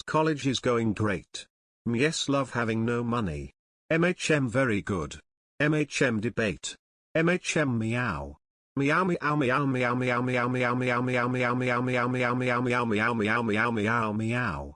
college is going great. Yes, love having no money. Very good. Debate. Meow. Meow meow meow meow meow meow meow meow meow meow meow meow meow meow meow meow meow meow meow meow.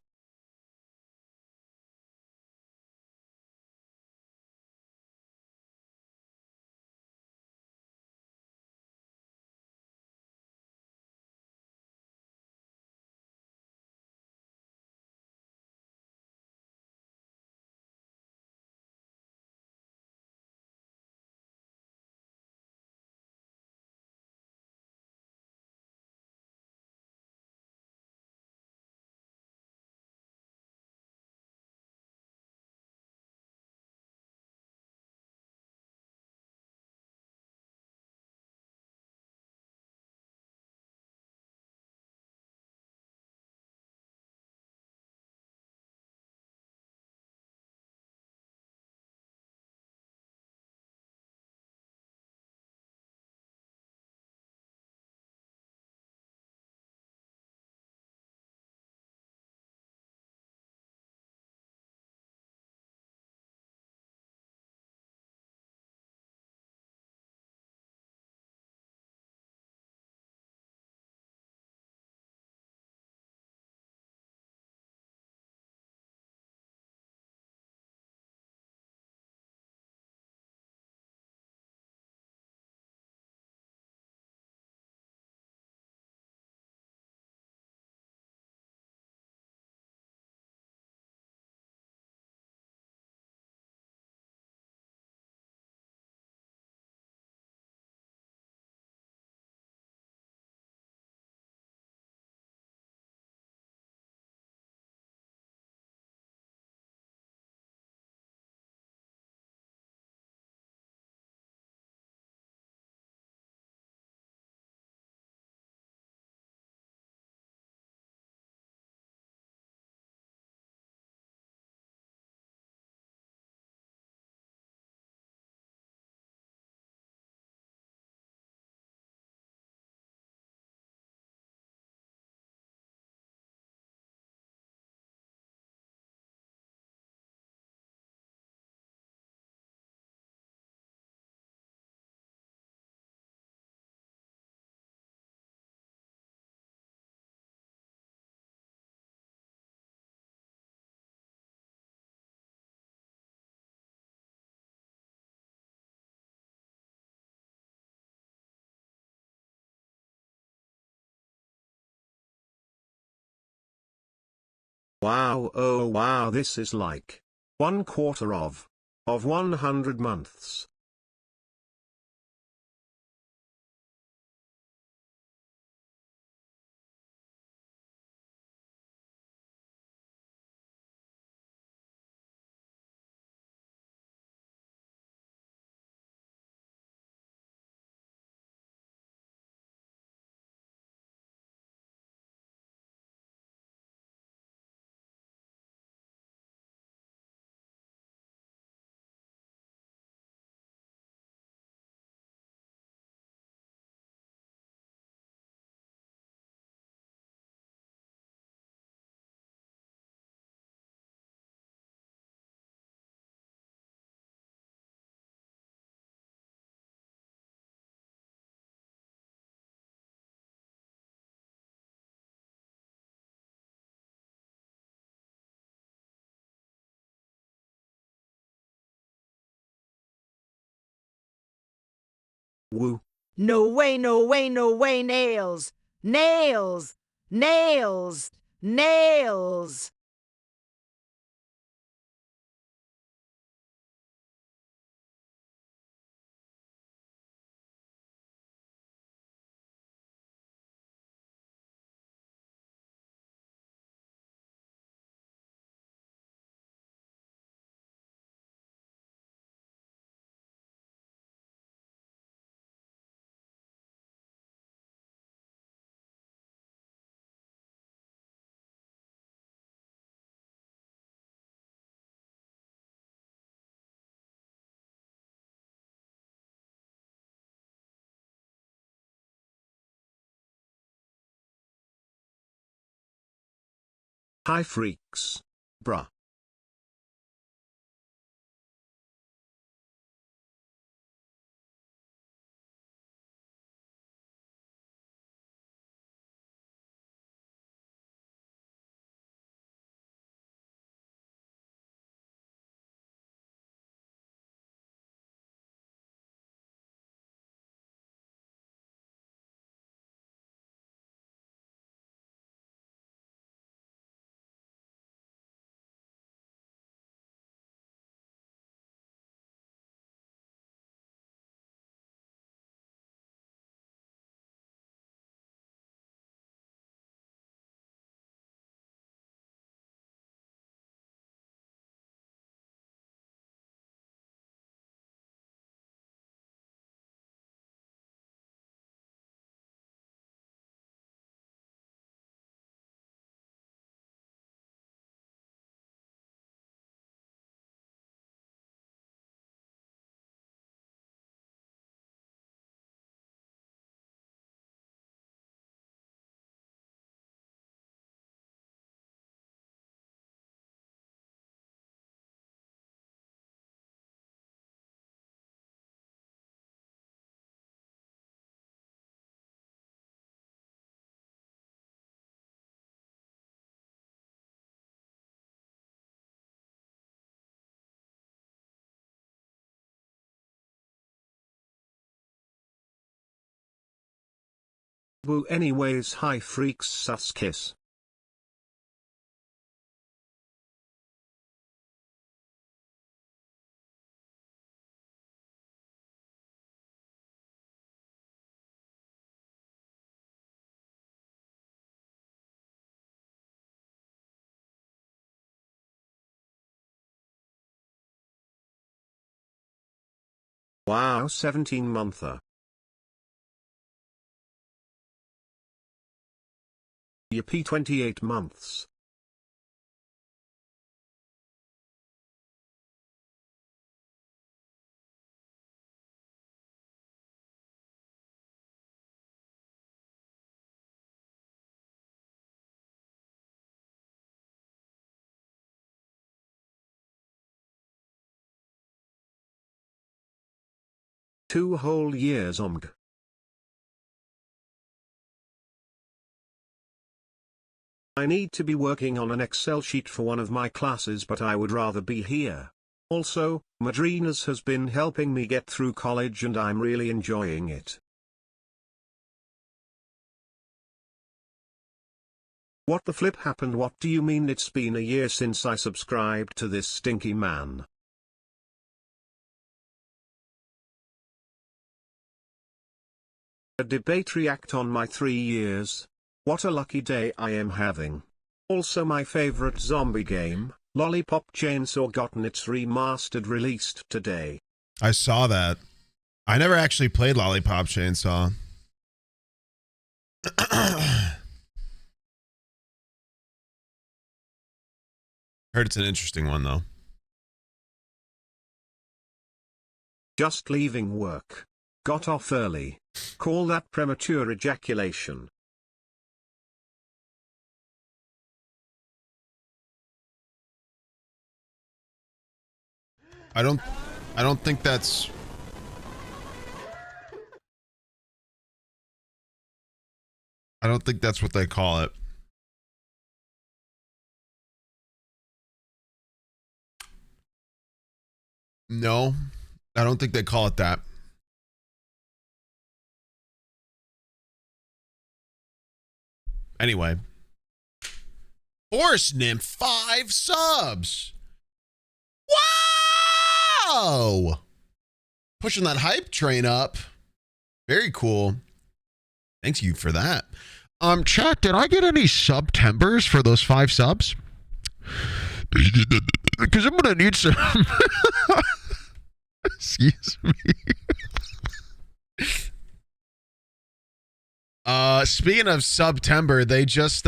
Wow, oh wow, this is like 1/4 of 100 months. Woo. No way, no way, no way, nails! Nails! Nails! Nails! Hi freaks. Bruh. Woo anyways hi freaks sus kiss. Wow 17-monther. Yippee 28 months. Two whole years omg. I need to be working on an Excel sheet for one of my classes but I would rather be here. Also, Madrinas has been helping me get through college and I'm really enjoying it. What the flip happened? What do you mean it's been a year since I subscribed to this stinky man? A debate react on my 3 years. What a lucky day I am having. Also my favorite zombie game, Lollipop Chainsaw gotten its remastered released today. I saw that. I never actually played Lollipop Chainsaw. Heard it's an interesting one though. Just leaving work. Got off early. Call that premature ejaculation. I don't think that's what they call it. No, I don't think they call it that. Anyway. Forest Nymph, 5 subs. Wow! Pushing that hype train up. Very cool. Thanks you for that. Chat, did I get any Septembers for those 5 subs? Because I'm gonna need some. Excuse me. Speaking of September, they just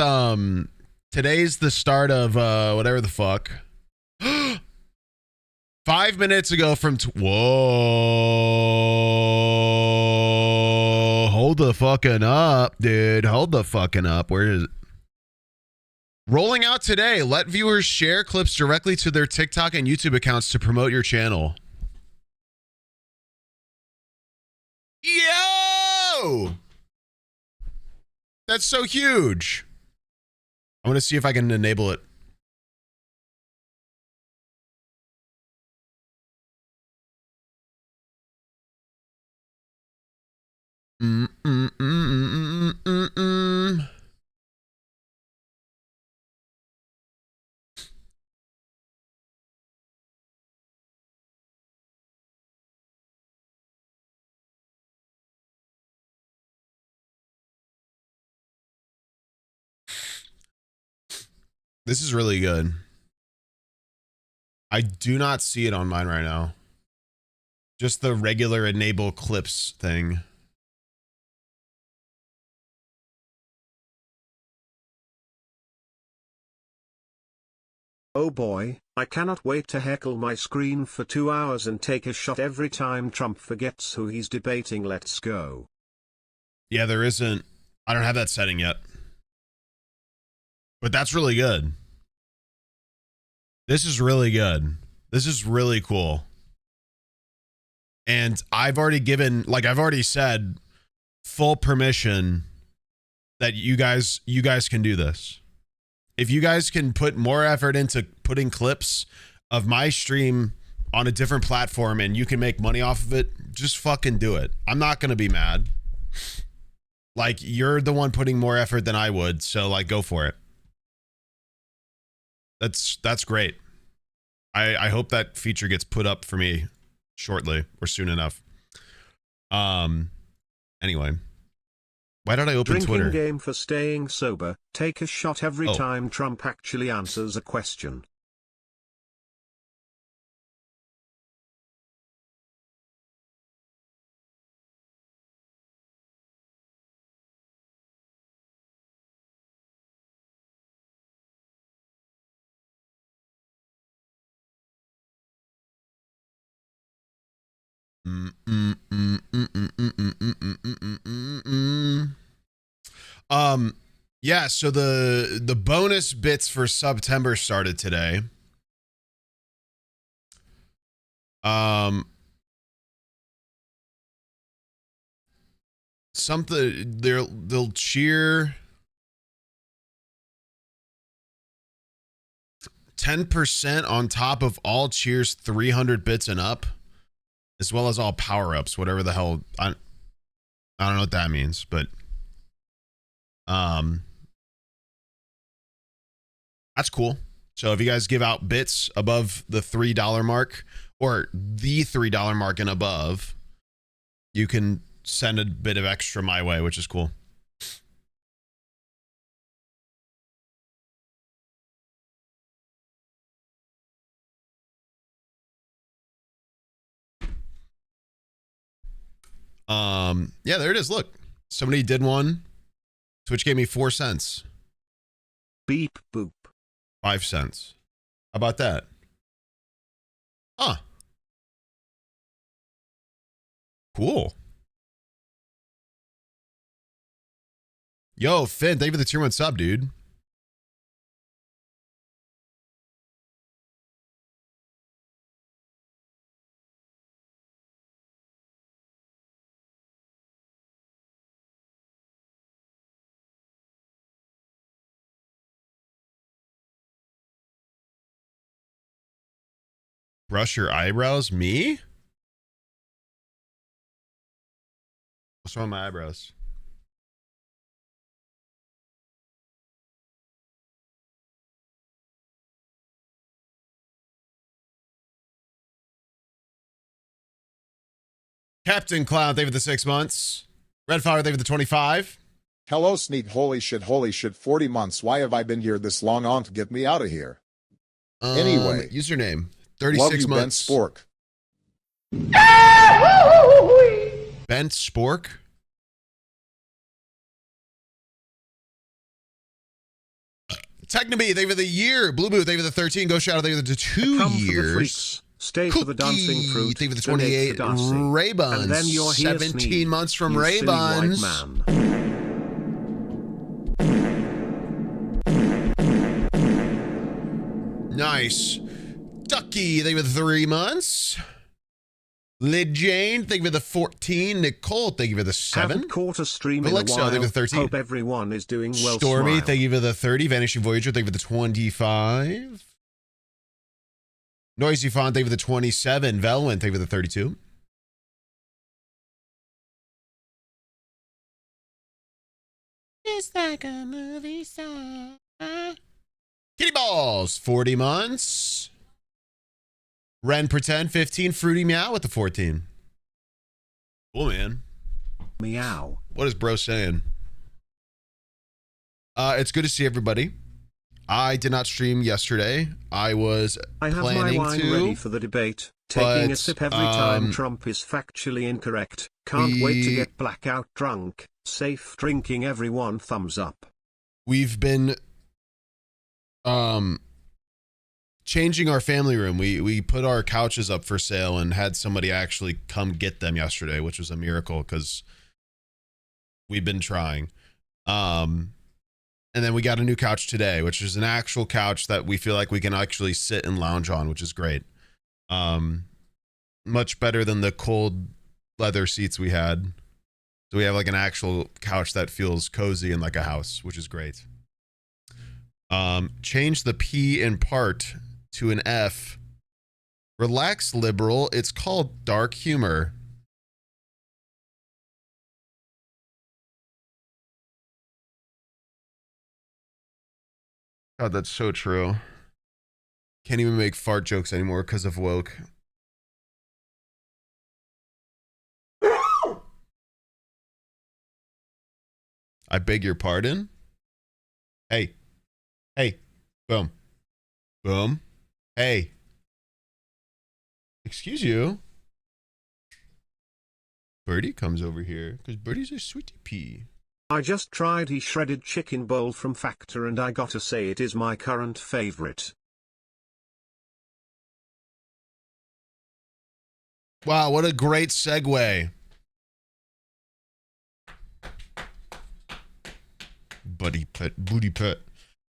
today's the start of whatever the fuck. 5 minutes ago from whoa, hold the fucking up, dude. Hold the fucking up. Where is it? Rolling out today. Let viewers share clips directly to their TikTok and YouTube accounts to promote your channel. Yo! That's so huge. I want to see if I can enable it. This is really good. I do not see it on mine right now. Just the regular enable clips thing. Oh boy, I cannot wait to heckle my screen for 2 hours and take a shot every time Trump forgets who he's debating. Let's go. Yeah, there isn't. I don't have that setting yet. But that's really good. This is really good. This is really cool. And I've already given, like I've already said, full permission that you guys can do this. If you guys can put more effort into putting clips of my stream on a different platform and you can make money off of it, just fucking do it. I'm not going to be mad. Like, you're the one putting more effort than I would, so like, go for it. That's great. I hope that feature gets put up for me shortly or soon enough. Anyway. Why did I open Drinking Twitter? game for staying sober. Take a shot every time Trump actually answers a question. Yeah, so the bonus bits for September started today. Something they'll cheer 10% on top of all cheers 300 bits and up, as well as all power-ups, whatever the hell. I don't know what that means, but that's cool. So if you guys give out bits above the $3 mark or the $3 mark and above, you can send a bit of extra my way, which is cool. Yeah, there it is. Look, somebody did one. Twitch gave me 4 cents. Beep boop. 5 cents. How about that? Huh. Cool. Yo, Finn, thank you for the tier 1 sub, dude. Brush your eyebrows? Me? What's wrong with my eyebrows? Captain Clown, thank you for the 6 months. Red Fire, thank you for the 25. Hello, Sneak. Holy shit, 40 months. Why have I been here this long on to get me out of here? Anyway. Username, 36 love you, months. Ben Spork. Ben Spork? Technoby, thank you for the year. Blue Boo, thank you for the 13. Go Shadow, thank you for the 2 Come years. for the freaks. Stay Cookie, for the dancing fruit. thank you for the donate 28. for dancing. Ray And Buns, then you're here, 17 Sneak, months from you Ray silly white Buns. man. Nice. Ducky, thank you for the 3 months. Lid Jane, thank you for the 14. Nicole, thank you for the 7. Haven't caught a stream Alexa, in a while. thank you for the 13. Hope everyone is doing well. Stormy, Smile. thank you for the 30. Vanishing Voyager, thank you for the 25. Noisy Fawn, thank you for the 27. Velwin, thank you for the 32. It's like a movie song. Kitty Balls, 40 months. Ren Pretend, 15. Fruity Meow with the 14. Cool, man. Meow. What is bro saying? It's good to see everybody. I did not stream yesterday. I was I have planning my wine to, ready for the debate. Taking a but, sip every time Trump is factually incorrect. Can't wait to get blackout drunk. Safe drinking, everyone. Thumbs up. We've been changing our family room. We put our couches up for sale and had somebody actually come get them yesterday, which was a miracle because we've been trying. And then we got a new couch today, which is an actual couch that we feel like we can actually sit and lounge on, which is great. Much better than the cold leather seats we had. So we have like an actual couch that feels cozy and like a house, which is great. Change the P in part to an F. Relax, liberal. It's called dark humor. God, that's so true. Can't even make fart jokes anymore because of woke. I beg your pardon? Hey. Hey. Boom. Boom. Hey. Excuse you. Birdie comes over here because Birdie's a sweetie pea. I just tried the shredded chicken bowl from Factor and I gotta say it is my current favorite. Wow, what a great segue. Buddy pet, booty pet.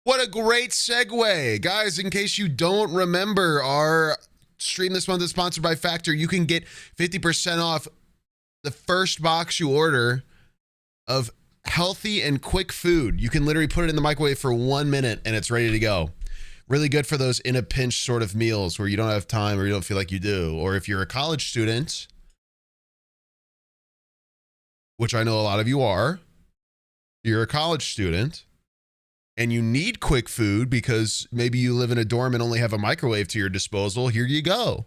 What a great segue. Guys, in case you don't remember, our stream this month is sponsored by Factor. You can get 50% off the first box you order of healthy and quick food. You can literally put it in the microwave for 1 minute and it's ready to go. Really good for those in a pinch sort of meals where you don't have time or you don't feel like you do. Or if you're a college student, which I know a lot of you are, you're a college student and you need quick food because maybe you live in a dorm and only have a microwave to your disposal. Here you go.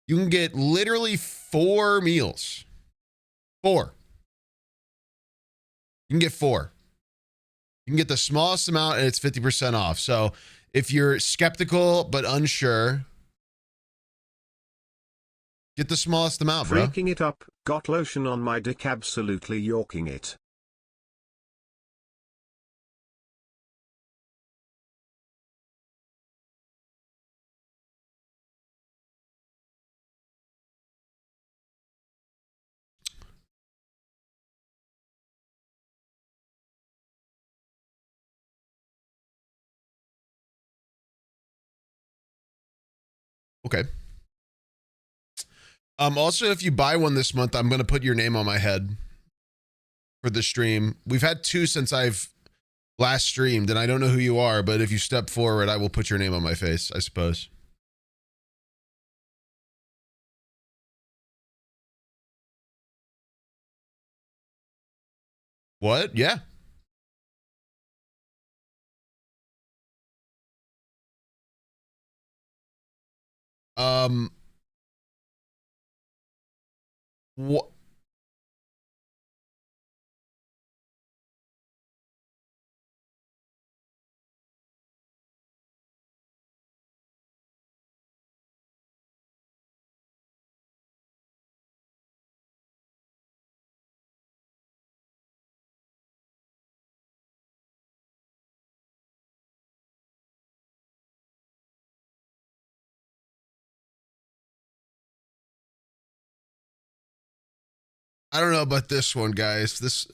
You can get literally 4 meals. 4. You can get 4. You can get the smallest amount and it's 50% off. So if you're skeptical but unsure, get the smallest amount, bro. Freaking it up, got lotion on my dick, absolutely yorking it. Okay. Also, if you buy one this month, I'm going to put your name on my head for the stream. We've had 2 since I've last streamed, and I don't know who you are, but if you step forward, I will put your name on my face, I suppose. What? Yeah. What? I don't know about this one, guys. This.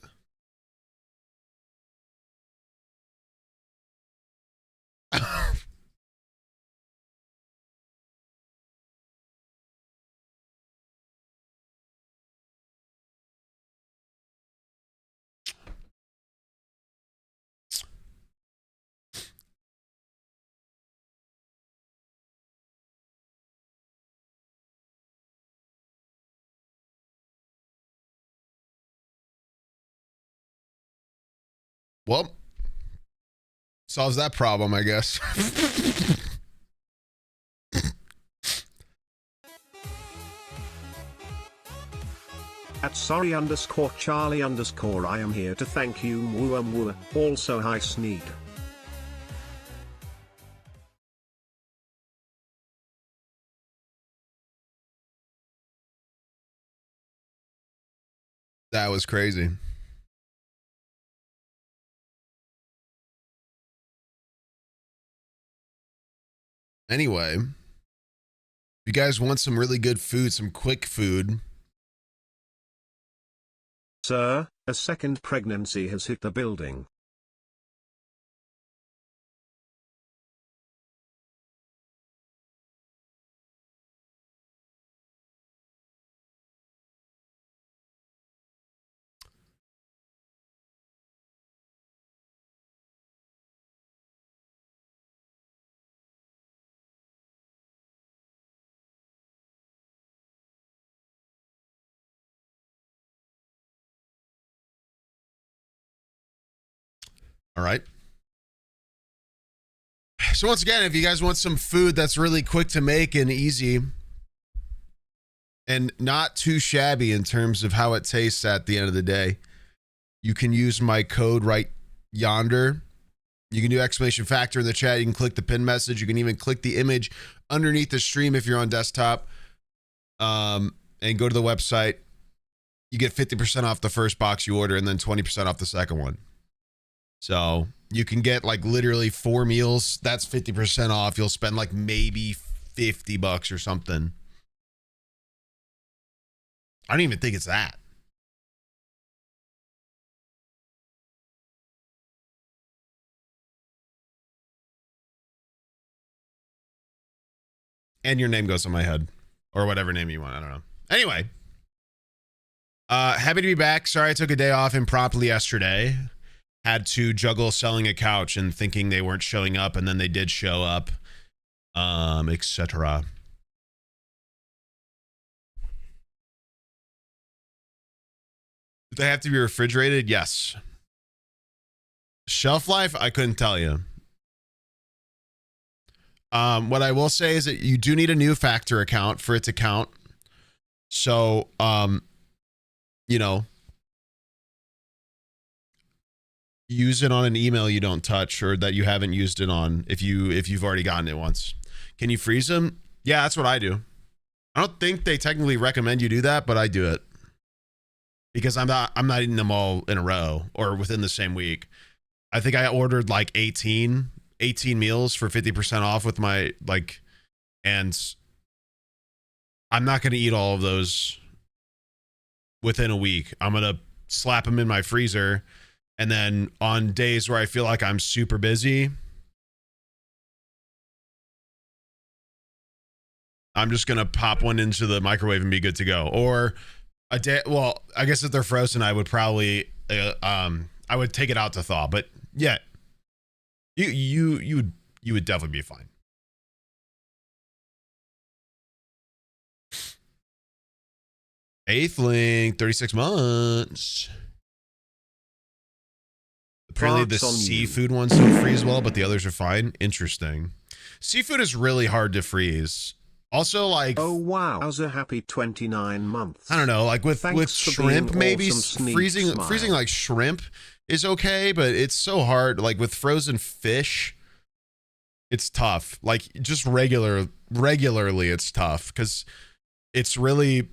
Well, solves that problem, I guess. At sorry_Charlie_ I am here to thank you mwah mwah. Also hi Sneeg. That was crazy. Anyway, if you guys want some really good food, some quick food. Sir, a second pregnancy has hit the building. All right. So once again, if you guys want some food that's really quick to make and easy and not too shabby in terms of how it tastes at the end of the day, you can use my code right yonder. You can do exclamation factor in the chat. You can click the pin message. You can even click the image underneath the stream if you're on desktop, and go to the website. You get 50% off the first box you order and then 20% off the second one. So you can get like literally 4 meals. That's 50% off. You'll spend like maybe $50 or something. I don't even think it's that. And your name goes on my head or whatever name you want. I don't know. Anyway, happy to be back. Sorry I took a day off impromptu yesterday. Had to juggle selling a couch and thinking they weren't showing up, and then they did show up, etc. Do they have to be refrigerated? Yes. Shelf life, I couldn't tell you. What I will say is that you do need a new factor account for it to count. So, you know, use it on an email you don't touch or that you haven't used it on if you've already gotten it once. Can you freeze them? Yeah, that's what I do. I don't think they technically recommend you do that, but I do it because I'm not eating them all in a row or within the same week. I think I ordered like 18 meals for 50% off with my and I'm not going to eat all of those within a week. I'm going to slap them in my freezer. And then on days where I feel like I'm super busy, I'm just going to pop one into the microwave and be good to go. Or a day, well, I guess if they're frozen, I would probably, I would take it out to thaw. But yeah, you would definitely be fine. Eighth link, 36 months. Apparently the seafood ones don't freeze well, but the others are fine. Interesting. Seafood is really hard to freeze. Also, like, oh wow, how's a happy 29 months. I don't know, like with shrimp, maybe awesome, freezing like shrimp is okay, but it's so hard. Like with frozen fish, it's tough. Like just regularly, it's tough because it's really,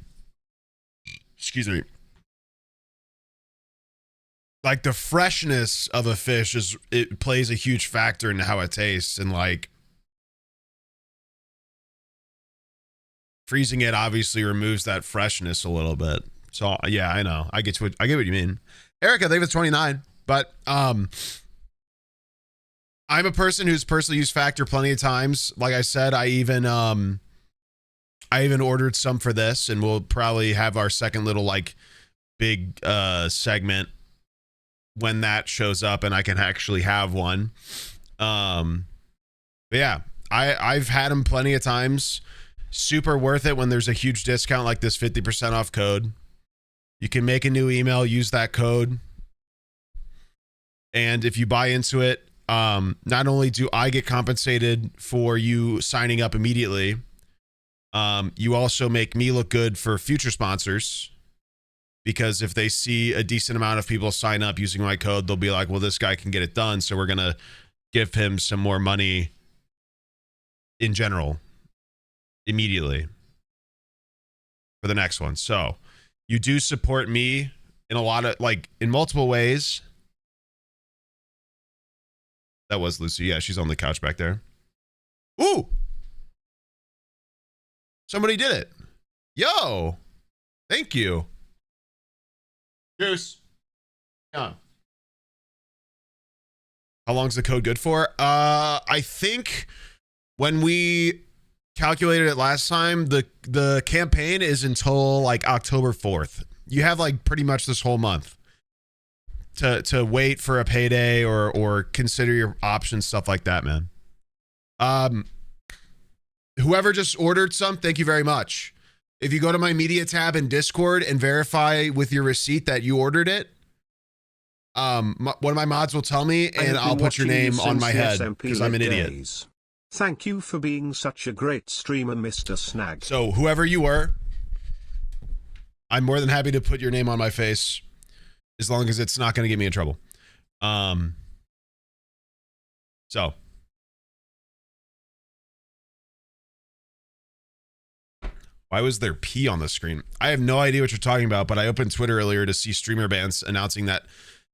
excuse me. Like the freshness of a fish it plays a huge factor in how it tastes, and like freezing it obviously removes that freshness a little bit. So yeah, I know. I get what you mean. Erica, I think it's 29, but I'm a person who's personally used Factor plenty of times. Like I said, I even ordered some for this, and we'll probably have our second little like big segment when that shows up and I can actually have one. But yeah, I've had them plenty of times. Super worth it when there's a huge discount like this 50% off code. You can make a new email, use that code, And if you buy into it, not only do I get compensated for you signing up immediately, you also make me look good for future sponsors, because if they see a decent amount of people sign up using my code, they'll be like, well, this guy can get it done, so we're going to give him some more money in general immediately for the next one. So you do support me in a lot of, like, in multiple ways. That was Lucy. Yeah, she's on the couch back there. Ooh! Somebody did it. Yo! Thank you. Juice. Yeah. How long's the code good for? I think when we calculated it last time, the campaign is until like October 4th. You have like pretty much this whole month to wait for a payday or consider your options, stuff like that, man. Whoever just ordered some, thank you very much. If you go to my media tab in Discord and verify with your receipt that you ordered it, one of my mods will tell me, and I'll put your name on my head because I'm an idiot. Thank you for being such a great streamer, Mr. Snag. So whoever you were, I'm more than happy to put your name on my face, as long as it's not going to get me in trouble. So. Why was there P on the screen? I have no idea what you're talking about, but I opened Twitter earlier to see streamer bans announcing that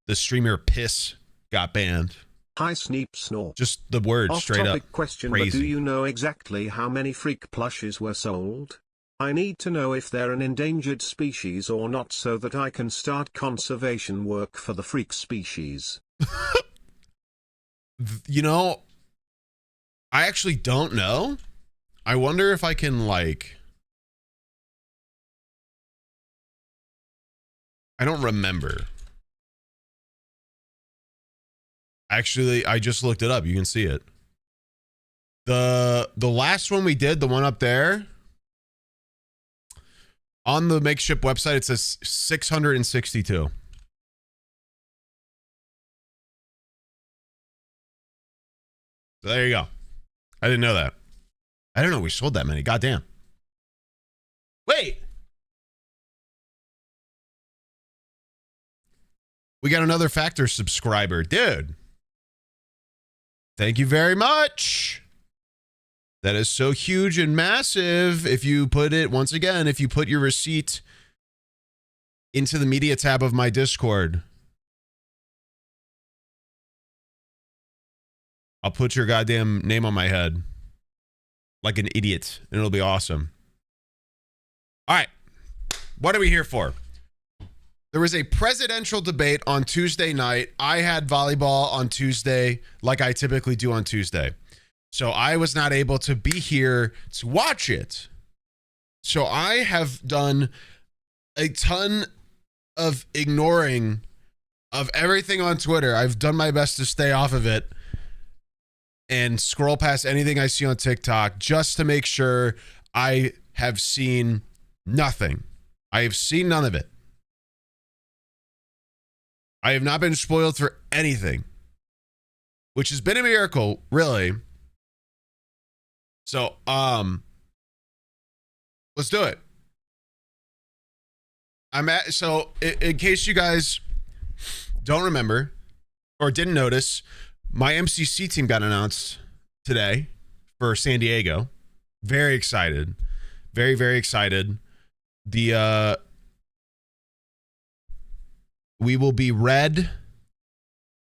the streamer Piss got banned. Hi, Sneegsnag. Just the word, straight up. Question, crazy. But do you know exactly how many freak plushes were sold? I need to know if they're an endangered species or not, so that I can start conservation work for the freak species. You know, I actually don't know. I wonder if I can, like... I don't remember. Actually, I just looked it up. You can see it. The last one we did, the one up there, on the makeshift website, it says 662. So there you go. I didn't know that. I didn't know we sold that many. Goddamn. Wait. We got another Factor subscriber. Dude. Thank you very much. That is so huge and massive. If you put it, once again, if you put your receipt into the media tab of my Discord, I'll put your goddamn name on my head like an idiot, and it'll be awesome. All right. What are we here for? There was a presidential debate on Tuesday night. I had volleyball on Tuesday, like I typically do on Tuesday. So I was not able to be here to watch it. So I have done a ton of ignoring of everything on Twitter. I've done my best to stay off of it and scroll past anything I see on TikTok just to make sure I have seen nothing. I have seen none of it. I have not been spoiled for anything, which has been a miracle, really. So, let's do it. In case you guys don't remember or didn't notice, my MCC team got announced today for San Diego. Very excited. Very, very excited. We will be red,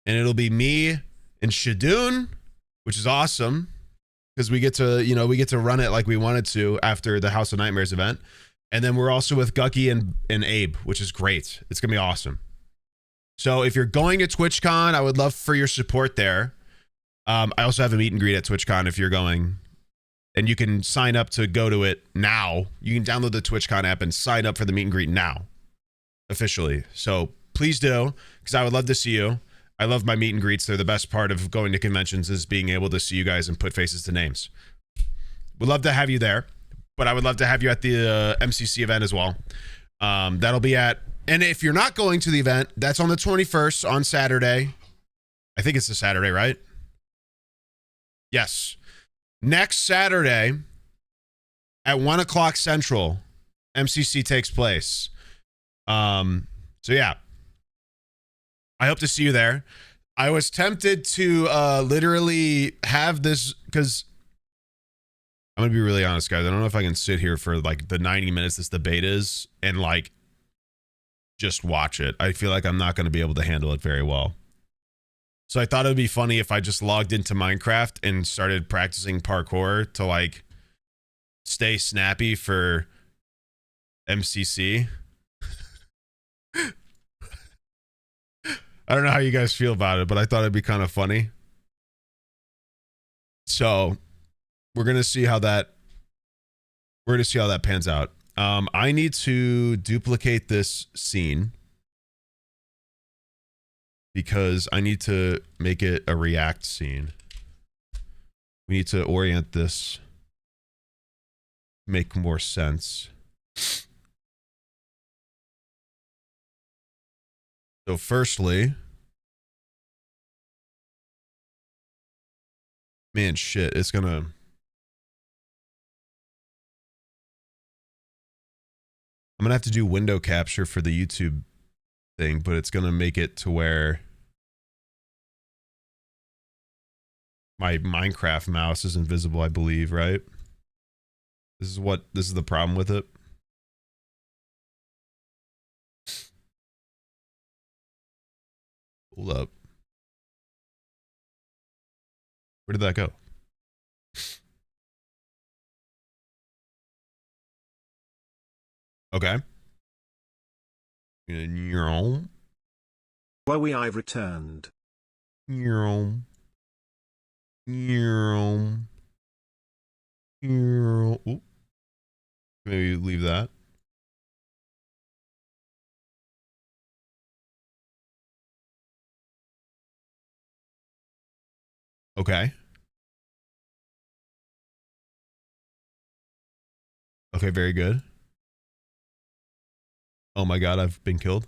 and it'll be me and Shadoon, which is awesome because we get to run it like we wanted to after the House of Nightmares event. And then we're also with Gucky and Abe, which is great. It's going to be awesome. So if you're going to TwitchCon, I would love for your support there. I also have a meet and greet at TwitchCon if you're going. And you can sign up to go to it now. You can download the TwitchCon app and sign up for the meet and greet now. Officially. So please do, because I would love to see you. I love my meet and greets. They're the best part of going to conventions, is being able to see you guys and put faces to names. Would love to have you there, but I would love to have you at the MCC event as well. That'll be at, and if you're not going to the event, that's on the 21st on Saturday. I think it's a Saturday, right? Yes. Next Saturday at 1 o'clock Central, MCC takes place. So yeah, I hope to see you there. I was tempted to literally have this because I'm gonna be really honest, guys. I don't know if I can sit here for like the 90 minutes this debate is and like just watch it. I feel like I'm not gonna be able to handle it very well. So I thought it would be funny if I just logged into Minecraft and started practicing parkour to like stay snappy for MCC. I don't know how you guys feel about it, but I thought it'd be kind of funny. So we're gonna see how that pans out. I need to duplicate this scene because I need to make it a React scene. We need to orient this, make more sense. So firstly, man, shit, it's gonna. I'm gonna have to do window capture for the YouTube thing, but it's gonna make it to where my Minecraft mouse is invisible, I believe, right? This is the problem with it. Hold up. Where did that go? Okay. Chloe, I've returned. Ooh. Maybe leave that. Okay. Okay, very good. Oh my god, I've been killed.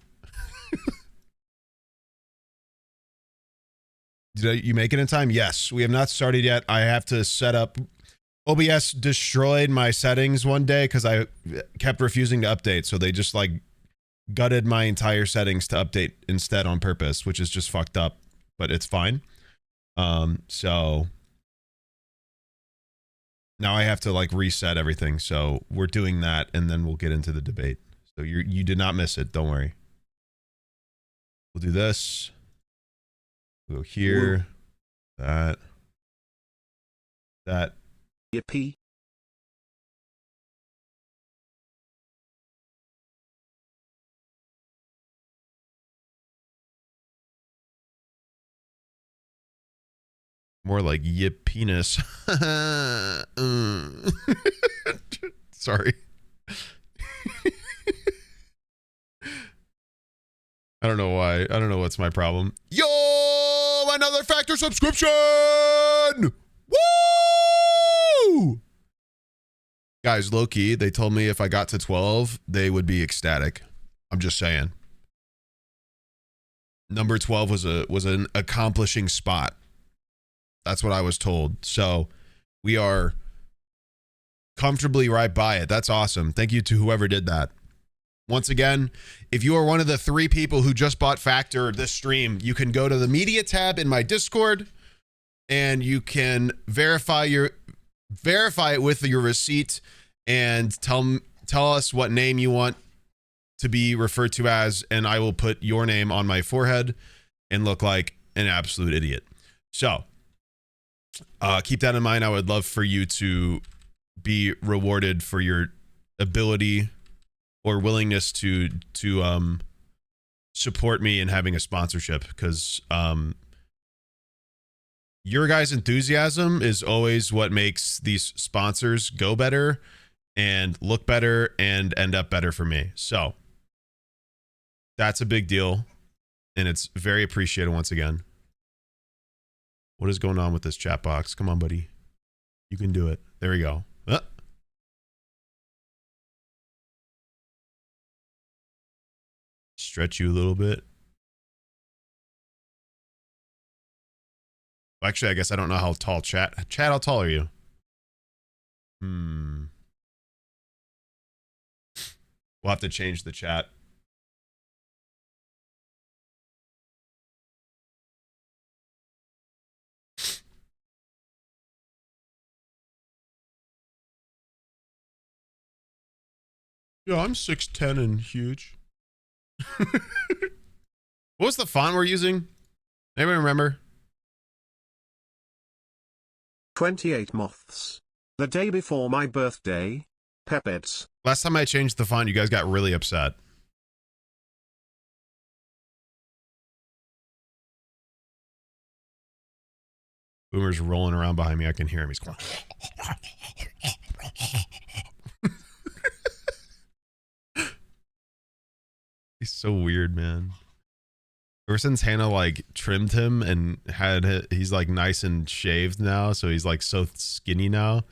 Did you make it in time? Yes. We have not started yet. I have to set up. OBS destroyed my settings one day because I kept refusing to update. So they just like gutted my entire settings to update instead on purpose, which is just fucked up, but it's fine. So now I have to like reset everything. So we're doing that and then we'll get into the debate. So you did not miss it. Don't worry. We'll do this. We'll go here. Woo. That. Yippee. More like yip penis. Sorry. I don't know why. I don't know what's my problem. Yo, another Factor subscription. Woo! Guys, low key, they told me if I got to 12, they would be ecstatic. I'm just saying. Number 12 was an accomplishing spot. That's what I was told. So we are comfortably right by it. That's awesome. Thank you to whoever did that. Once again, if you are one of the 3 people who just bought Factor this stream, you can go to the media tab in my Discord and you can verify it with your receipt and tell us what name you want to be referred to as, and I will put your name on my forehead and look like an absolute idiot. So keep that in mind. I would love for you to be rewarded for your ability or willingness to support me in having a sponsorship, because your guys' enthusiasm is always what makes these sponsors go better and look better and end up better for me. So that's a big deal, and it's very appreciated once again. What is going on with this chat box? Come on, buddy. You can do it. There we go. Stretch you a little bit. Actually, I guess I don't know how tall chat. Chat, how tall are you? We'll have to change the chat. Yeah, I'm 6'10" and huge. What was the font we're using? Anybody remember? 28 moths. The day before my birthday. Pepets. Last time I changed the font, you guys got really upset. Boomer's rolling around behind me. I can hear him. He's going. He's so weird, man. Ever since Hannah like trimmed him and he's like nice and shaved now, so he's like so skinny now.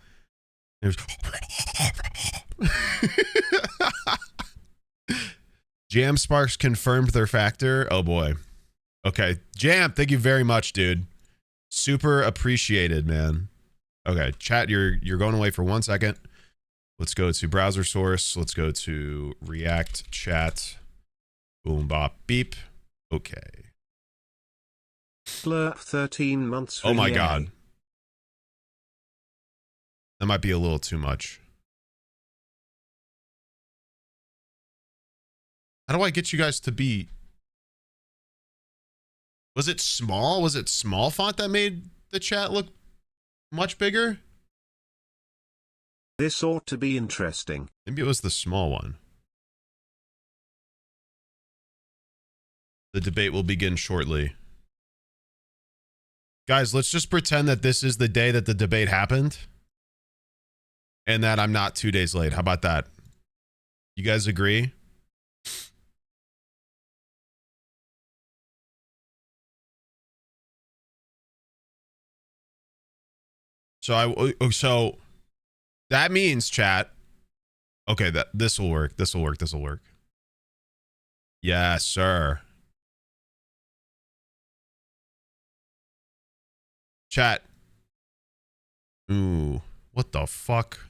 Jam Sparks confirmed their factor. Oh boy. Okay, Jam, thank you very much, dude. Super appreciated, man. Okay, chat, you're going away for 1 second. Let's go to browser source. Let's go to React chat. Boom, bop, beep. Okay. Slurp 13 months. Oh my god. That might be a little too much. How do I get you guys to be... Was it small? Was it small font that made the chat look much bigger? This ought to be interesting. Maybe it was the small one. The debate will begin shortly. Guys, let's just pretend that this is the day that the debate happened. And that I'm not 2 days late. How about that? You guys agree? So that means, chat. Okay, this will work. This will work. This will work. Yes, sir. Chat. Ooh, what the fuck?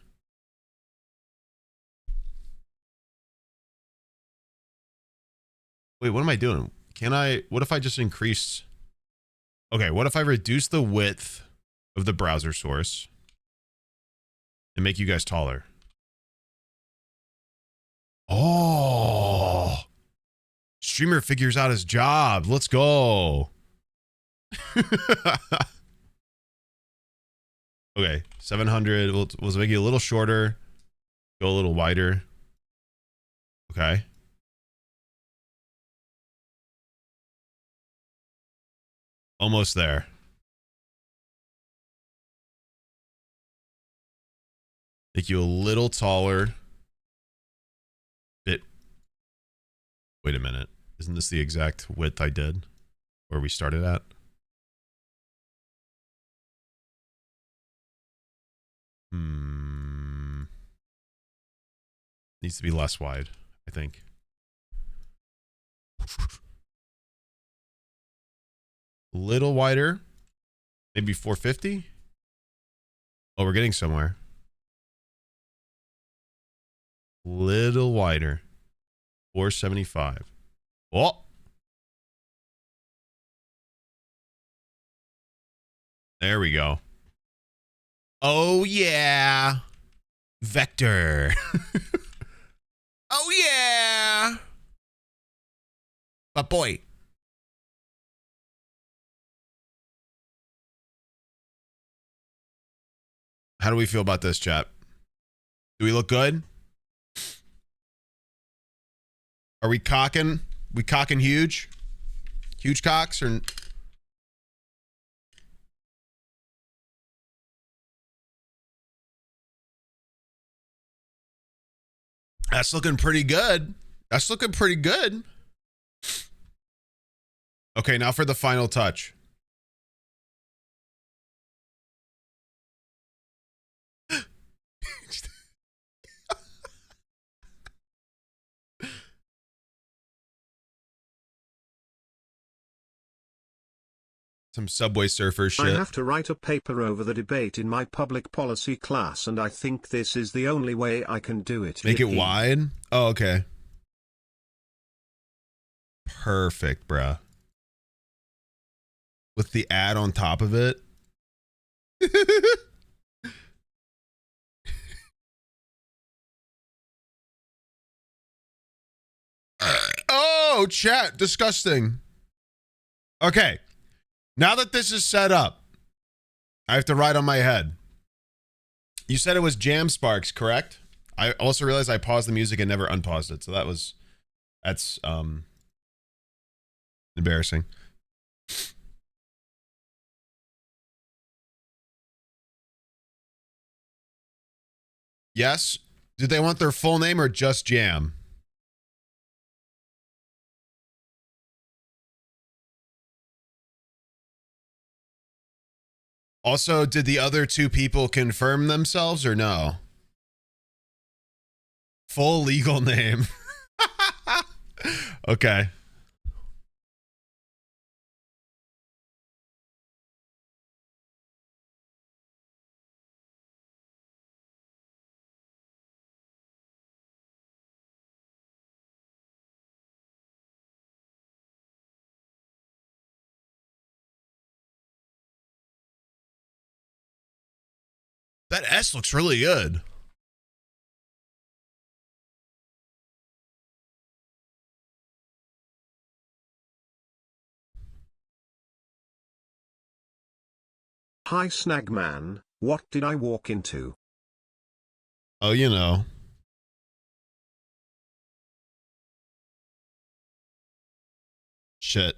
Wait, what am I doing? What if I just increase? Okay, what if I reduce the width of the browser source and make you guys taller? Oh, streamer figures out his job. Let's go. Okay, 700. We'll make it a little shorter. Go a little wider. Okay. Almost there. Make you a little taller. Wait a minute. Isn't this the exact width I did? Where we started at? Needs to be less wide, I think. A little wider. Maybe 450? Oh, we're getting somewhere. Little wider. 475. Oh! There we go. Oh, yeah. Vector. Oh, yeah. But boy. How do we feel about this, chat? Do we look good? Are we cocking? We cocking huge? Huge cocks or... That's looking pretty good. That's looking pretty good. Okay, now for the final touch. Some Subway Surfer shit. I have to write a paper over the debate in my public policy class, and I think this is the only way I can do it. Make it wide? Oh, okay. Perfect, bruh. With the ad on top of it. Oh, chat. Disgusting. Okay. Now that this is set up, I have to write on my head. You said it was Jam Sparks, correct? I also realized I paused the music and never unpaused it. So that's embarrassing. Yes. Did they want their full name or just Jam? Also, did the other two people confirm themselves or no? Full legal name. Okay. That S looks really good. Hi Snagman, what did I walk into? Oh, you know. Shit.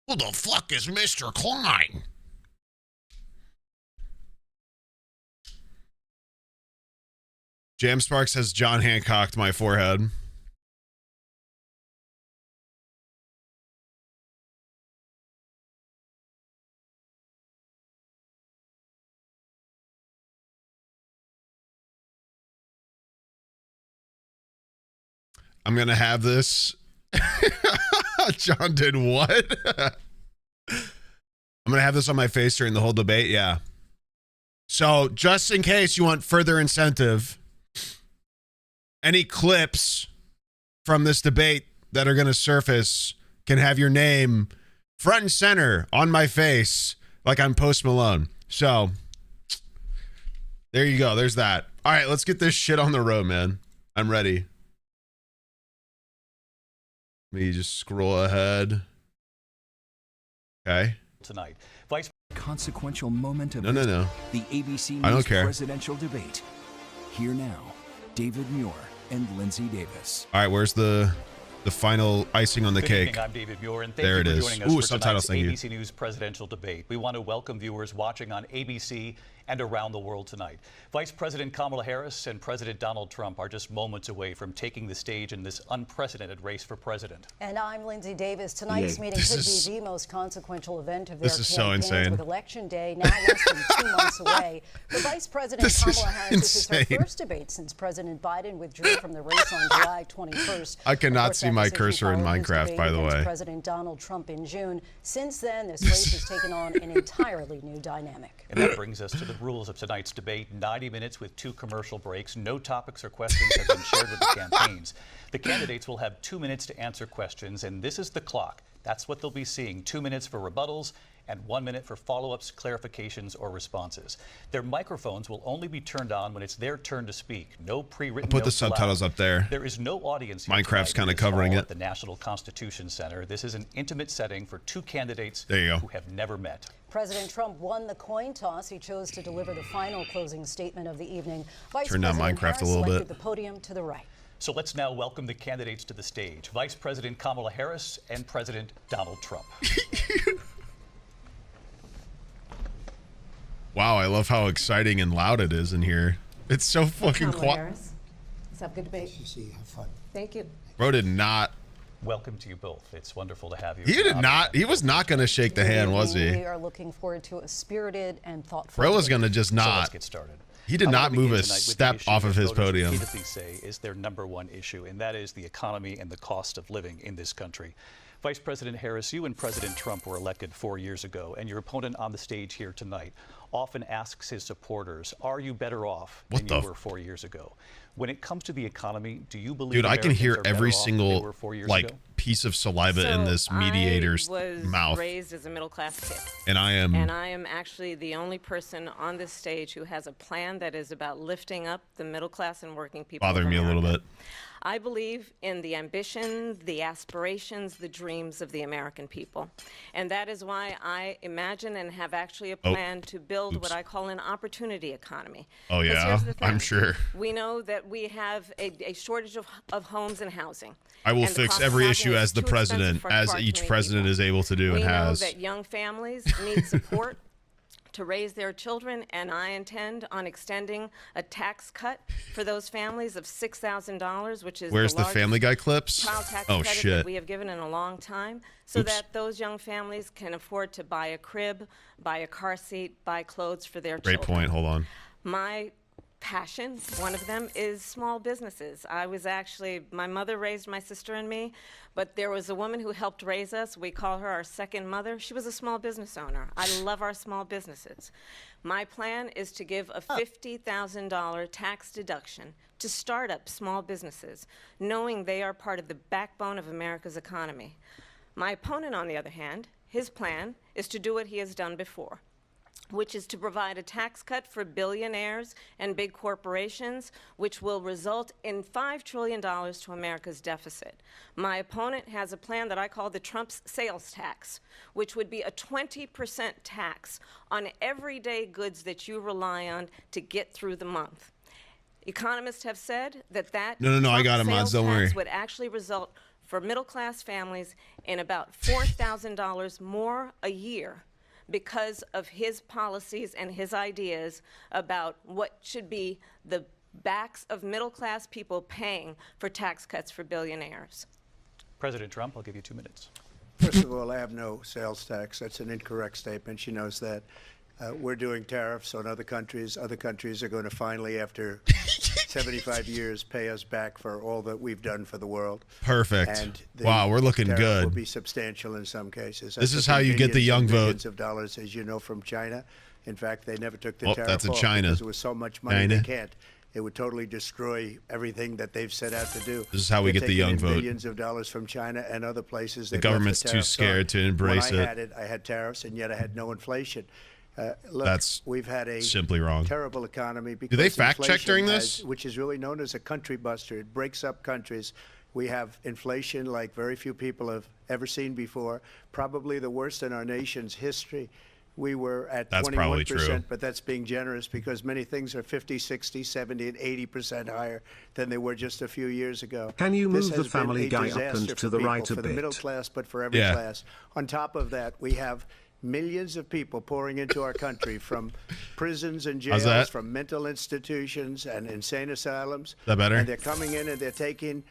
Who the fuck is Mr. Klein? Jam Sparks has John Hancocked my forehead. I'm gonna have this. John did what? I'm gonna have this on my face during the whole debate. Yeah. So just in case you want further incentive, any clips from this debate that are gonna surface can have your name front and center on my face, like I'm Post Malone. So there you go. There's that. All right, let's get this shit on the road, man. I'm ready. Let me just scroll ahead. Okay. Tonight, Vice consequential moment of No. the ABC I don't News care. presidential debate. Here now, David Muir and Lindsay Davis. All right, where's the final icing on the Good cake? evening, I'm David Muir, and thank There you it for is. joining us Ooh, for subtitles, tonight's thank you. ABC News presidential debate. We want to welcome viewers watching on ABC and around the world tonight. Vice President Kamala Harris and President Donald Trump are just moments away from taking the stage in this unprecedented race for president. And I'm Lindsay Davis. Tonight's meeting could be the most consequential event of their This is so campaigns, insane. with Election Day now less than 2 months away. For Vice President This is Kamala Harris, this is her insane. first debate since President Biden withdrew from the race on July 21st. I cannot Of course, see that my decision cursor in followed his Minecraft, debate by the against way. President Donald Trump in June. Since then, this race has taken on an entirely new dynamic. And that brings us to the rules of tonight's debate. 90 minutes with 2 commercial breaks. No topics or questions have been shared with the campaigns. The candidates will have 2 minutes to answer questions, and this is the clock. That's what they'll be seeing. 2 minutes for rebuttals and 1 minute for follow-ups, clarifications, or responses. Their microphones will only be turned on when it's their turn to speak. No pre-written Put the notes allowed. subtitles up there. There is no audience here Minecraft's tonight kinda in this covering hall it. at the National Constitution Center. This is an intimate setting for 2 candidates There you go. who have never met. President Trump won the coin toss. He chose to deliver the final closing statement of the evening. Vice Turn down President Minecraft a Harris little selected bit. the podium to the right. So let's now welcome the candidates to the stage. Vice President Kamala Harris and President Donald Trump. Wow, I love how exciting and loud it is in here. It's so fucking quiet. Harris. Let's have a good debate. Have fun. Thank you. Bro did not. Welcome to you both. It's wonderful to have you. He did not. He was not going to shake the hand, was We he? are looking forward to a spirited and thoughtful Bro was debate. going to just So let's not. get started. He did I not wanna move begin a tonight with the step issue off of that his voters podium. repeatedly say is their #1 issue, and that is the economy and the cost of living in this country. Vice President Harris, you and President Trump were elected 4 years ago, and your opponent on the stage here tonight often asks his supporters, are you better off than you were 4 years ago? When it comes to the economy, do you believe Dude, I can Americans hear are better every off than they single were 4 years like ago? piece of saliva in this mediator's I was mouth. raised as a middle-class kid. And I am actually the only person on this stage who has a plan that is about lifting up the middle class and working people. bothering me a little bit. I believe in the ambition, the aspirations, the dreams of the American people. And that is why I imagine and have actually a plan to build what I call an opportunity economy. Oh, 'Cause yeah, here's the thing. I'm sure. We know that we have a shortage of homes and housing. I will And the fix cost of every housing issue is as the too expensive president, for as far too each many president people. is able to do We and know has. that young families need support to raise their children, and I intend on extending a tax cut for those families of $6,000, which is Where's the largest Family Guy clips? child tax Oh, credit shit. that we have given in a long time, so Oops. that those young families can afford to buy a crib, buy a car seat, buy clothes for their Great children. point. Hold on. My passion, one of them, is small businesses. My mother raised my sister and me, but there was a woman who helped raise us. We call her our second mother. She was a small business owner. I love our small businesses. My plan is to give a $50,000 tax deduction to start up small businesses, knowing they are part of the backbone of America's economy. My opponent, on the other hand, his plan is to do what he has done before, which is to provide a tax cut for billionaires and big corporations, which will result in $5 trillion to America's deficit. My opponent has a plan that I call the Trump's sales tax, which would be a 20% tax on everyday goods that you rely on to get through the month. Economists have said that No, I got it, Mods, don't worry. would actually result for middle-class families in about $4,000 more a year because of his policies and his ideas about what should be the backs of middle-class people paying for tax cuts for billionaires. President Trump, I'll give you 2 minutes. First of all, I have no sales tax. That's an incorrect statement. She knows that. We're doing tariffs on other countries. Other countries are going to finally, after 75 years, pay us back for all that we've done for the world. Perfect. And the Wow, we're looking tariff good. will be substantial in some cases. This That is took how you get the billions young and vote. billions of dollars, as you know, from China. In fact, they never took the Oh, tariff that's a off China. because it was so much money China. they can't. It would totally destroy everything that they've set out to do. This is how we They're get the taking young in vote. Billions of dollars from China and other places. The They've left government's too tariffs scared on. to embrace when I it. had it, I had tariffs, and yet I had no inflation. Look, That's we've had a simply wrong. terrible economy. Because they fact check inflation during this? which is really known as a country buster. It breaks up countries. We have inflation like very few people have ever seen before, probably the worst in our nation's history. We were at That's probably 21%, true. but that's being generous because many things are 50, 60, 70, and 80% higher than they were just a few years ago. Can you This move has the Family been a Guy up and disaster to for the people, right a for the middle bit? class, but for every Yeah. class. On top of that, we have millions of people pouring into our country from prisons and How's jails, that? from mental institutions and insane asylums. That better? And they're coming in and they're taking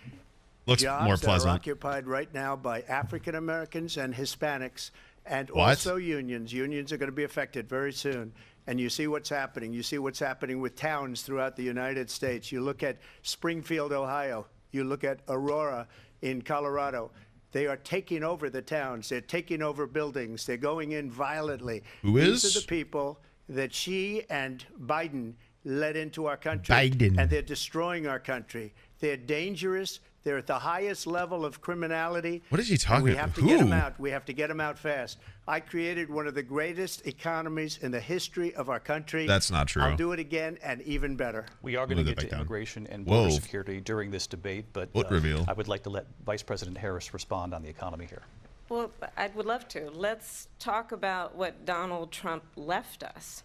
Looks jobs more that are pleasant. occupied right now by African Americans and Hispanics, and What? also unions. Unions are going to be affected very soon. And you see what's happening. You see what's happening with towns throughout the United States. You look at Springfield, Ohio. You look at Aurora in Colorado. They are taking over the towns. They're taking over buildings. They're going in violently. Who These is? are the people that she and Biden led into our country. Biden. And they're destroying our country. They're dangerous. They're at the highest level of criminality. What is he And talking we about? have to get them Who? out. We have to get them out fast. I created one of the greatest economies in the history of our country. That's not true. I'll do it again and even better. We are going Move to that get to back down. immigration and Whoa. border security during this debate, but What reveal? I would like to let Vice President Harris respond on the economy here. Well, I would love to. Let's talk about what Donald Trump left us.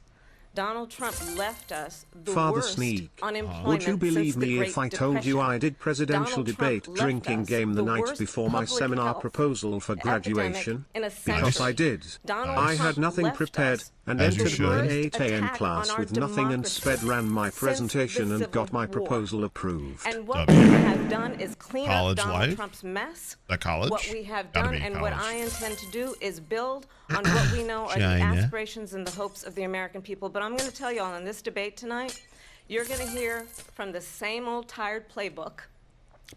Donald Trump left us the Father worst Sneeg, unemployment would you since believe the me Great if I told you Depression. I did presidential Donald Trump debate left drinking us game the night worst before my public seminar health proposal for epidemic graduation? in a Because I century. did. Donald I Trump had nothing left prepared us and As you entered my should. 8 a.m. attack class on our with nothing and democracy sped ran my since the presentation and Civil got my War. proposal approved. And what W. we have done is clean College up Donald life? Trump's mess. That college? What we have Gotta done be and what college. I intend to do is build on what we know are the China. aspirations and the hopes of the American people. But I'm going to tell you all in this debate tonight, You're going to hear from the same old tired playbook,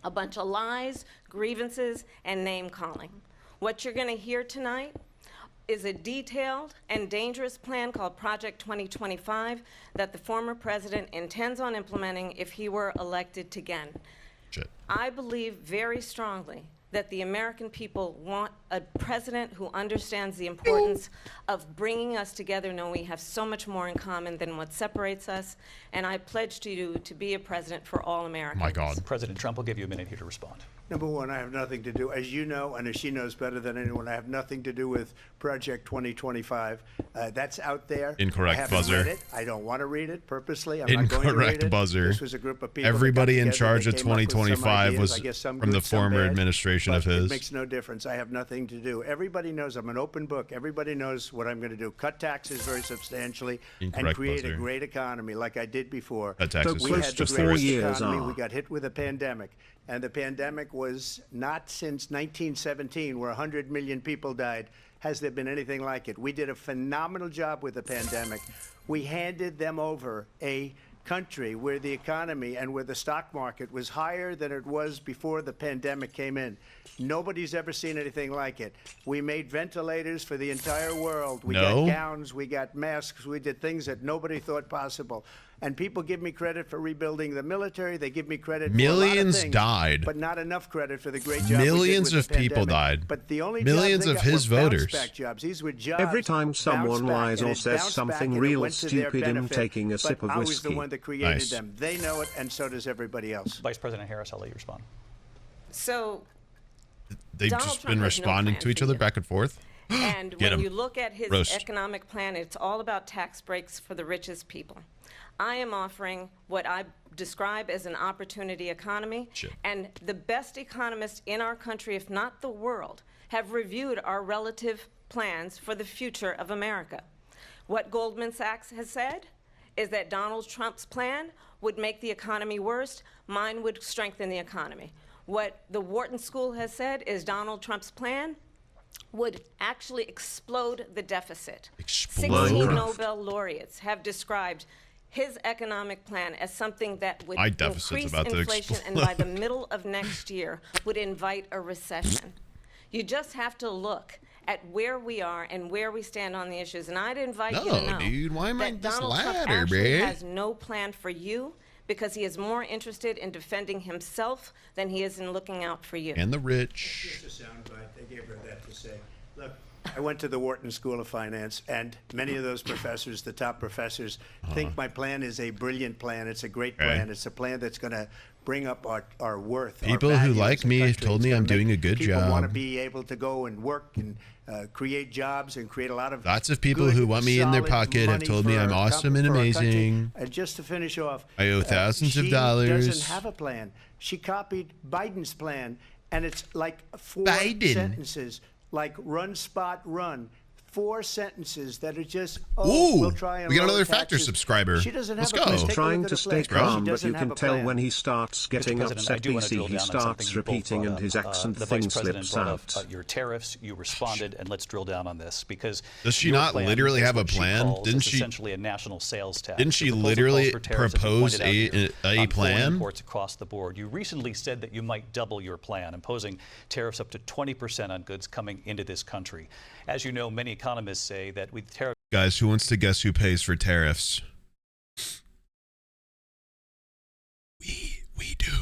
a bunch of lies, grievances, and name-calling. What you're going to hear tonight is a detailed and dangerous plan called Project 2025 that the former president intends on implementing if he were elected again. Shit. I believe very strongly that the American people want a president who understands the importance of bringing us together, knowing we have so much more in common than what separates us. And I pledge to you to be a president for all Americans. My God. President Trump will give you a minute here to respond. Number one, I have nothing to do, as you know, and as she knows better than anyone, I have nothing to do with Project 2025. That's out there. Incorrect I haven't buzzer. read it. I don't want to read it purposely. I'm not going to read Incorrect it. buzzer. This was a group of people. Everybody that got in together. charge They of came up with some 2025 ideas. was I guess some from the good, some former bad, administration of but his. It makes no difference. I have nothing to do. Everybody knows I'm an open book. Everybody knows what I'm going to do. Cut taxes very substantially Incorrect and create buzzer. a great economy like I did before. Cut taxes We first, had the just the greatest rich. economy. We got hit with a pandemic. And the pandemic was not since 1917, where 100 million people died, has there been anything like it. We did a phenomenal job with the pandemic. We handed them over a country where the economy and where the stock market was higher than it was before the pandemic came in. Nobody's ever seen anything like it. We made ventilators for the entire world. We got gowns, we got masks, we did things that nobody thought possible. And people give me credit for rebuilding the military. They give me credit for a lot of Millions things, died. but not enough credit for the great job Millions we did of with the people pandemic. died. But the only Millions jobs they of got his were voters. bounce-back jobs. These were jobs Every time someone bounce back, lies and or it says bounced something back, and it real went to their stupid in benefit. taking a But sip of I was the whiskey. one that created Nice. them. They know it, and so does everybody else. Vice President Harris, I'll let you respond. So They've Donald just Trump been has no responding plan to each for other you. back and forth. And Get when 'em. you look at his Roast. economic plan, it's all about tax breaks for the richest people. I am offering what I describe as an opportunity economy. Shit. And the best economists in our country, if not the world, have reviewed our relative plans for the future of America. What Goldman Sachs has said is that Donald Trump's plan would make the economy worse. Mine would strengthen the economy. What the Wharton School has said is Donald Trump's plan would actually explode the deficit. Explode. 16 Nobel laureates have described his economic plan as something that would My deficit's increase about to inflation and by the middle of next year would invite a recession. You just have to look at where we are and where we stand on the issues. And I'd invite you to No, know dude, why am I that this Donald Trump ladder, actually man? has no plan for you because he is more interested in defending himself than he is in looking out for you. And the rich. Just a soundbite. They gave her that to say. Look, I went to the Wharton School of Finance, and many of those professors, the top professors, think my plan is a brilliant plan. It's a great plan. It's a plan that's going to bring up our worth. People our who value like as a me country. told It's me gonna I'm make doing a good people want to job. be able to go and work and create jobs and create a lot of Lots of people good, who want me in their solid pocket have money told me for I'm our awesome and for our country. amazing. And just to finish off, I owe thousands of she dollars. doesn't have a plan. She copied Biden's plan, and it's like four Biden. sentences, like run, spot, run. 4 sentences that are just, Ooh, we'll try and we got lower another Factor taxes. subscriber. She doesn't Let's have a plan. go. Take a Trying look to at stay the plan. She calm, but doesn't you have can a tell plan. when he starts getting President, I upset. do want to See, drill he down on something starts you both repeating brought and his up. accent The thing Vice President slips brought out. up your tariffs. You responded, and let's drill down on this because Does she your not plan literally is have a what she plan? calls Didn't is she- essentially a national sales tax. Didn't she The proposal literally calls for tariffs, as you propose pointed out here, a on foreign plan? imports across the board. You recently said that you might double your plan, imposing tariffs up to 20% on goods coming into this country. As you know, many economists say that with tariffs Guys, who wants to guess who pays for tariffs? We do.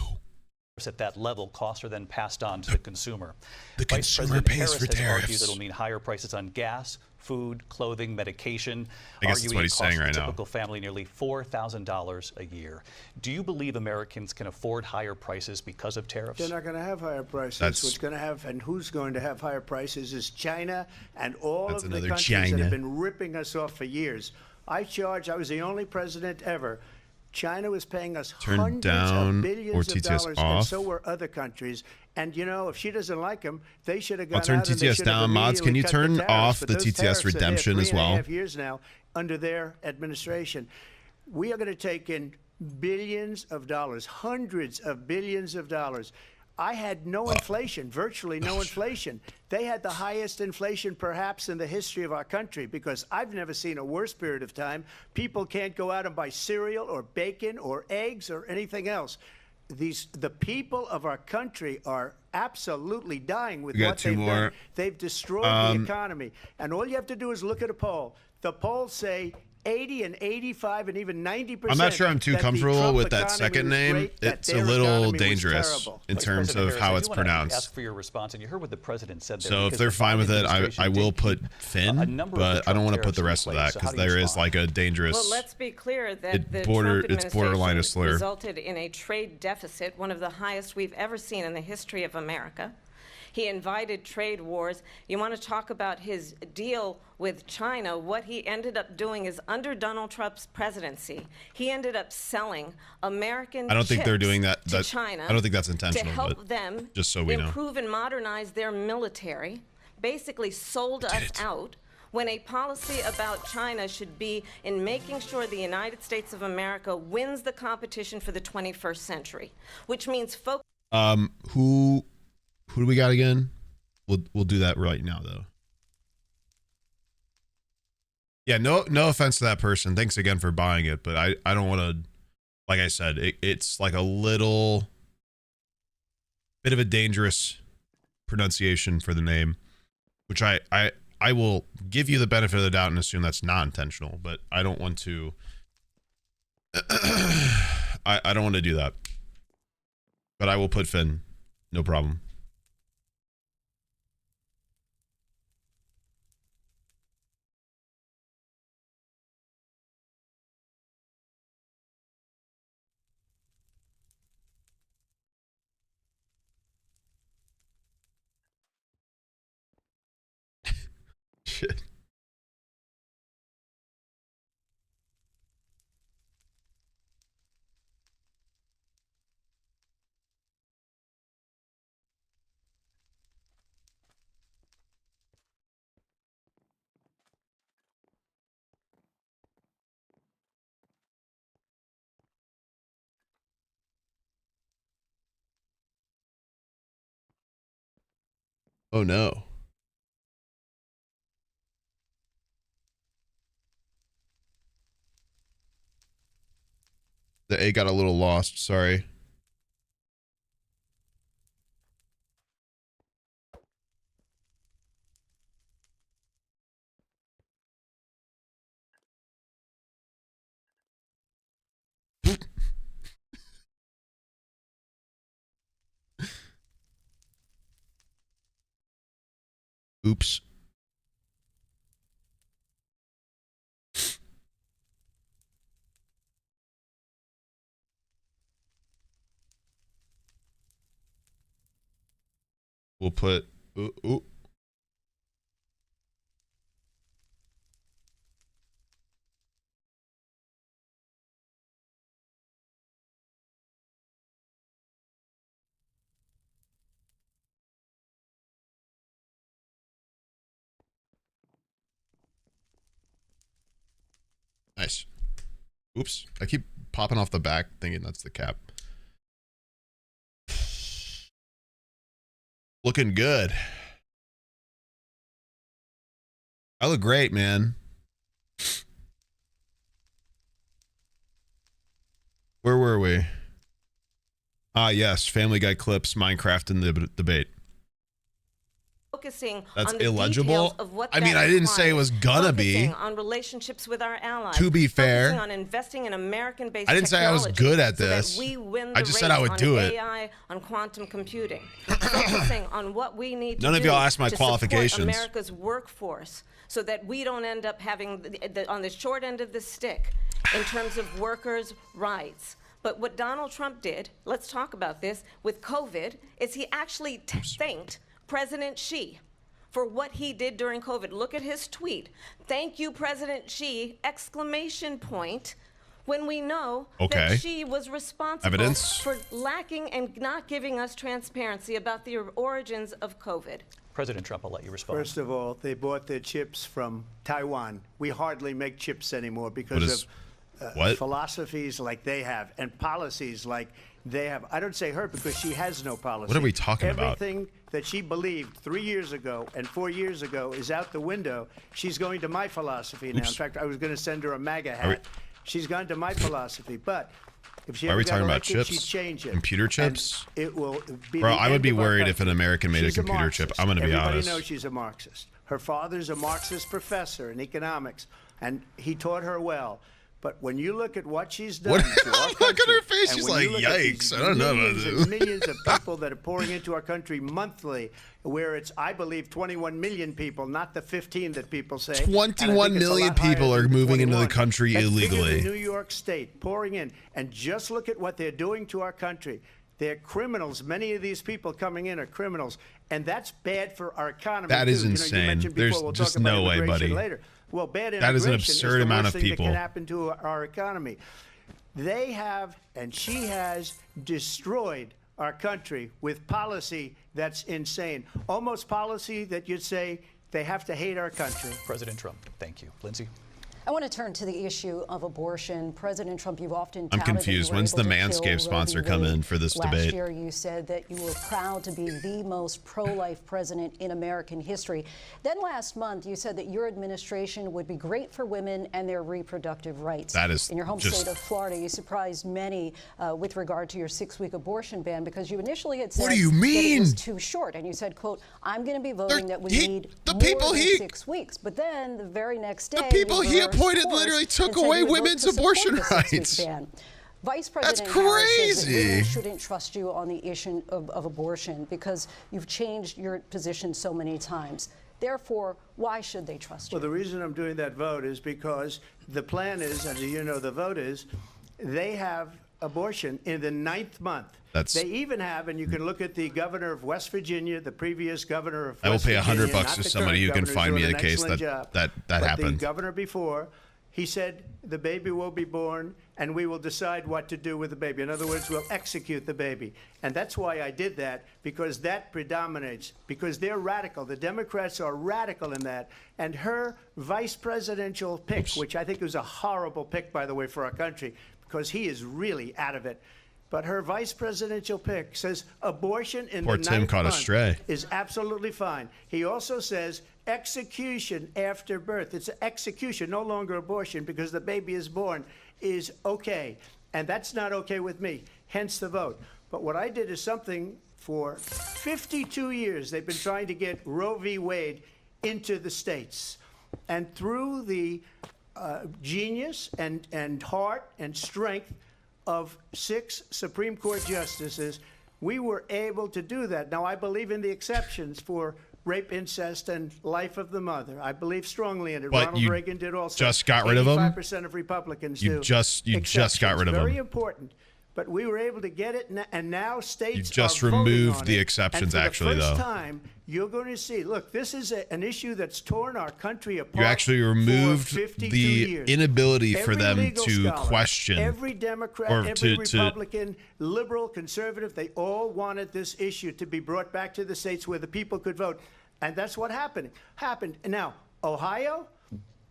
at that level, costs are then passed on to the consumer. The Vice consumer President pays Harris for has argued tariffs. that it'll mean higher prices on gas, food, clothing, medication. I guess that's arguing what it he's saying costs right the now. typical family nearly $4,000 a year. Do you believe Americans can afford higher prices because of tariffs? They're not going to have higher prices. That's- What's going to have, and who's going to have higher prices is China and all That's of the another countries that China. have been ripping us off for years. I was the only president ever. China was paying us Turn hundreds down of billions or of TTS dollars, off. and so were other countries. And you know, if she doesn't like them, they should have gone I'll turn out and they TTS should have down. Mods, can you immediately cut turn the tariffs. off But the those TTS tariffs are there redemption as well? 3.5 years now under their administration. We are going to take in billions of dollars, hundreds of billions of dollars. I had no inflation, virtually no inflation. They had the highest inflation perhaps in the history of our country, because I've never seen a worse period of time. People can't go out and buy cereal or bacon or eggs or anything else. The people of our country are absolutely dying with what they've done. They've destroyed the economy. And all you have to do is look at a poll. The polls say 80 and 85 and even 90%. I'm not sure I'm too comfortable with that second name. It's a little dangerous in terms of how it's pronounced. Ask for your response, and you heard what the president said there. So if they're fine with it, I will put Finn, but I don't want to put the rest of that because there is like a dangerous. Well, let's be clear that the Trump it's borderline a administration slur. resulted in a trade deficit, one of the highest we've ever seen in the history of America. He invited trade wars. You want to talk about his deal with China? What he ended up doing is, under Donald Trump's presidency, he ended up selling American I don't think they're doing that to China. I don't think that's intentional. To help but them just so we know. improve and modernize their military. Basically sold us out, when a policy about China should be in making sure the United States of America wins the competition for the 21st century, which means focus. Who do we got again? We'll do that right now though. Yeah, no offense to that person. Thanks again for buying it, but I don't want to. Like I said, it's like a little bit of a dangerous pronunciation for the name, which I will give you the benefit of the doubt and assume that's not intentional. But I don't want to. I don't want to do that. But I will put Finn, no problem. Shit. Oh no. The A got a little lost, sorry. Oops. We'll put ooh. Nice. Oops. I keep popping off the back thinking that's the cap. Looking good. I look great, man. Where were we? Ah, yes. Family Guy clips, Minecraft, and the debate. Focusing That's on the illegible. details of what I mean, that I didn't say it was gonna be. Focusing on relationships with our allies. To be fair, focusing on investing in American-based I didn't say I was good at so that this. we win the I just race said I would on do it. AI, on quantum computing. Focusing on what we need to None of do y'all asked my to qualifications. support America's workforce, so that we don't end up having on the short end of the stick in terms of workers' rights. But what Donald Trump did, let's talk about this, with COVID, is he actually thanked President Xi for what he did during COVID. Look at his tweet. Thank you, President Xi, exclamation point, when we know that Xi was responsible for lacking and not giving us transparency about the origins of COVID. President Trump, I'll let you respond. First of all, they bought their chips from Taiwan. We hardly make chips anymore because of philosophies like they have and policies like They have, I don't say her because she has no policy. What are we talking about? Everything that she believed 3 years ago and 4 years ago is out the window. She's going to my philosophy now. In fact, I was going to send her a MAGA hat. She's gone to my philosophy. But if she ever got elected, she'd change it. Computer chips? And it will be Bro, the I would end be of our worried if country. an American made She's a computer chip. I'm going to be honest. Everybody knows she's a Marxist. Her father's a Marxist professor in economics, and he taught her well. But when you look at what she's done to our country, look at her face. and She's when like, you look at these yikes. I don't know about millions this. and millions of people that are pouring into our country monthly, where it's, I believe, 21 million people, not the 15 that people say. 21 million people are moving into the country illegally. That's New York State pouring in, and just look at what they're doing to our country. They're criminals. Many of these people coming in are criminals, and that's bad for our economy. That is too. insane. You mentioned before, There's we'll just talk about no way, immigration buddy. later. Well, bad That is an immigration absurd the amount worst of thing people. that can happen to our economy. They have, and she has, destroyed our country with policy that's insane. Almost policy that you'd say they have to hate our country. President Trump, thank you. Lindsay? I want to turn to the issue of abortion. President Trump, you've often I'm touted that you confused. were When's able the to kill Manscaped Roe sponsor v. come Wade. in for this debate? Last year, you said that you were proud to be the most pro-life president in American history. Then last month, you said that your administration would be great for women and their reproductive rights. That is in your home just... state of Florida, you surprised many with regard to your 6-week abortion ban because you initially had said What do you that it mean? was too short. And you said, quote, I'm going to be voting that we need the more people than he- 6 weeks. But then the very next day, The people you he reversed appointed course literally took and said away you would vote women's to support abortion the 6-week rights. ban. Vice That's President Harris says that women crazy. shouldn't trust you on the issue of abortion because you've changed your position so many times. Therefore, why should they trust you? Well, the reason I'm doing that vote is because the plan is, as you know, the vote is, they have abortion in the 9th month. They even have, and you can look at the governor of West Virginia, the previous governor of I will West pay Virginia, $100 not to the somebody who current can governor, find me doing a an case excellent that job. that But happened. the governor before, he said the baby will be born and we will decide what to do with the baby. In other words, we'll execute the baby. And that's why I did that, because that predominates, because they're radical. The Democrats are radical in that. And her vice presidential pick, which I think was a horrible pick, by the way, for our country, because he is really out of it. But her vice presidential pick says abortion in Poor the Tim 9th caught a month stray. is absolutely fine. He also says execution after birth. It's execution, no longer abortion, because the baby is born, is okay. And that's not okay with me, hence the vote. But what I did is something for 52 years. They've been trying to get Roe v. Wade into the states. And through the genius and heart and strength of 6 Supreme Court justices, we were able to do that. Now, I believe in the exceptions for rape, incest, and life of the mother. I believe strongly in it. But Ronald you Reagan did also. just got rid of them? 85% of Republicans You do. just got rid of them. Very important. But we were able to get it, and now states You just are voting removed on the it. exceptions, and for actually, the first though. time, you're going to see. Look, this is an issue that's torn our country apart. You actually for removed 52 the years. inability for Every them legal to scholar, question every Democrat, or every to Republican, liberal, conservative, they all wanted this issue to be brought back to the states where the people could vote. And that's what happened. And now, Ohio,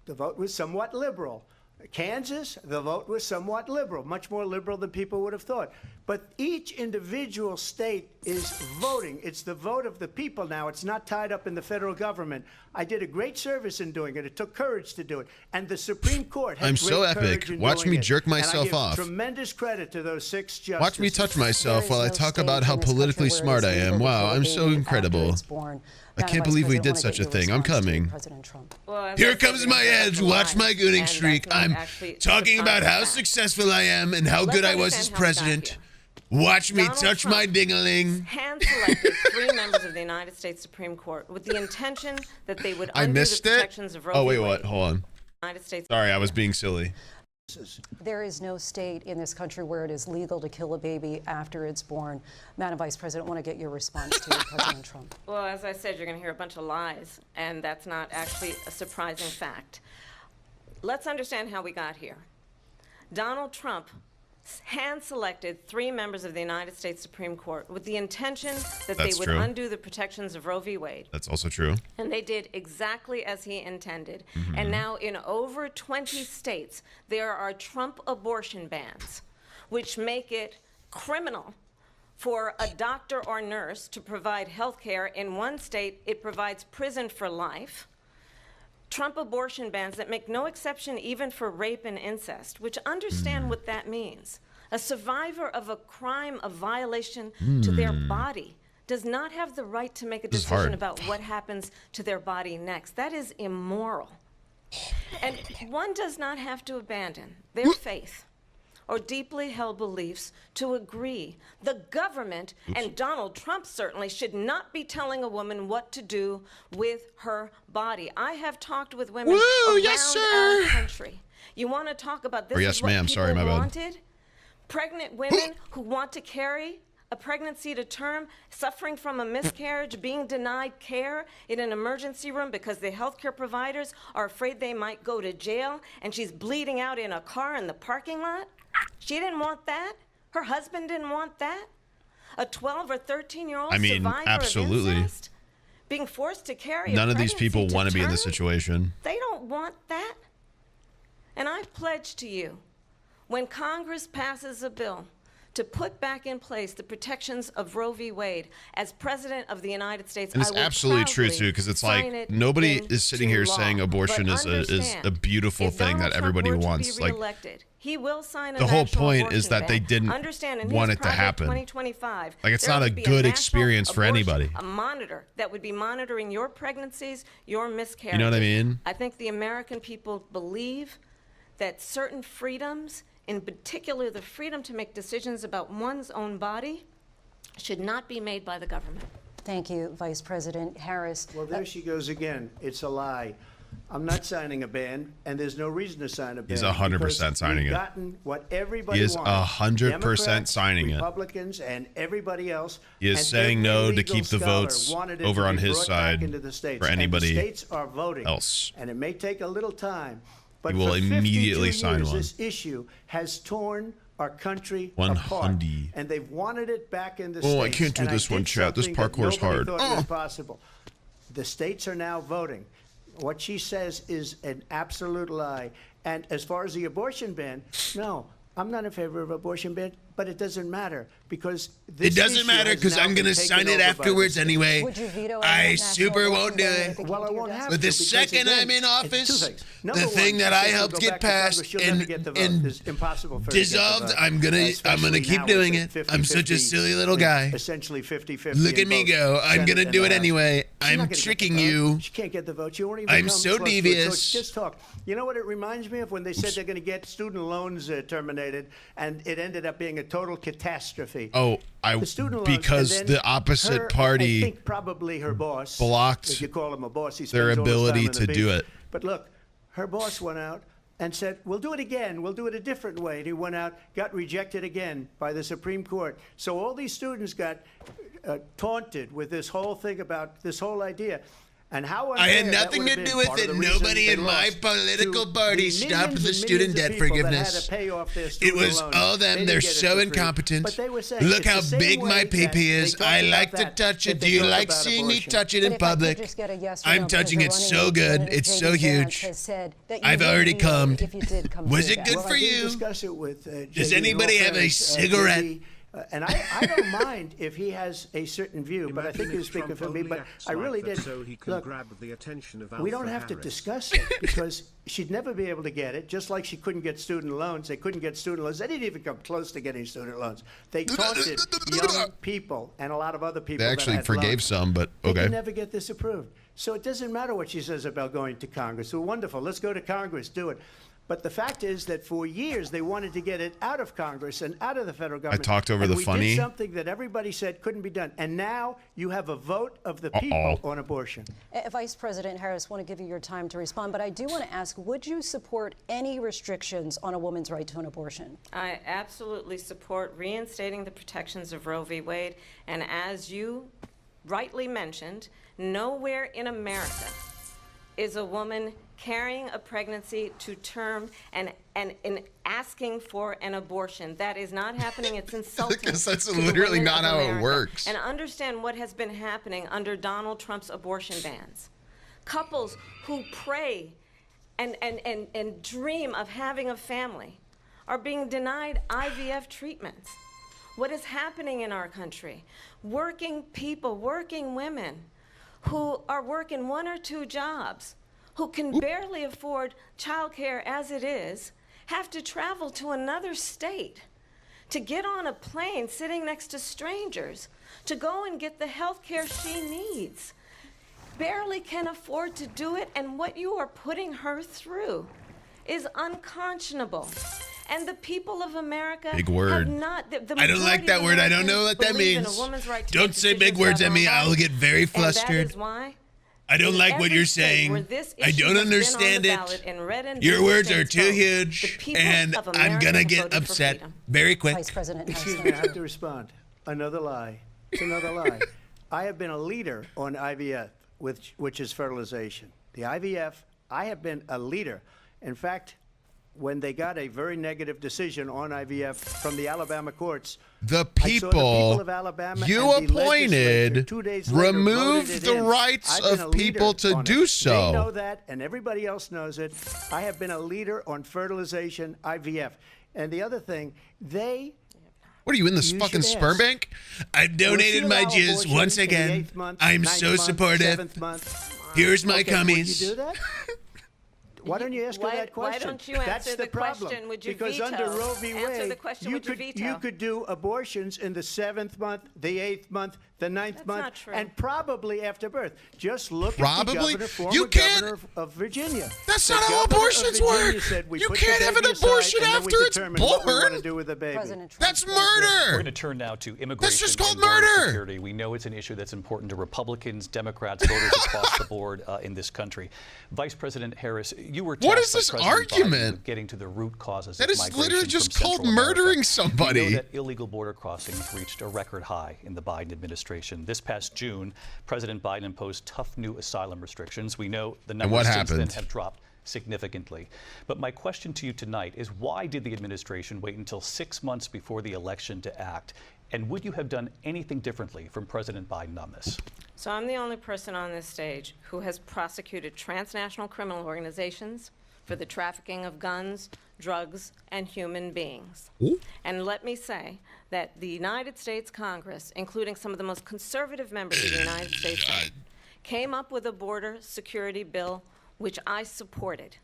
the vote was somewhat liberal. Kansas, the vote was somewhat liberal, much more liberal than people would have thought. But each individual state is voting. It's the vote of the people now. It's not tied up in the federal government. I did a great service in doing it. It took courage to do it. And the Supreme Court had I'm great so epic. courage in Watch doing me it. jerk And I myself give off. tremendous credit to those 6 justices. watch me touch myself while I talk about how politically smart I am. Wow, I'm so incredible. I can't believe we did such a thing. I'm coming. Well, Here comes my edge. Watch my gooning streak. I'm talking about how successful I am and how good I was as president. Watch me touch my ding-a-ling. Hand-selected 3 members of the United States Supreme Court with the intention that they would I undo missed the it? protections of Roe Oh, v. wait, Wade. what? Hold on. United States. Sorry, I was being silly. There is no state in this country where it is legal to kill a baby after it's born. Madam Vice President, I want to get your response to President Trump. Well, as I said, you're going to hear a bunch of lies, and that's not actually a surprising fact. Let's understand how we got here. Donald Trump hand-selected 3 members of the United States Supreme Court with the intention that they That's would true. undo the protections of Roe v. Wade. That's also true. And they did exactly as he intended. And now in over 20 states, there are Trump abortion bans, which make it criminal for a doctor or nurse to provide health care. In one state, it provides prison for life. Trump abortion bans that make no exception even for rape and incest, which understand what that means. A survivor of a crime of violation to their body does not have the right to make a decision about what happens to their body next. That is immoral. And one does not have to abandon their faith or deeply held beliefs to agree. The government, and Donald Trump certainly, should not be telling a woman what to do with her body. I have talked with women around our country. You want to talk about this is what people wanted? Pregnant women who want to carry a pregnancy to term, suffering from a miscarriage, being denied care in an emergency room because the healthcare providers are afraid they might go to jail, and she's bleeding out in a car in the parking lot. She didn't want that. Her husband didn't want that. A 12 or 13-year-old survivor absolutely. of incest being forced to carry None a of these pregnancy people to want to be in term? this situation. They don't want that. And I pledge to you, when Congress passes a bill to put back in place the protections of Roe v. Wade, as President of the United States, And it's absolutely true, too, because it's like nobody is sitting here saying abortion is a beautiful thing that everybody wants. Like, he will sign a the whole national point is abortion that they ban. didn't Understand, in want his it to Project happen. 2025, Like, it's there not a would be good national experience for abortion, anybody. A monitor that would be monitoring your pregnancies, your miscarriages. You know what I mean? I think the American people believe that certain freedoms, in particular the freedom to make decisions about one's own body, should not be made by the government. Thank you, Vice President Harris. Well, there she goes again. It's a lie. I'm not signing a ban, and there's no reason to sign a ban. He's 100% signing we've it. Gotten what everybody He is wanted. 100% Democrats, signing it. Republicans, and everybody else. He is and saying every no to legal keep the scholar votes wanted it over to on be his brought back side into the states, for anybody and the states are voting, else. and it may take a little time, but He will for immediately 52 sign years, one. this issue has torn our country 100. apart, and they've wanted it back in the Oh, states. I can't do and this I one, did chat. This something that parkour's nobody hard. thought was possible. The states are now voting. What she says is an absolute lie. And as far as the abortion ban, no, I'm not in favor of abortion ban, but it doesn't matter because this It doesn't issue matter has because now I'm been going to taken sign it over by the afterwards states. anyway. Would you veto I a super national won't do abortion ban it. if it Well, I came to won't that? have But the to, because, second again, I'm in it's office, two things. Number the one, thing that she I says helped go get back to Congress, passed she'll never get the vote. and It's impossible for her to get the dissolved, vote, I'm gonna especially keep now doing with it. the I'm such a 50-50, silly little guy. Essentially 50-50. Look at in me both go. I'm Senate gonna and do the it House. anyway. She's I'm not gonna get the tricking vote. you. She can't get the vote. She won't even I'm come so close to it. devious. So just talk. You know what it reminds me of when they said they're going to get student loans terminated, and it ended up being a total catastrophe. Oh, The student loans, because and then the opposite I party think probably her boss blocked if you call him a boss, he their spends all his time ability on the to do beach. it. But look, her boss went out and said, we'll do it again. We'll do it a different way. And he went out, got rejected again by the Supreme Court. So all these students got taunted with this whole thing about this whole idea. And how I had unfair that nothing would to have do been with part of it. the reason Nobody they in my lost political to party the stopped millions the and student millions debt of people that forgiveness. had to pay off their It student was loans. all them. They They're didn't get it so for free. incompetent. But they were saying Look it's how the same big way my that pee-pee is. they talk I about like to that, touch that it. they Do you talk like about seeing me abortion. touch it But in if I could public? just get a yes or I'm no, touching it because so your good. running It's mate, so JD Vance, huge. has said that you I've would already veto come. if you did come Was through it that. good Well, for I did you? discuss it with Does JD in anybody all have a fairness, cigarette? JD, and I don't mind if he has a certain view, but I think he was speaking for me. But I really did. So he can Look, grab the attention of we don't Alpha have to Harris. discuss it because she'd never be able to get it, just like she couldn't get student loans. They couldn't get student loans. They didn't even come close to getting student loans. They taunted young people and a lot of other people. They actually that had forgave loans. some, but They okay. could never get this approved. So it doesn't matter what she says about going to Congress. So wonderful. Let's go to Congress. Do it. But the fact is that for years they wanted to get it out of Congress and out of the federal government. talked over and the we funny. did something that everybody said couldn't be done. And now you have a vote of the people on abortion. Vice President Harris, want to give you your time to respond, but I do want to ask, would you support any restrictions on a woman's right to an abortion? I absolutely support reinstating the protections of Roe v. Wade. And as you rightly mentioned, nowhere in America is a woman carrying a pregnancy to term and asking for an abortion. That is not happening. It's insulting. Because that's to the literally women not of how it America. works. And understand what has been happening under Donald Trump's abortion bans. Couples who pray and dream of having a family are being denied IVF treatments. what is happening in our country. Working people, working women who are working 1 or 2 jobs, who can barely afford childcare as it is, have to travel to another state to get on a plane sitting next to strangers to go and get the health care she needs. Barely can afford to do it, and what you are putting her through is unconscionable. And the people of America Big word. have not. The I don't like that word. I don't know what that believe in means. a woman's right to Don't make say big decisions words about at her me. own I'll body. get very And flustered. that is why I don't in like what every you're state where saying. this I issue don't has been on the understand ballot it. in red and Your blue words are states too vote, huge, the people and of I'm America gonna have get voted for upset freedom. very quick. Vice President Excuse Harris. me, I have to respond. Another lie. It's another lie. I have been a leader on IVF, which is fertilization. The IVF, I have been a leader. In fact, when they got a very negative decision on IVF from the Alabama courts, The I saw the people of Alabama you and the legislature appointed 2 days later removed voted it the in. rights I've been a of people leader to on do it. so. They know that, and everybody else knows it. I have been a leader on fertilization, IVF. And the other thing, What are you in this You fucking should sperm ask. bank? I've will donated she my allow jizz abortion once in the again. 8th month, I'm 9th so month, supportive. 7th month? Here's my Okay, would cummies. you do that? Why don't you ask her that Why question? don't you That's answer the the problem. question, would you because veto? under Roe v. Answer Wade, the question, you would you could veto? you could do abortions in the 7th month, the 8th month, the 9th That's month, not true. and probably after birth. Just look Probably? at the governor, former You can't- governor of Virginia. That's The not how governor of abortions Virginia work. said we You put can't the have an baby aside, abortion and then we after it's determine what we want born. to do with the baby. President Trump. That's We're going murder. to turn now to immigration That's just called and border murder. security. We know it's an issue that's important to Republicans, Democrats, voters across the board in this country. Vice President Harris, you were tasked What is by this President Biden argument? with getting to the root causes That of is migration literally just from called Central America. murdering We somebody. know that illegal border crossings reached a record high in the Biden administration. This past June, President Biden imposed tough new asylum restrictions. We know the numbers what since then happened? have dropped significantly. But my question to you tonight is, why did the administration wait until 6 months before the election to act? And would you have done anything differently from President Biden on this? So I'm the only person on this stage who has prosecuted transnational criminal organizations for the trafficking of guns, drugs, and human beings. Ooh. And let me say that the United States Congress, including some of the most conservative members of the United States Senate, came up with a border security bill which I supported.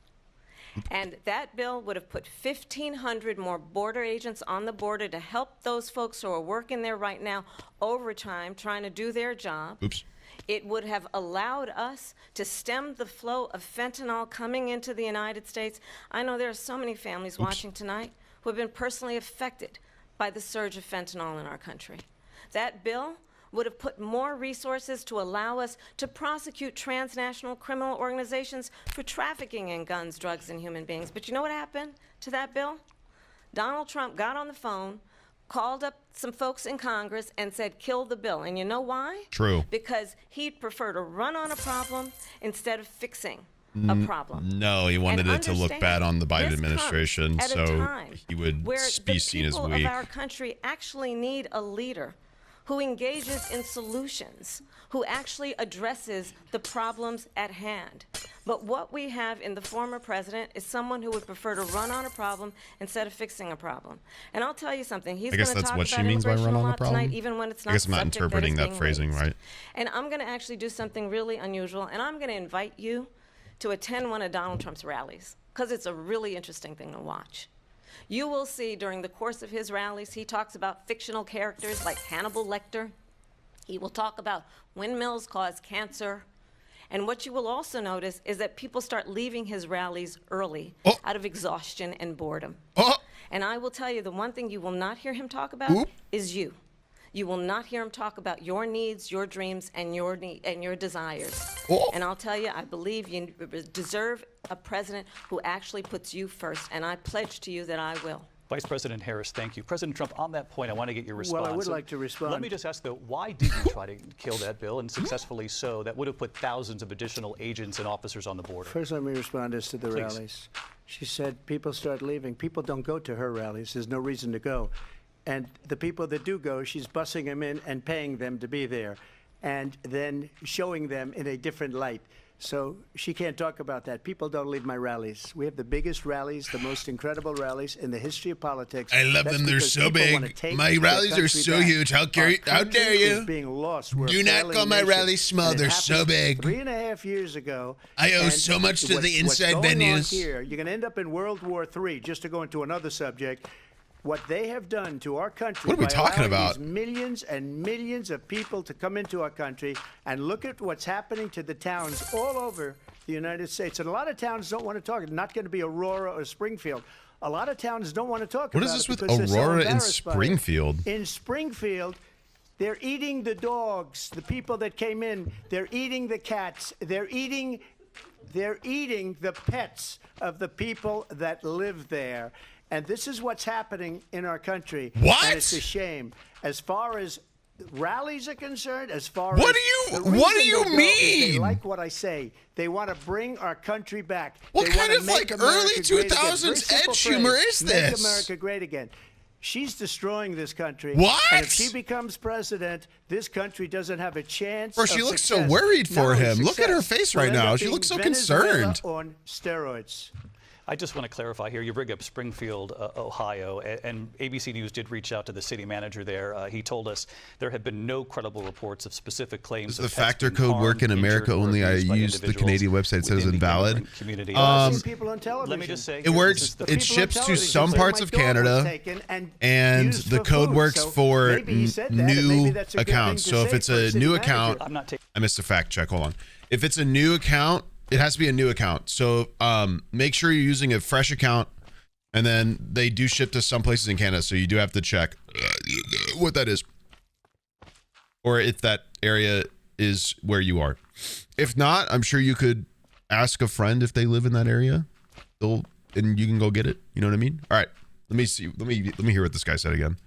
And that bill would have put 1,500 more border agents on the border to help those folks who are working there right now overtime trying to do their job. Oops. It would have allowed us to stem the flow of fentanyl coming into the United States. I know there are so many families watching tonight who have been personally affected by the surge of fentanyl in our country. That bill would have put more resources to allow us to prosecute transnational criminal organizations for trafficking in guns, drugs, and human beings. But you know what happened to that bill? Donald Trump got on the phone, called up some folks in Congress and said, kill the bill. And you know why? True. Because he'd prefer to run on a problem instead of fixing a problem. No, he wanted And it to look understand, bad on the Biden this administration, comes at a so time he would where be the seen as people weak. of our country actually need a leader who engages in solutions, who actually addresses the problems at hand. But what we have in the former president is someone who would prefer to run on a problem instead of fixing a problem. And I'll tell you something, he's I going guess to that's talk what she about means by immigration run a on a lot problem? tonight, even when it's not I guess I'm not subject that is interpreting that being phrasing raised. right. And I'm going to actually do something really unusual, and I'm going to invite you to attend one of Donald Trump's rallies, because it's a really interesting thing to watch. You will see during the course of his rallies, he talks about fictional characters like Hannibal Lecter. He will talk about windmills cause cancer. And what you will also notice is that people start leaving his rallies early out of exhaustion and boredom. And I will tell you, the one thing you will not hear him talk about is you. You will not hear him talk about your needs, your dreams, and your desires. And I'll tell you, I believe you deserve a president who actually puts you first, and I pledge to you that I will. Vice President Harris, thank you. President Trump, on that point, I want to get your response. Well, I would like to respond. Let me just ask, though, why did you try to kill that bill, and successfully so? That would have put thousands of additional agents and officers on the border. First, let me respond as to the Please. rallies. She said people start leaving. People don't go to her rallies. There's no reason to go. And the people that do go, she's bussing them in and paying them to be there, and then showing them in a different light. So she can't talk about that. People don't leave my rallies. We have the biggest rallies, the most incredible rallies in the history of politics. I love That's them. They're because so people wanna big. take My their rallies are country so back. huge. How Our dare country you? is being lost. We're a Do not failing call my nation. rallies small. And it They're so happened big. 3.5 years ago. I owe and so much to the what's inside going on venues. here, you're going to end up in World War III, just to go into another subject. What they have done to our country. What are we by talking allowing about? these millions and millions of people to come into our country, and look at what's happening to the towns all over the United States. And a lot of towns don't want to talk. It's not going to be Aurora or Springfield. A lot of towns don't want to talk What about is this it with because they're so Aurora and embarrassed by it. Springfield? In Springfield, they're eating the dogs, the people that came in. They're eating the cats. They're eating the pets of the people that live there. And this is what's happening in our country. What? And it's a shame. As far as rallies are concerned, as far What as do the you reason they go is mean? They like what I say. They want to bring our country back. What They kind wanna of, make like, America early great again. 2000s Very simple edge humor phrase. is Make this? America great again. She's destroying this country. What? And if she becomes president, this country doesn't have a chance. Bro, she of looks so success. worried Not for only him. Look at her success, face we'll right end now. up She being looks so Venezuela concerned. on steroids. I just want to clarify here. You bring up Springfield, Ohio, and ABC News did reach out to the city manager there. He told us there have been no credible reports of specific claims. Does the of pets factor being code work in harmed, America injured, or only? I abused by used the individuals Canadian website. It says within the invalid. immigrant community. I've seen people on television. Let me just say, It here, works. this is the It people on ships to television some say parts my of dog was Canada, taken and used the for code food. works So for maybe he said that, and maybe new that's a good accounts. thing to So if say it's for a a city new manager. account, I'm not taking. I missed a fact check. Hold on. If it's a new account, it has to be a new account. So make sure you're using a fresh account, and then they do ship to some places in Canada. So you do have to check what that is, or if that area is where you are. If not, I'm sure you could ask a friend if they live in that area. And you can go get it. You know what I mean? All right. Let me see. Let me hear what this guy said again.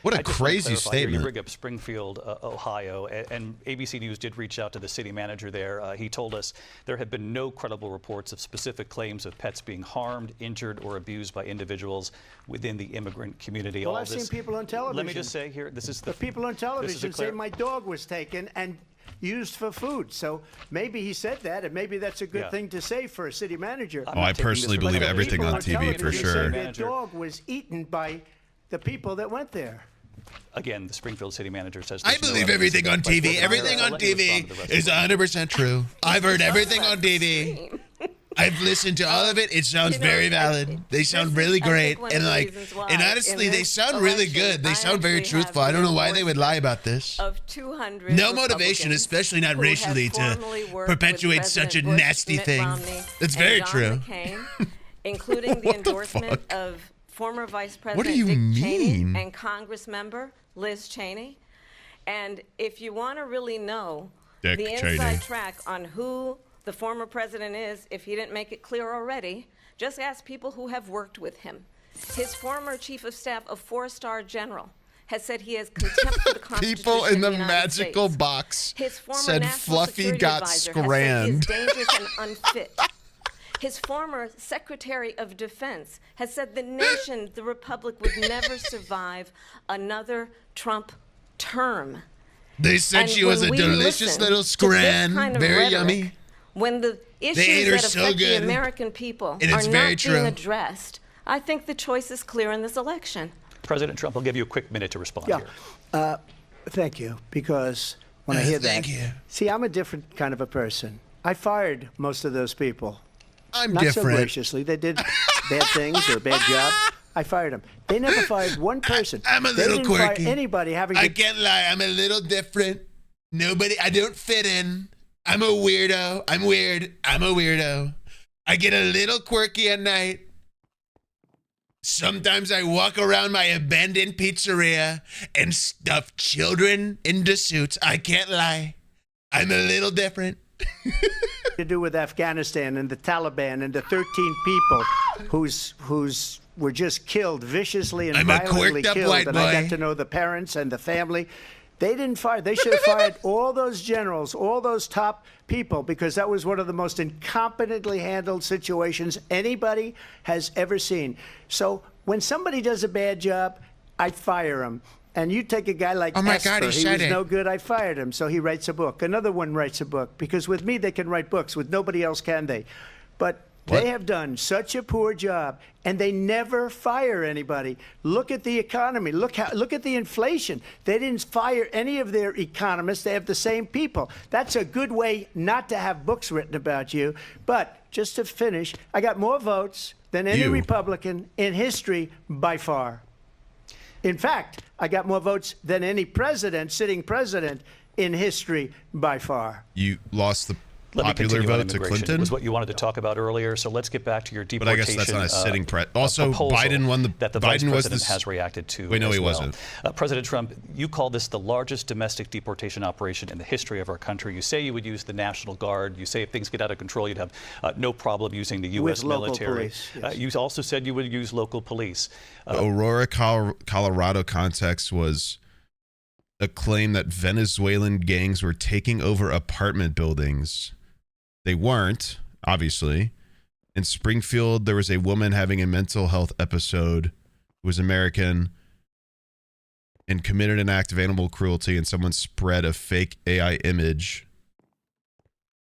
What a I just wanna crazy clarify here, statement. You bring up Springfield, Ohio, and ABC News did reach out to the city manager there. He told us there have been no credible reports of specific claims of pets being harmed, injured, or abused by individuals within the immigrant community. Well, All I've this, seen people on television. Let me just say here, this is The people on television say clear- my dog was taken and used for food. So maybe he said that, and maybe that's a good Yeah. thing to say for a city manager. I'm Oh, I not taking this personally for believe granted. everything People on TV, for television sure. say their Manager. dog was eaten by the people that went there. Again, the Springfield city manager says I there's no believe evidence everything of on that. TV. But Everything I'll on let you respond TV to the rest is of it. 100% true. I've heard everything on TV. I've listened to all of it. It sounds You know, very valid. They sound really I think great. one of And the like, reasons why and in honestly, they this sound really election, good. They I sound very actually have truthful. I don't know why they would lie about this. Of 200 No motivation, Republicans especially not who racially, have to formerly worked with perpetuate such a President Bush, nasty Mitt thing. Romney, That's and very John true. McCain, including the What the endorsement fuck? of former Vice What President do you Dick Cheney mean? and Congress member Liz Cheney. And if you want to really know Dick the Cheney. inside track on who the former president is, if he didn't make it clear already, just ask people who have worked with him. His former chief of staff, a 4-star general, has said he has contempt for the Constitution People in the of the United magical States. box His former said national Fluffy security got advisor has said he is scrammed. dangerous and unfit. His former Secretary of Defense has said the nation, the republic, would never survive another Trump term. They said And she was a when we delicious listen little to this scran, kind of very rhetoric, yummy. When the ate issues her that so affect the good. American people And it's are very not true. being addressed, I think the choice is clear in this election. President Trump, I'll give you a quick minute to respond Yeah. here. Thank you, because when I hear Thank that, you. see, I'm a different kind of a person. I fired most of those people. I'm Not so different. graciously. They did bad things or a bad job. I fired them. They never fired one person. I'm a They little didn't fire quirky. anybody having I to can't lie. I'm a little different. I don't fit in. I'm a weirdo. I'm weird. I'm a weirdo. I get a little quirky at night. Sometimes I walk around my abandoned pizzeria and stuff children into suits. I can't lie. I'm a little different. to do with Afghanistan and the Taliban and the 13 people who's were just killed viciously and I'm a violently quirked up killed. white And I boy. got to know the parents and the family. They didn't fire. They should have fired all those generals, all those top people, because that was one of the most incompetently handled situations anybody has ever seen. So when somebody does a bad job, I fire them. And you take a guy like Oh my Esper, God, he he said was it. no good, I fired him, so he writes a book. Another one writes a book, because with me they can write books, with nobody else can they. But What? they have done such a poor job, and they never fire anybody. Look at the economy. Look at the inflation. They didn't fire any of their economists. They have the same people. That's a good way not to have books written about you. But just to finish, I got more votes than any You. Republican in history by far. In fact, I got more votes than any sitting president in history by far. You lost the Let me popular continue on vote to immigration. Clinton. It was what you wanted to talk about earlier, so let's get back to your But I deportation. guess that's not a sitting Also, proposal Biden won the. that the vice Biden was president the. has reacted to. Wait, no, as he well. wasn't. President Trump, you call this the largest domestic deportation operation in the history of our country. You say you would use the National Guard. You say if things get out of control, you'd have no problem using the U.S. With local military. police, yes. You also said you would use local police. The Aurora, Colorado context was a claim that Venezuelan gangs were taking over apartment buildings. They weren't, obviously. In Springfield, there was a woman having a mental health episode who was American and committed an act of animal cruelty, and someone spread a fake AI image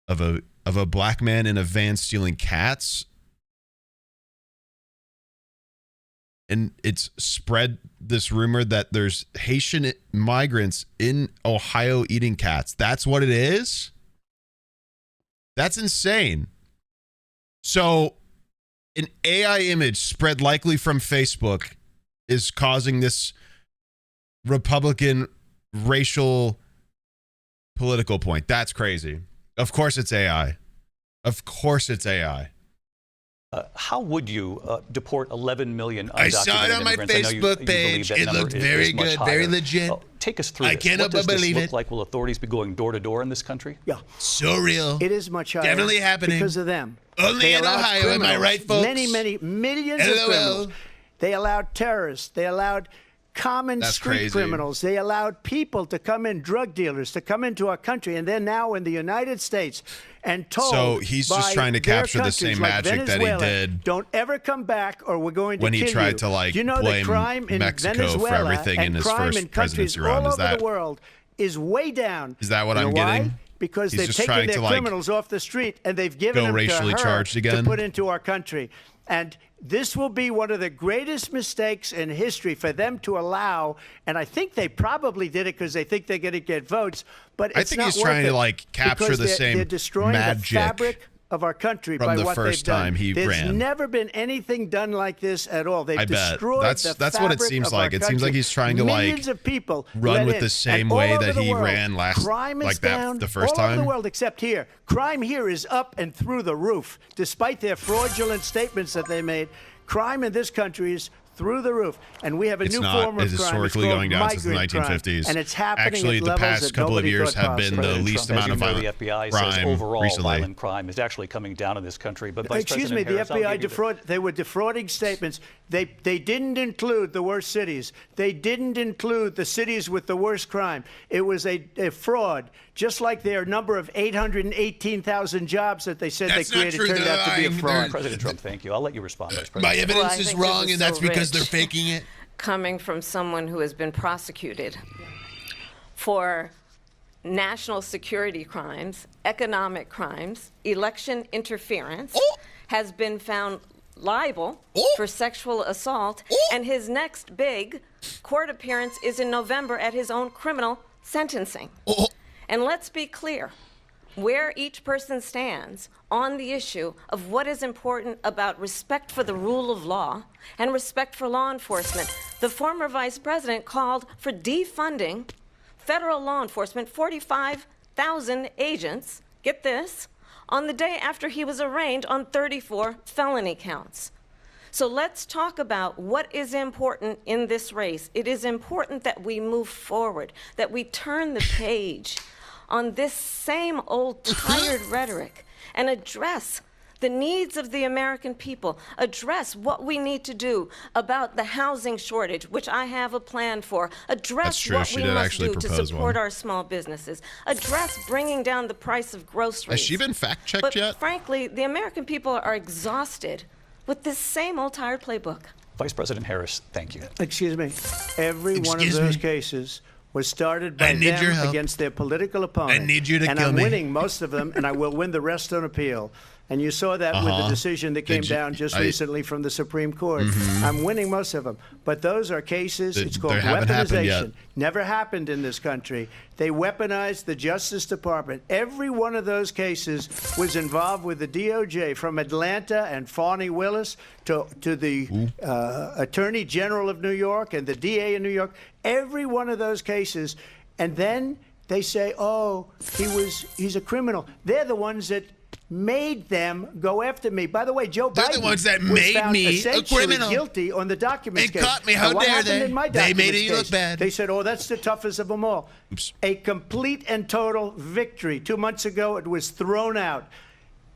of a black man in a van stealing cats. And it's spread this rumor that there's Haitian migrants in Ohio eating cats. That's what it is? That's insane. So an AI image spread likely from Facebook is causing this Republican racial political point. That's crazy. Of course it's AI. Of course it's AI. How would you deport 11 million undocumented I saw it on my immigrants? I know Facebook you page. believe that It number looked is very much good, very higher. legit. Take us through I this. cannot What does believe this it. look like? Will authorities be going door to door in this country? Yeah. So real. It is much higher. Definitely happening. Because of them. Only They in allowed Ohio, am I criminals, right, folks? Many millions LOL. of criminals. They allowed terrorists. They allowed common That's street crazy. criminals. They allowed people to come in, drug dealers, to come into our country, and they're now in the United States and told So he's just by trying to their capture the countries same like magic that he Venezuela, did don't ever come back or we're going to when he kill tried you. to, like, Do you know blame that crime in Mexico for Venezuela everything and in his crime first in countries presidency run. all Is over that- the world is way down. Is that what You know I'm why? getting? Because He's they've just taken trying their to, like, criminals off the street and they've given go them racially to her charged again? to put into our country. And this will be one of the greatest mistakes in history for them to allow. And I think they probably did it because they think they're going to get votes. But it's I think not he's worth trying to, it like, capture because the same they're destroying magic the fabric of our country from by the what first they've done. time he There's ran. never been anything done like this at all. They've I bet. destroyed That's the what it fabric seems of our like. It seems like country. he's trying to, like, Millions of people run let with in. the same And all way over that the he world, ran last, crime is like that down the first all over time. the world except here. Crime here is up and through the roof, despite their fraudulent statements that they made. Crime in this country is through the roof, and we have a It's new not. form of It's crime. historically called going down since the migrant crime, 1950s. and it's happening Actually, at the levels past that couple of nobody years thought have been possible. the President least Trump, amount as of you know, violent the FBI says crime overall recently. violent crime is actually coming down in this country. But Vice Excuse me, President the Harris, I'll FBI give you they were defrauding statements. They didn't include the worst cities. They didn't include the cities with the worst crime. It was a fraud, just like their number of 818,000 jobs that they said That's they not created true. turned They're out to be a lying. fraud. President Trump, thank you. I'll let you respond. Vice President. My evidence Well, I is think wrong, this and is that's so because they're rich. faking it. Coming from someone who has been prosecuted for national security crimes, economic crimes, election interference, has been found liable for sexual assault, and his next big court appearance is in November at his own criminal sentencing. And let's be clear where each person stands on the issue of what is important about respect for the rule of law and respect for law enforcement. The former vice president called for defunding federal law enforcement, 45,000 agents, get this, on the day after he was arraigned on 34 felony counts. So let's talk about what is important in this race. It is important that we move forward, that we turn the page on this same old tired rhetoric and address the needs of the American people, address what we need to do about the housing shortage, which I have a plan for, address what She we did must actually do to propose support one. our small businesses, address bringing down the price of groceries. Has she been fact-checked But yet? frankly, the American people are exhausted with this same old tired playbook. Vice President Harris, thank you. Excuse me. Every one of those cases was started by them against their political opponent. I need you to and kill I'm me. winning most of them, and I will win the rest on appeal. And you saw that with the decision that came down just recently from the Supreme Court. I'm winning most of them. But those are cases, it's called weaponization. Never happened in this country. They weaponized the Justice Department. Every one of those cases was involved with the DOJ, from Atlanta and Fani Willis to the Attorney General of New York and the DA in New York. Every one of those cases. And then they say, oh, he's a criminal. They're the ones that made them go after me. By the way, Joe Biden They're the ones that was made found me a essentially criminal. guilty on the documents They case. caught me. How Now, what dare happened they? in my They made documents it look case? bad. They said, oh, that's the toughest of them all. Oops. A complete and total victory. 2 months ago, it was thrown out.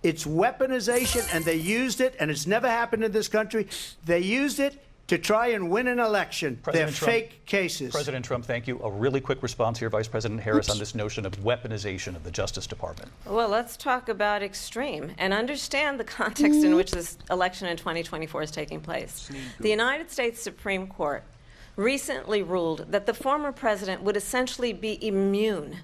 It's weaponization, and they used it, and it's never happened in this country. They used it to try and win an election. They're fake cases. President Trump, thank you. A really quick response here, Vice President Harris, on this notion of weaponization of the Justice Department. Well, let's talk about extreme and understand the context in which this election in 2024 is taking place. The United States Supreme Court recently ruled that the former president would essentially be immune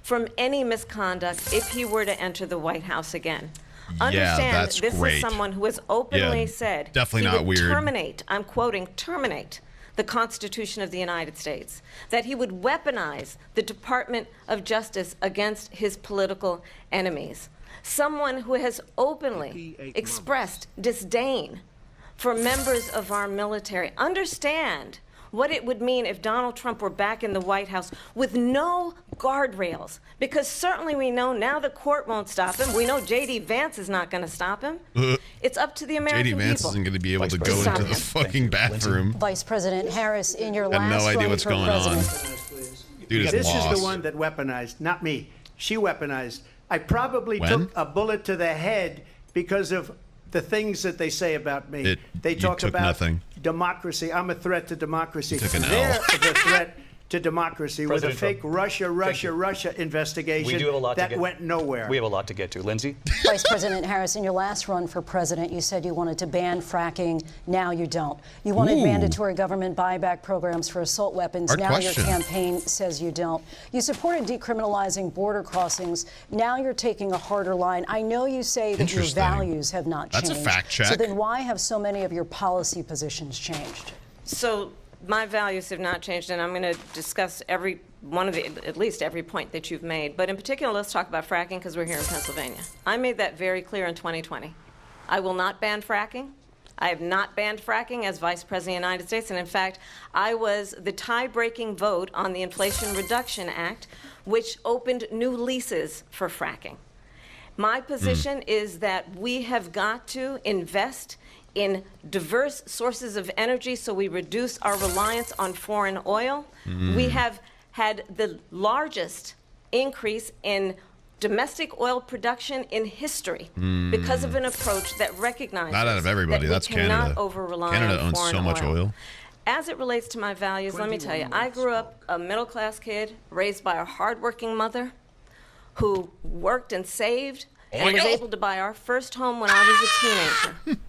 from any misconduct if he were to enter the White House again. Understand, that's this great. is someone who has openly said definitely he not would weird. terminate, I'm quoting, terminate the Constitution of the United States, that he would weaponize the Department of Justice against his political enemies. Someone who has openly expressed disdain for members of our military. Understand what it would mean if Donald Trump were back in the White House with no guardrails. Because certainly we know now the court won't stop him. We know J.D. Vance is not going to stop him. It's up to the American people. J.D. Vance isn't going to be able to go into the fucking bathroom. Vice President Harris, in your I have last no idea run what's for going on. president. Dude is This lost. is the one that weaponized, not me. She weaponized. I probably took a bullet to the head because of the things that they say about me. They talk about democracy. I'm a threat to democracy. They're the threat to democracy with a fake Russia investigation that went nowhere. We have a lot to get to. Lindsay? Vice President Harris, in your last run for president, you said you wanted to ban fracking. Now you don't. You wanted mandatory government buyback programs for assault weapons. Now your campaign says you don't. You supported decriminalizing border crossings. Now you're taking a harder line. I know you say that your values have not changed. That's a fact check. So then why have so many of your policy positions changed? So my values have not changed, and I'm going to discuss every one of the, at least every point that you've made. But in particular, let's talk about fracking because we're here in Pennsylvania. I made that very clear in 2020. I will not ban fracking. I have not banned fracking as Vice President of the United States. And in fact, I was the tie-breaking vote on the Inflation Reduction Act, which opened new leases for fracking. My position is that we have got to invest in diverse sources of energy so we reduce our reliance on foreign oil. We have had the largest increase in domestic oil production in history because of an approach that recognizes not out of everybody. that That's we cannot Canada. over-rely Canada on owns foreign so much oil. As it relates to my values, let me tell you, I grew up a middle-class kid raised by a hardworking mother who worked and saved and was able to buy our first home when I was a teenager.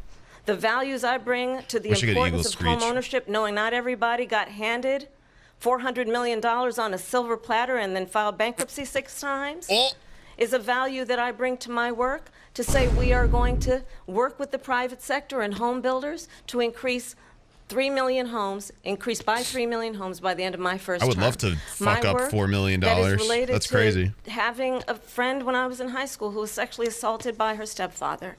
The values I bring to the importance of home ownership, knowing not everybody got handed $400 million on a silver platter and then filed bankruptcy 6 times, is a value that I bring to my work to say we are going to work with the private sector and home builders to increase 3 million homes, increased by 3 million homes by the end of my first term. I would love to fuck up $4 million. That's crazy. Having a friend when I was in high school who was sexually assaulted by her stepfather.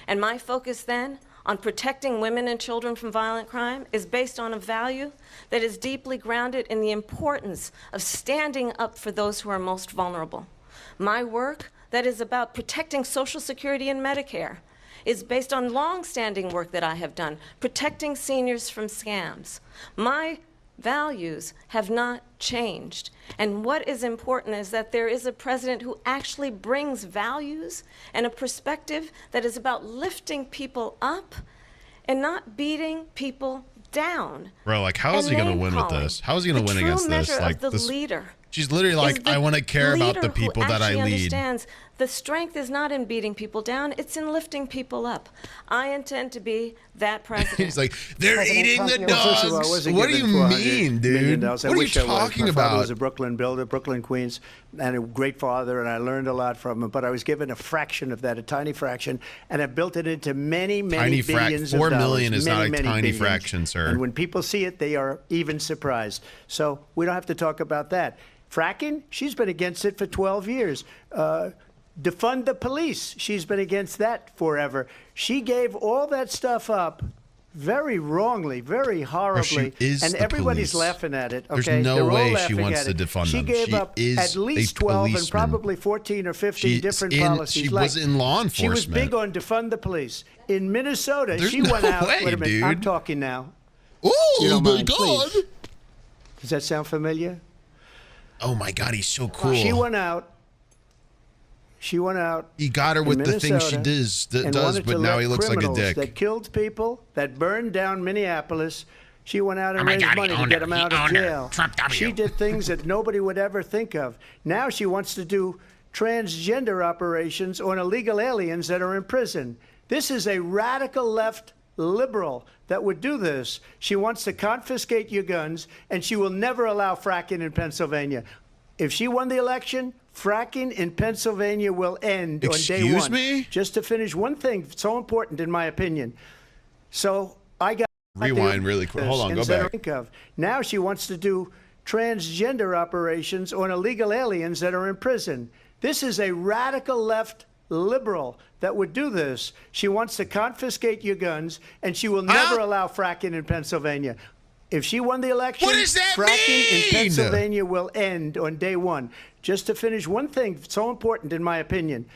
And my focus then on protecting women and children from violent crime is based on a value that is deeply grounded in the importance of standing up for those who are most vulnerable. My work that is about protecting Social Security and Medicare is based on long-standing work that I have done, protecting seniors from scams. My values have not changed. And what is important is that there is a president who actually brings values and a perspective that is about lifting people up and not beating people down. Bro, like, how is he going to win with this? How is he going to win against this? Like, the leader. She's literally like, I want to care about the people that I lead. Understands The strength is not in beating people down, it's in lifting people up. I intend to be that president. He's like, they're President eating Trump, the you're- dogs. Well, first of all, I wasn't What do given you $400 mean, million. dude? I What are you wish I was. talking My father about? was a Brooklyn builder, Brooklyn, Queens, and a great father, and I learned a lot from him. But I was given a fraction of that, a tiny fraction, and I built it into many, many billions of $4 dollars. million is not a many tiny billions. fraction, sir. And when people see it, they are even surprised. So we don't have to talk about that. Fracking, she's been against it for 12 years. Defund the police, she's been against that forever. She gave all that stuff up very wrongly, very horribly, She is and the everybody's police. laughing at it. There's Okay, no They're all way she laughing wants at to it. defund She them. gave She up is at least a 12 and policeman. probably 14 or 15 She's different in- policies. she was in law She was enforcement. big on defund the police. In Minnesota, There's she no went out. way, Wait a minute, I'm dude. talking now. Oh You don't my mind, God! please. Does that sound familiar? Oh my God, he's so cool. She went out. He got her in with the things she Minnesota and does, wanted but to now let he looks like a criminals dick. that killed people, that burned down Minneapolis. She went out and Oh my raised God, he money to owned get her. them He out of owned her. jail. Trump W. She did things that nobody would ever think of. Now she wants to do transgender operations on illegal aliens that are in prison. This is a radical left liberal that would do this. She wants to confiscate your guns, and she will never allow fracking in Pennsylvania. If she won the election, fracking in Pennsylvania will end on day Excuse one. me? Just to finish one thing, so important in my opinion. So I got Rewind really quick. Hold on, go instead back. of think of. Now she wants to do transgender operations on illegal aliens that are in prison. This is a radical left liberal that would do this. She wants to confiscate your guns, and she will never allow fracking in Pennsylvania. If she won the election, What does that fracking in mean? Pennsylvania will end on day one. Just to finish one thing, so important in my opinion.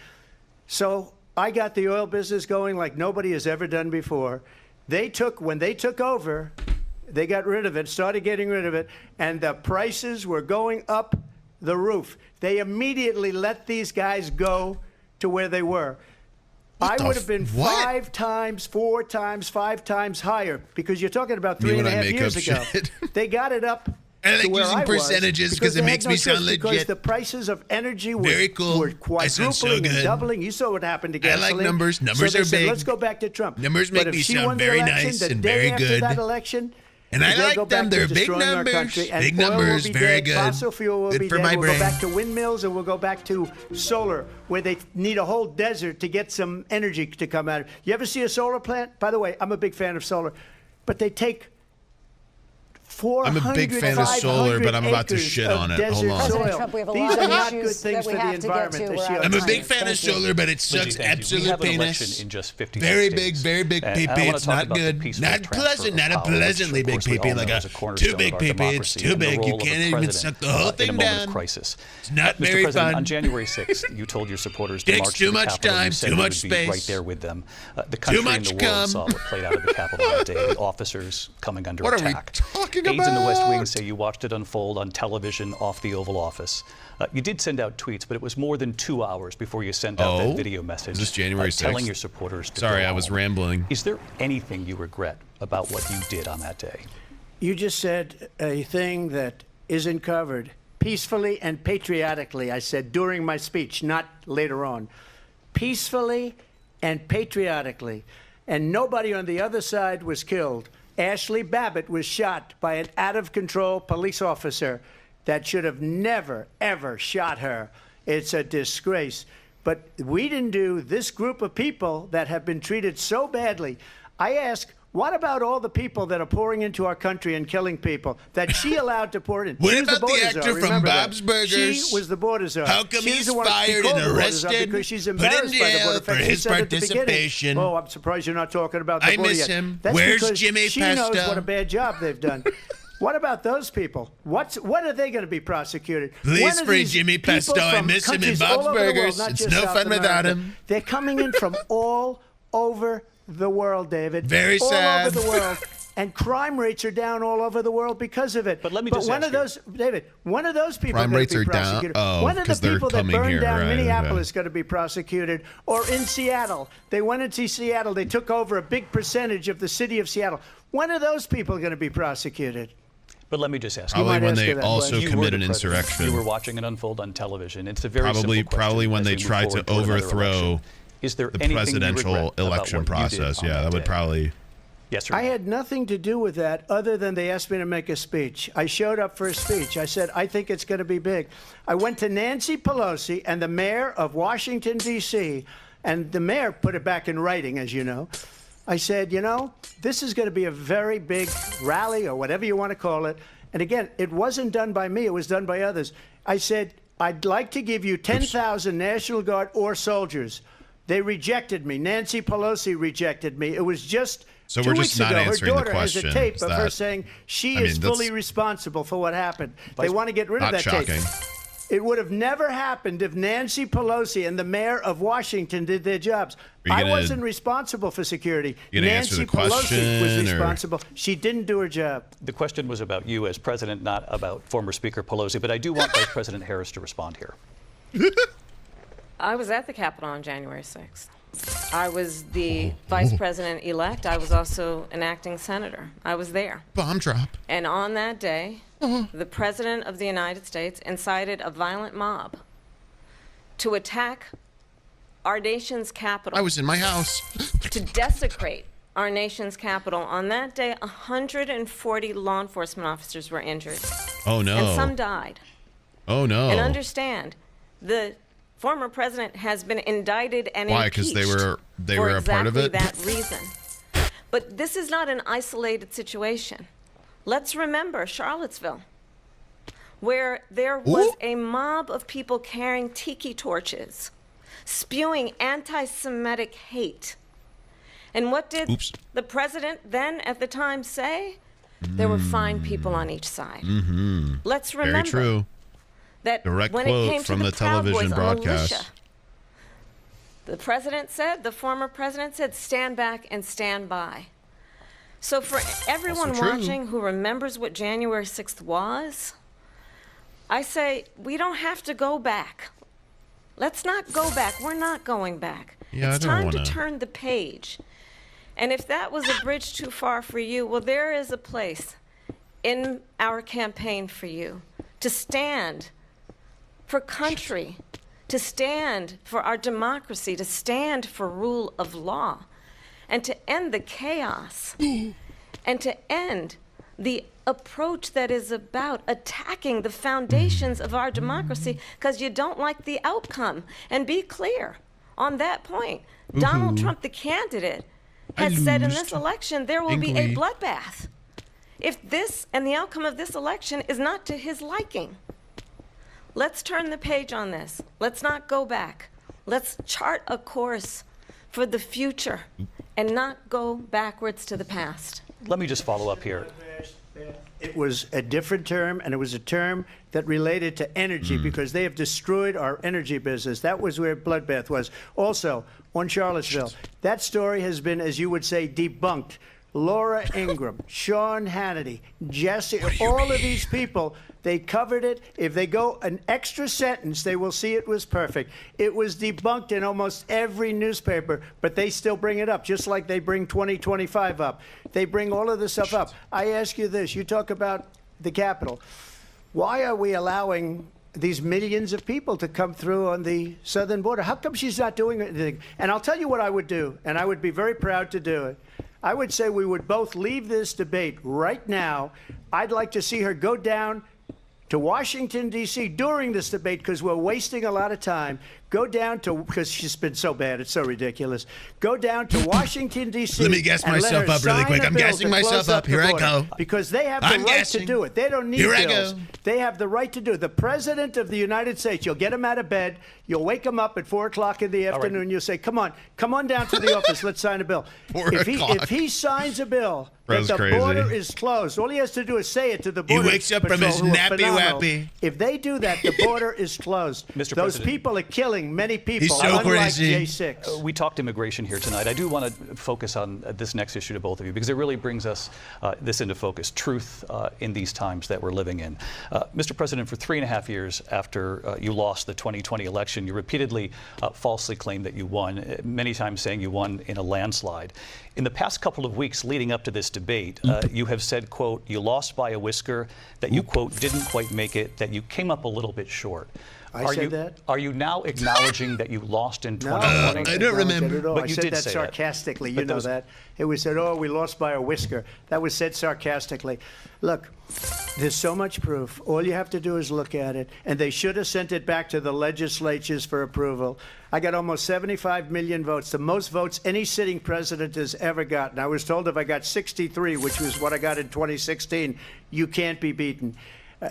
So I got the oil business going like nobody has ever done before. When they took over, they got rid of it, started getting rid of it, and the prices were going up the roof. They immediately let these guys go to where they were. I would have been what? 5 times, 4 times, 5 times higher, because you're talking about Me when I 3.5 make years up ago. shit. They got it up. I like to where using I was percentages because it they had makes no me choice, sound because legit. the prices of energy were, Very cool. were I sound so quadrupling and good. doubling. You saw what happened to I like gasoline. numbers. Numbers so they are said, big. Let's go back to Trump. Numbers make But if me she sound won the very election, nice the and day very after good. that election, And I they'll like go back them. to They're big destroying our numbers. country, and Big oil will numbers. be Very dead, good. Fossil fuel will Good be for dead. my We'll brain. go back to windmills, and we'll go back to solar, where they need a whole desert to get some energy to come out. You ever see a solar plant? By the way, I'm a big fan of solar, but they take 400, I'm a big fan of solar, but I'm about to shit on it. Hold on. President Trump, we have a These lot are of not good issues things that we for the have to get environment. to. They We're see out our I'm a time. big fan of Thank you. solar, but it Lindsay, sucks thank you. We absolute have an penis. election in just 56 Very days. big, very big And I pee-pee. wanna It's talk not about the good. peaceful Not transfer pleasant. of Not a power, which, pleasantly of big course, we pee-pee. all Like know a is a cornerstone too big of our pee-pee. It's democracy too and the big. You role of can't the even president, suck the whole in a thing moment of down. crisis. It's not Mr. very President, fun. on January 6th, you told your supporters to Takes march too to the much Capitol. time, You said too you much would be right space. there with them. The country much and the world cum. saw what played out at the Capitol that day. The officers coming under What are we attack. talking Aides in the West Wing about? say you watched it unfold on television off the Oval Office. You did send out tweets, but it was more than 2 hours before you sent out that video message. Is this January 6th? Telling your supporters to Sorry, go I was home. rambling. Is there anything you regret about what you did on that day? You just said a thing that isn't covered. Peacefully and patriotically, I said during my speech, not later on. Peacefully and patriotically. And nobody on the other side was killed. Ashley Babbitt was shot by an out-of-control police officer that should have never, ever shot her. It's a disgrace. But we didn't do this group of people that have been treated so badly. I ask, what about all the people that are pouring into our country and killing people that she allowed to pour in? What She was about the border actor czar, from remember that. Bob's Burgers? She was the border czar. How come She was he's the one- fired she called and the border czar arrested, because she's put in embarrassed by the jail border. In fact, for she his said at the beginning, participation? oh, I'm surprised you're not talking about the I border miss yet. him. That's Where's because Jimmy she knows Pesto? what a bad job they've done. What about those people? When are they going to be prosecuted? Please When are free these Jimmy people Pesto. I from miss him in countries Bob's all over the world, Burgers. not It's just no South fun without America? him. They're coming in from all over the world, David. Very all sad. over the world. And crime rates are down all over the world because of it. But let me but just when ask are those, David, when are those people Crime going rates to are be down? prosecuted? Oh, when are the 'cause they're people that coming burned here, down right, Minneapolis okay. going to be prosecuted? Or in Seattle, they went into Seattle, they took over a big percentage of the city of Seattle. When are those people going to be prosecuted? But let me just ask Probably you. when they also You were commit the an president. insurrection. You were watching it unfold on television. It's a very simple question Probably when as they we move tried to forward toward another overthrow election. Is there the anything you presidential regret about election what you did process. on Yeah, that would day? probably. Yes, I had nothing to do with that other than they asked me to make a speech. I showed up for a speech. I said, I think it's going to be big. I went to Nancy Pelosi and the mayor of Washington, D.C., and the mayor put it back in writing, as you know. I said, you know, this is going to be a very big rally or whatever you want to call it. And again, it wasn't done by me. It was done by others. I said, I'd like to give you 10,000 National Guard or soldiers. They rejected me. Nancy Pelosi rejected me. It was just So 2 we're weeks just not ago. Her answering the daughter has a question. tape Is of her that- saying she I mean, is that's fully responsible for what happened. They Vice- want to get rid of Not that shocking. tape. It would have never happened if Nancy Pelosi and the mayor of Washington did their jobs. Are you I gonna- wasn't responsible for security. You gonna answer Nancy the question, Pelosi was or- responsible. She didn't do her job. The question was about you as president, not about former Speaker Pelosi. But I do want Vice President Harris to respond here. I was at the Capitol on January 6th. I was the vice president-elect. I was also an acting senator. I was there. Bomb drop. And on that day, the President of the United States incited a violent mob to attack our nation's capital. I was in my house. To desecrate our nation's capital. On that day, 140 law enforcement officers were injured. Oh no. And some died. Oh no. And understand, the former president has been indicted and Why? Because impeached they for were a part of it. exactly that reason. But this is not an isolated situation. Let's remember Charlottesville, where there was a mob of people carrying tiki torches, spewing anti-Semitic hate. And what did the president then at the time say? There were fine people on each side. Let's remember Very true. that Direct when it quote came to from the the television Proud Boys, a broadcast. militia, the president said, the former president said, stand back and stand by. So for everyone Also true. watching who remembers what January 6th was, I say we don't have to go back. Let's not go back. We're not going back. Yeah, it's I don't time wanna- to turn the page. And if that was a bridge too far for you, well, there is a place in our campaign for you to stand for country, to stand for our democracy, to stand for rule of law, and to end the chaos, and to end the approach that is about attacking the foundations of our democracy because you don't like the outcome. And be clear on that point. Donald Trump, the candidate, has said in this election there will be a bloodbath if this and the outcome of this election is not to his liking. Let's turn the page on this. Let's not go back. Let's chart a course for the future and not go backwards to the past. Let me just follow up here. It was a different term, and it was a term that related to energy because they have destroyed our energy business. That was where bloodbath was. Also, on Charlottesville, that story has been, as you would say, debunked. Laura Ingraham, Sean Hannity, Jesse, all of these people, they covered it. If they go an extra sentence, they will see it was perfect. It was debunked in almost every newspaper, but they still bring it up, just like they bring 2025 up. They bring all of this stuff up. I ask you this. You talk about the Capitol. Why are we allowing these millions of people to come through on the southern border? How come she's not doing anything? And I'll tell you what I would do, and I would be very proud to do it. I would say we would both leave this debate right now. I'd like to see her go down to Washington, D.C. during this debate because we're wasting a lot of time. Go down to, because she's been so bad, it's so ridiculous. Go down to Washington, D.C. Let me gas and let myself her up really sign quick. a I'm bill gassing to myself close up. the Here I border go. Because they have the I'm right gassing. to do it. They don't need Here I bills. go. They have the right to do it. The President of the United States, you'll get him out of bed. You'll wake him up at 4 o'clock in the afternoon. You'll say, come on down to the office. Let's sign a bill. 4 o'clock. If he signs a bill that Bro's the crazy. border is closed, all he has to do is say it to the border wakes up from patrol, his who are nappy phenomenal. wappy. If they do that, the border is closed. Mr. Those President. people are killing killing many people, He's so unlike crazy. J6. We talked immigration here tonight. I do want to focus on this next issue to both of you because it really brings us this into focus, truth in these times that we're living in. Mr. President, for 3.5 years after you lost the 2020 election, you repeatedly falsely claimed that you won, many times saying you won in a landslide. In the past couple of weeks leading up to this debate, you have said, quote, you lost by a whisker, that you, quote, didn't quite make it, that you came up a little bit short. I said that? Are you now acknowledging that you lost in No, 2020? I don't remember. But But I you said did that say sarcastically. But You know those- that. It was said, oh, we lost by a whisker. That was said sarcastically. Look, there's so much proof. All you have to do is look at it. And they should have sent it back to the legislatures for approval. I got almost 75 million votes, the most votes any sitting president has ever gotten. I was told if I got 63, which was what I got in 2016, you can't be beaten.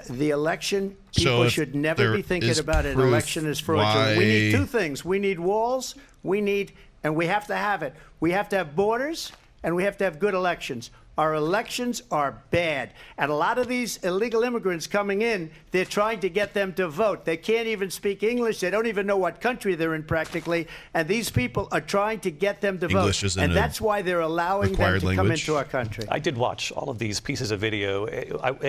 The election, people if should never there be thinking is about an proof, election as fraudulent. We need why- two things. We need walls, and we have to have it. We have to have borders, and we have to have good elections. Our elections are bad. And a lot of these illegal immigrants coming in, they're trying to get them to vote. They can't even speak English. They don't even know what country they're in practically. And these people are trying to get them to English vote. isn't And a that's why they're allowing them required to come language. into our country. I did watch all of these pieces of video.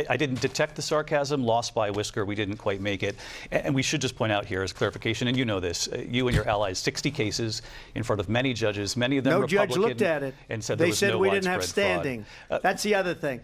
I didn't detect the sarcasm, lost by a whisker, we didn't quite make it. And we should just point out here as clarification, and you know this, you and your allies, 60 cases in front of many judges, many of them No Republican. judge looked at it. And said They there was said no we didn't have widespread fraud. standing. That's the other thing.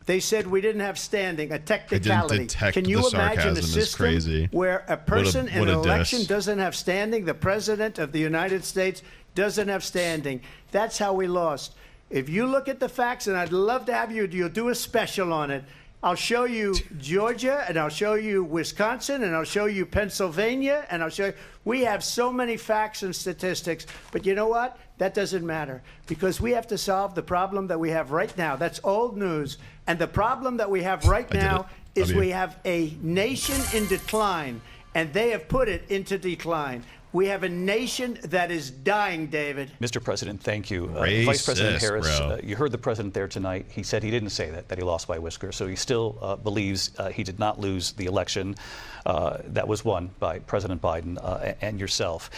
They said we didn't have standing, a technicality. detect Can you the imagine a sarcasm. It's system crazy. where a person in what an a election diss. doesn't have standing? The president of the United States doesn't have standing. That's how we lost. If you look at the facts, and I'd love to have you'll do a special on it. I'll show you Georgia, and I'll show you Wisconsin, and I'll show you Pennsylvania, and I'll show you. We have so many facts and statistics, but you know what? That doesn't matter because we have to solve the problem that we have right now. That's old news. And the problem that we have right now is we have a nation in decline, and they have put it into decline. We have a nation that is dying, David. Mr. President, thank you. Racist, Vice President Harris, bro. you heard the president there tonight. He said he didn't say that he lost by a whisker. So he still believes he did not lose the election that was won by President Biden and yourself.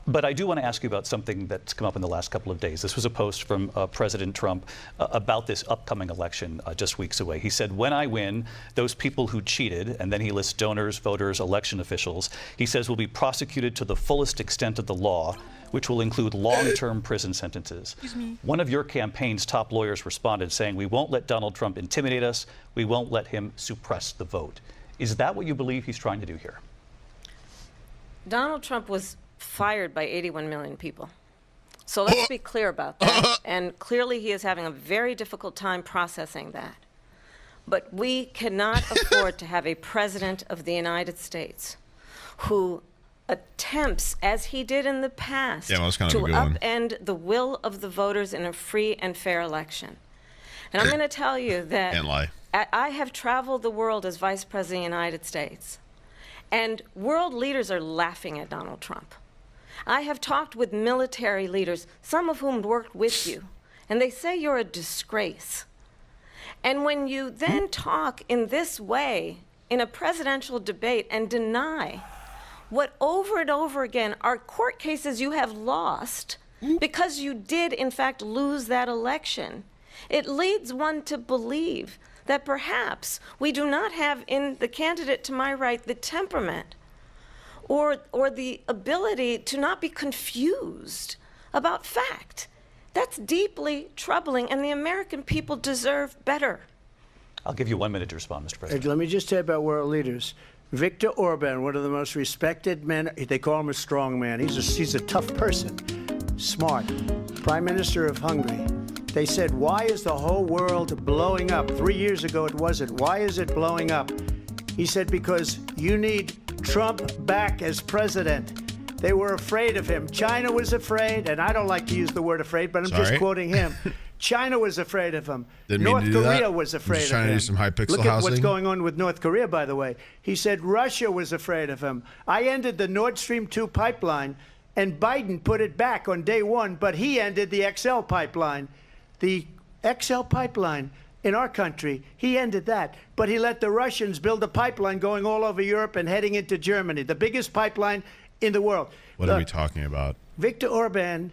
But I do want to ask you about something that's come up in the last couple of days. This was a post from President Trump about this upcoming election just weeks away. He said, when I win, those people who cheated, and then he lists donors, voters, election officials, he says will be prosecuted to the fullest extent of the law, which will include long-term prison sentences. One of your campaign's top lawyers responded saying, we won't let Donald Trump intimidate us. We won't let him suppress the vote. Is that what you believe he's trying to do here? Donald Trump was fired by 81 million people. So let's be clear about that. And clearly he is having a very difficult time processing that. But we cannot afford to have a president of the United States who attempts, as he did in the past, Yeah, well, that's kind to of a good one. upend the will of the voters in a free and fair election. And I'm going to tell you that Can't lie. I have traveled the world as Vice President of the United States, and world leaders are laughing at Donald Trump. I have talked with military leaders, some of whom worked with you, and they say you're a disgrace. And when you then talk in this way in a presidential debate and deny what over and over again are court cases you have lost because you did in fact lose that election, it leads one to believe that perhaps we do not have in the candidate to my right the temperament or the ability to not be confused about fact. That's deeply troubling, and the American people deserve better. I'll give you 1 minute to respond, Mr. President. Let me just tell you about world leaders. Viktor Orban, one of the most respected men, they call him a strong man. He's a tough person, smart. Prime Minister of Hungary. They said, why is the whole world blowing up? 3 years ago it wasn't. Why is it blowing up? He said, because you need Trump back as president. They were afraid of him. China was afraid, and I don't like to use the word afraid, but I'm just quoting him. China was afraid of him. North Korea was afraid of him. Trying to do some high pixel Look at housing. what's going on with North Korea, by the way. He said Russia was afraid of him. I ended the Nord Stream 2 pipeline, and Biden put it back on day one, but he ended the XL pipeline. The XL pipeline in our country, he ended that. But he let the Russians build a pipeline going all over Europe and heading into Germany, the biggest pipeline in the world. What are we talking about? Viktor Orban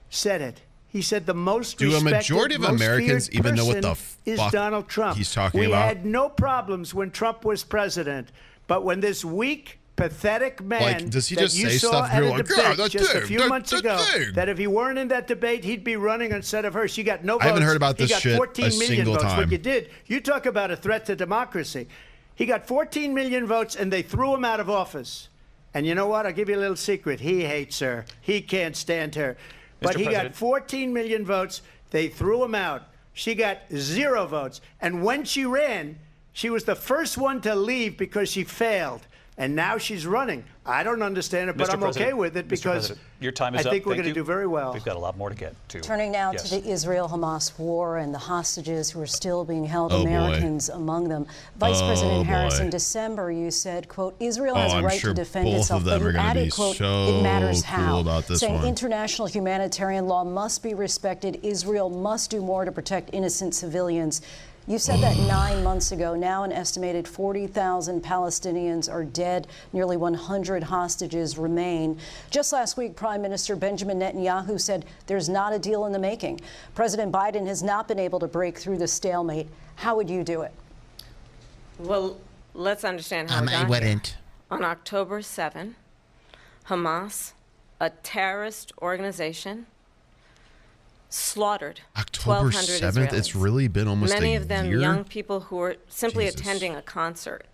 said it. He said the most Do a respected, majority of most Americans feared even know what the person is fuck Donald Trump. he's talking we about? had no problems when Trump was president, but when this weak, pathetic man Like, does he that just you say saw stuff at and a you're like, debate "Yeah, that just a dude, few that months ago, dude." that if he weren't in that debate, he'd be running instead of her. She got no votes. I haven't heard about this he got shit 14 a million single votes. time. What you did, you talk about a threat to democracy. He got 14 million votes, and they threw him out of office. And you know what? I'll give you a little secret. He hates her. He can't stand her. But he got 14 million votes. They threw him out. She got 0 votes. And when she ran, she was the first one to leave because she failed. And now she's running. I don't understand it, but I'm okay with it because your time is I think up. we're going to do very well. We've got a lot more to get to. Turning now to the Israel-Hamas war and the hostages who are still being held, Oh, Americans among them. Vice President Harris, in December, you said, quote, Israel has a right to defend itself, but you added, quote, it matters how, saying international humanitarian law must be respected. Israel must do more to protect innocent civilians. You said that 9 months ago. Now an estimated 40,000 Palestinians are dead. Nearly 100 hostages remain. Just last week, Prime Minister Benjamin Netanyahu said there's not a deal in the making. President Biden has not been able to break through the stalemate. How would you do it? Well, let's understand how we got here. On October 7, Hamas, a terrorist organization, slaughtered October 1,200 7th. Israelis. It's really been almost Many a of them year? young people who were simply Jesus. attending a concert.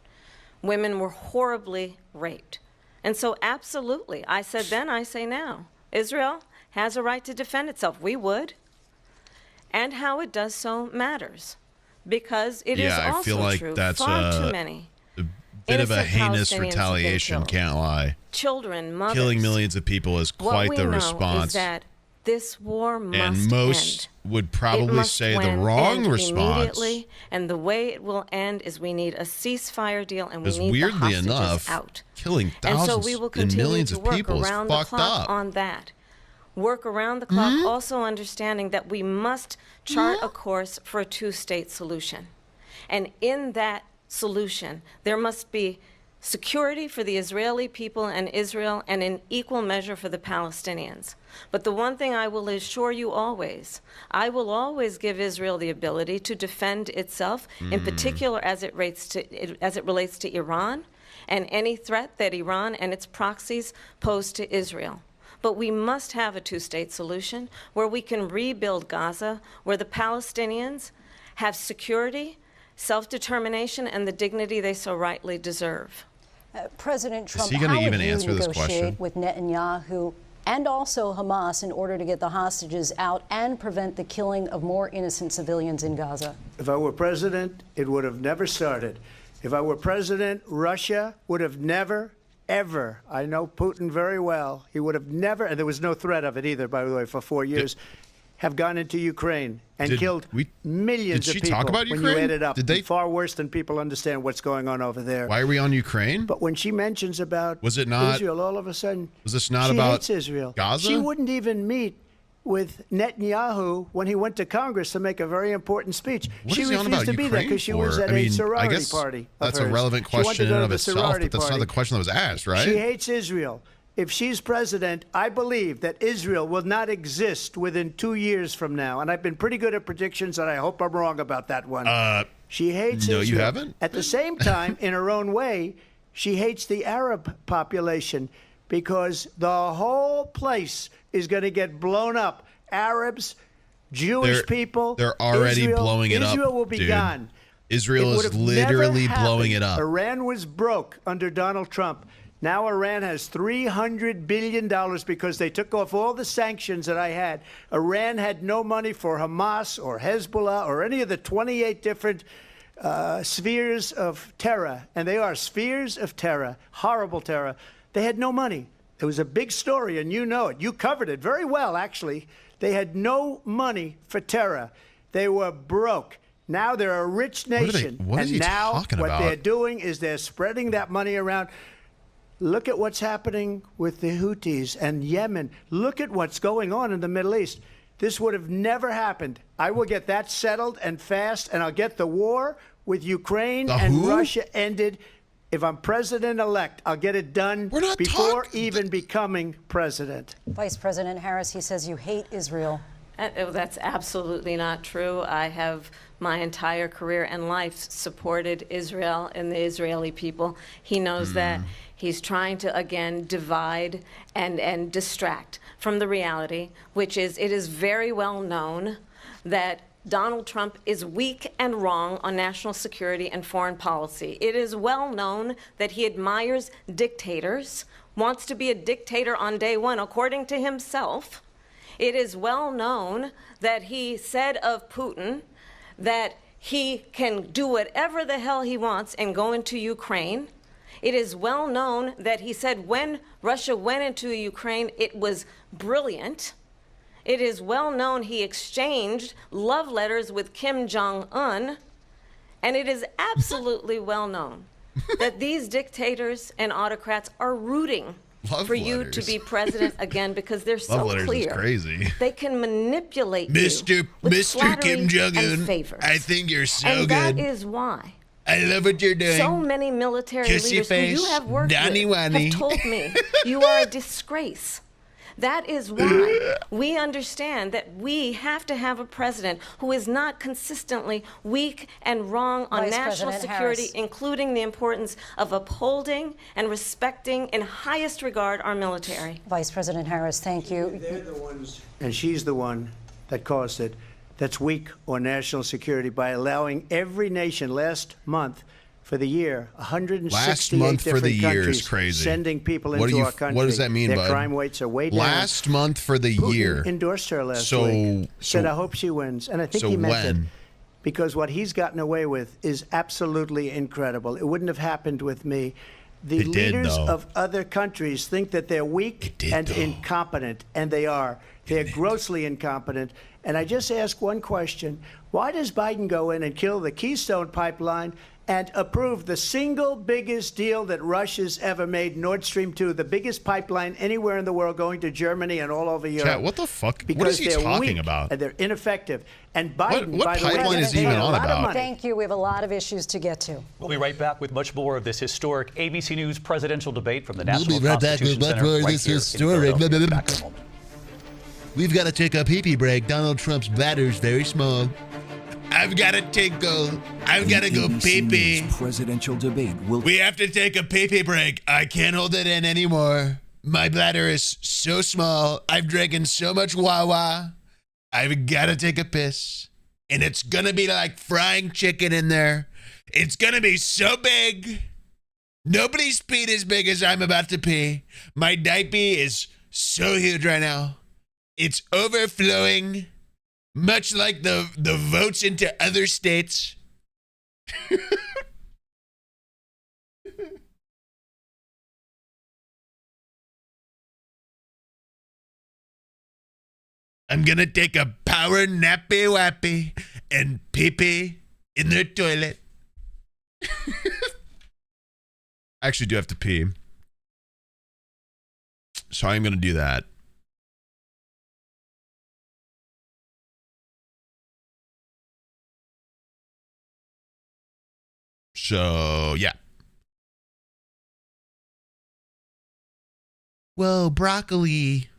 Women were horribly raped. And so absolutely, I said then, I say now, Israel has a right to defend itself. We would. And how it does so matters. Because it is I also feel like true, that's far too many a bit of a innocent heinous Palestinians have been retaliation, killed. can't lie. Children, mothers. Killing millions of people is quite what the we know response. Is that this war must And most end. would It probably must say the end wrong response. immediately, and the way it will end is we need a ceasefire deal, and we Because need weirdly the hostages enough, out. killing And so thousands we will and continue millions to of work people is around the fucked clock up. on that. Work around the clock, also understanding that we must chart a course for a two-state solution. And in that solution, there must be security for the Israeli people and Israel, and in equal measure for the Palestinians. But the one thing I will assure you always, I will always give Israel the ability to defend itself, in particular as it relates to Iran and any threat that Iran and its proxies pose to Israel. But we must have a two-state solution where we can rebuild Gaza, where the Palestinians have security, self-determination, and the dignity they so rightly deserve. President Trump, he gonna how even would you answer this question? negotiate with Netanyahu and also Hamas in order to get the hostages out and prevent the killing of more innocent civilians in Gaza? If I were president, it would have never started. If I were president, Russia would have never, ever, I know Putin very well, he would have never, and there was no threat of it either, by the way, for 4 years, have gone into Ukraine and killed millions of people. Did she talk about when Ukraine? you add it up? Did they? Far worse than people understand what's going on over there. Why are we on Ukraine? But when she mentions about Was it not- Israel, all of a sudden, Was this not she about hates Israel. Gaza? She wouldn't even meet with Netanyahu when he went to Congress to make a very important speech. What She is he on refused about to be there Ukraine because she for? was at I mean, a sorority I guess party. of that's a hers. relevant She wanted question to in go and to of the itself, sorority but that's not party. the question that was asked, right? She hates Israel. If she's president, I believe that Israel will not exist within 2 years from now. And I've been pretty good at predictions, and I hope I'm wrong about that one. She hates no, Israel. you haven't? At the same time, in her own way, she hates the Arab population because the whole place is going to get blown up. Arabs, Jewish people. They're already Israel, blowing it up. Israel will be dude. gone. Israel It is would have never literally blowing happened. it up. Iran was broke under Donald Trump. Now Iran has $300 billion because they took off all the sanctions that I had. Iran had no money for Hamas or Hezbollah or any of the 28 different spheres of terror. And they are spheres of terror, horrible terror. They had no money. It was a big story, and you know it. You covered it very well, actually. They had no money for terror. They were broke. Now they're a rich nation. What is he now talking what about? they're doing is they're spreading that money around. Look at what's happening with the Houthis and Yemen. Look at what's going on in the Middle East. This would have never happened. I will get that settled and fast, and I'll get the war with Ukraine and Russia ended If I'm president-elect, I'll get it done before even becoming president. Vice President Harris, he says you hate Israel. That's absolutely not true. I have my entire career and life supported Israel and the Israeli people. He knows that. He's trying to, again, divide and distract from the reality, which is it is very well known that Donald Trump is weak and wrong on national security and foreign policy. It is well known that he admires dictators, wants to be a dictator on day one, according to himself. It is well known that he said of Putin that he can do whatever the hell he wants and go into Ukraine. It is well known that he said when Russia went into Ukraine, it was brilliant. It is well known he exchanged love letters with Kim Jong-un, and it is absolutely well known that these dictators and autocrats are rooting for you to be president again because they're so clear. Crazy. They can manipulate Mr. you with Mr. Kim Jong-un. I think you're so and good. That is why I love what you're doing. so many military Kissy leaders face, who you have worked Donny with Wanny. have told me you are a disgrace. That is why we understand that we have to have a president who is not consistently weak and wrong on Vice national President security, Harris. including the importance of upholding and respecting in highest regard our military. Vice President Harris, thank you. They're the ones, and she's the one that caused it, that's weak on national security by allowing every nation last month for the year, 168 Last month for the different year is countries crazy. sending people What into do you- our country. what does that mean, Their bud? crime rates are way down. Last month for the Putin year. endorsed her last So- week. Said, so- I hope she wins. And I think so he meant it. when? Because what he's gotten away with is absolutely incredible. It wouldn't have happened with me. The It did, leaders though. of other countries think that they're weak and incompetent, and they are. They're grossly incompetent. And I just ask one question. Why does Biden go in and kill the Keystone Pipeline and approve the single biggest deal that Russia's ever made, Nord Stream 2, the biggest pipeline anywhere in the world going to Germany and all over Europe? Chat, what the fuck? What Because is he they're talking weak about? and they're ineffective. And Biden, what by the way, pipeline is he paid even a on lot of about? money. Thank you. We have a lot of issues to get to. We'll be right back with much more of this historic ABC News presidential debate from the We'll National be right back with Constitution much Center more of right this here in historic- Philadelphia. Back in a moment. We've got to take a pee-pee break. Donald Trump's bladder's very small. I've got to tinkle. I've got to go ABC pee-pee. News presidential debate will We have to take a pee-pee break. I can't hold it in anymore. My bladder is so small. I've drinking so much Wawa. I've got to take a piss. And it's going to be like frying chicken in there. It's going to be so big. Nobody's peed as big as I'm about to pee. My diaper is so huge right now. It's overflowing, much like the votes into other states. I'm gonna take a power nappy wappy and pee pee in their toilet. I actually do have to pee. So I'm gonna do that. So yeah. Whoa, broccoli.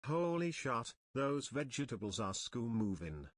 Holy shit, those vegetables are school moving.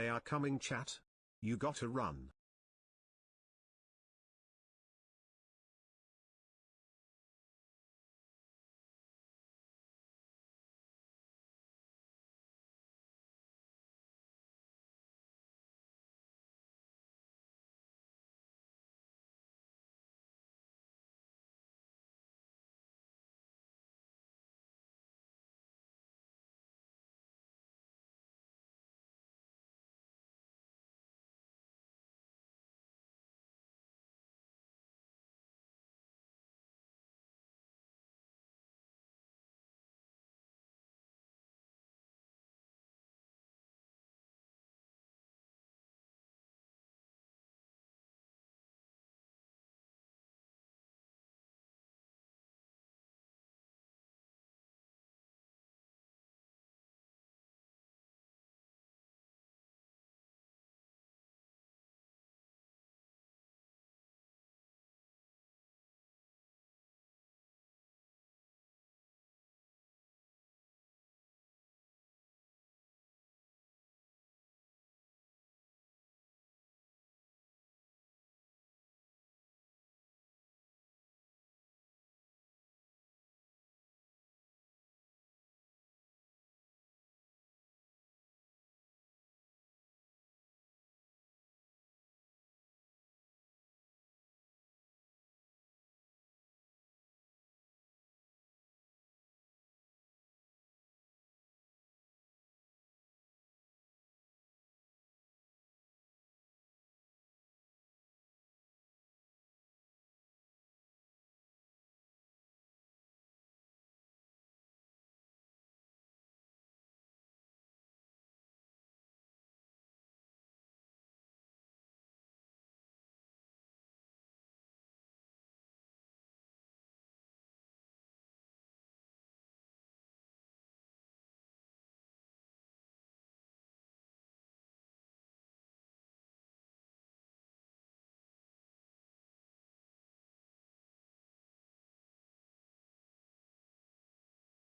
They are coming, chat. You gotta run.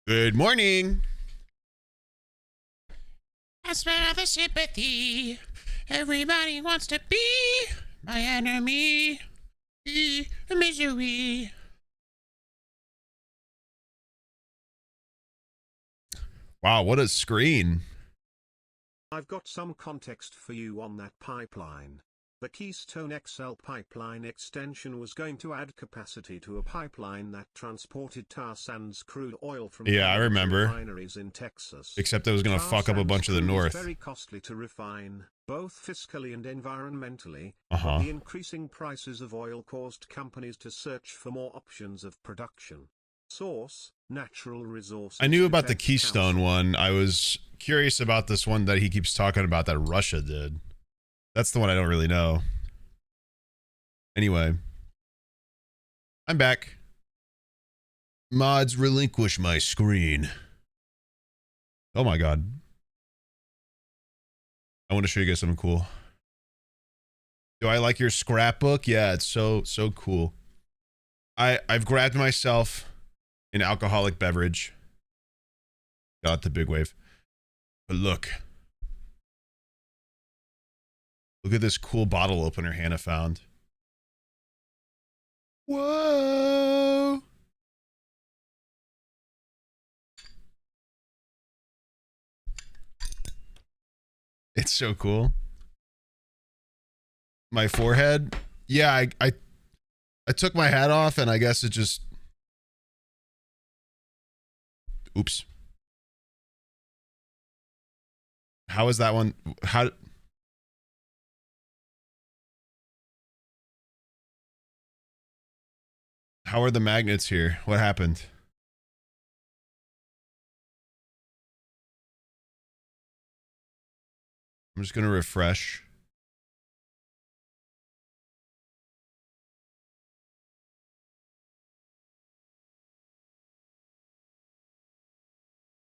Good morning. I smell the sympathy. Everybody wants to be my enemy. Misery. Wow, what a screen. I've got some context for you on that pipeline. The Keystone XL pipeline extension was going to add capacity to a pipeline that transported tar sands crude oil from I remember. refineries in Texas. Except it was going to fuck up a bunch of the north. Very costly to refine, both fiscally and environmentally. Uh-huh. But the increasing prices of oil caused companies to search for more options of production. Source: Natural Resources. I knew about the Defense Keystone Council. one. I was curious about this one that he keeps talking about that Russia did. That's the one I don't really know. Anyway. I'm back. Mods, relinquish my screen. Oh my god. I want to show you guys something cool. Do I like your scrapbook? Yeah, it's so cool. I've grabbed myself an alcoholic beverage. Got the big wave. But look. Look at this cool bottle opener Hannah found. Whoa! It's so cool. My forehead. Yeah, I took my hat off and I guess it just... Oops. How is that one? How are the magnets here? What happened? I'm just going to refresh.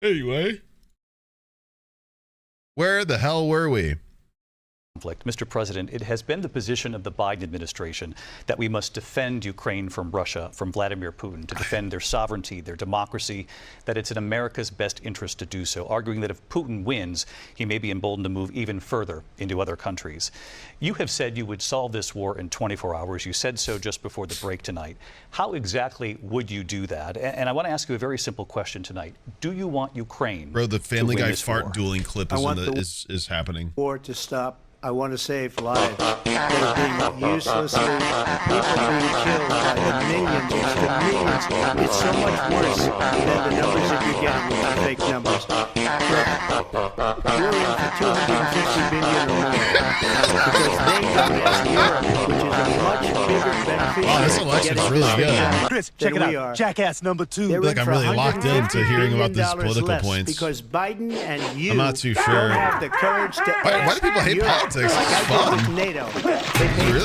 Anyway. Where the hell were we? conflict. Mr. President, it has been the position of the Biden administration that we must defend Ukraine from Russia, from Vladimir Putin, to defend their sovereignty, their democracy, that it's in America's best interest to do so, arguing that if Putin wins, he may be emboldened to move even further into other countries. You have said you would solve this war in 24 hours. You said so just before the break tonight. How exactly would you do that? And I want to ask you a very simple question tonight. Do you want Ukraine Bro, the Family Guy fart war? dueling clip is happening. War to stop. I want to save lives that are being uselessly, people being killed by the millions, the millions. It's so much worse than the numbers that you're getting with the fake numbers. We're in for 250 billion or more because they got Europe, which is a much bigger beneficiary. Wow, this election's really good. Chris, check it out. Jackass number 2. I feel like I'm really locked into hearing about these political points. Because Biden and you I'm not too sure. don't have the courage to Why do people hate politics? It's fun. NATO. It's really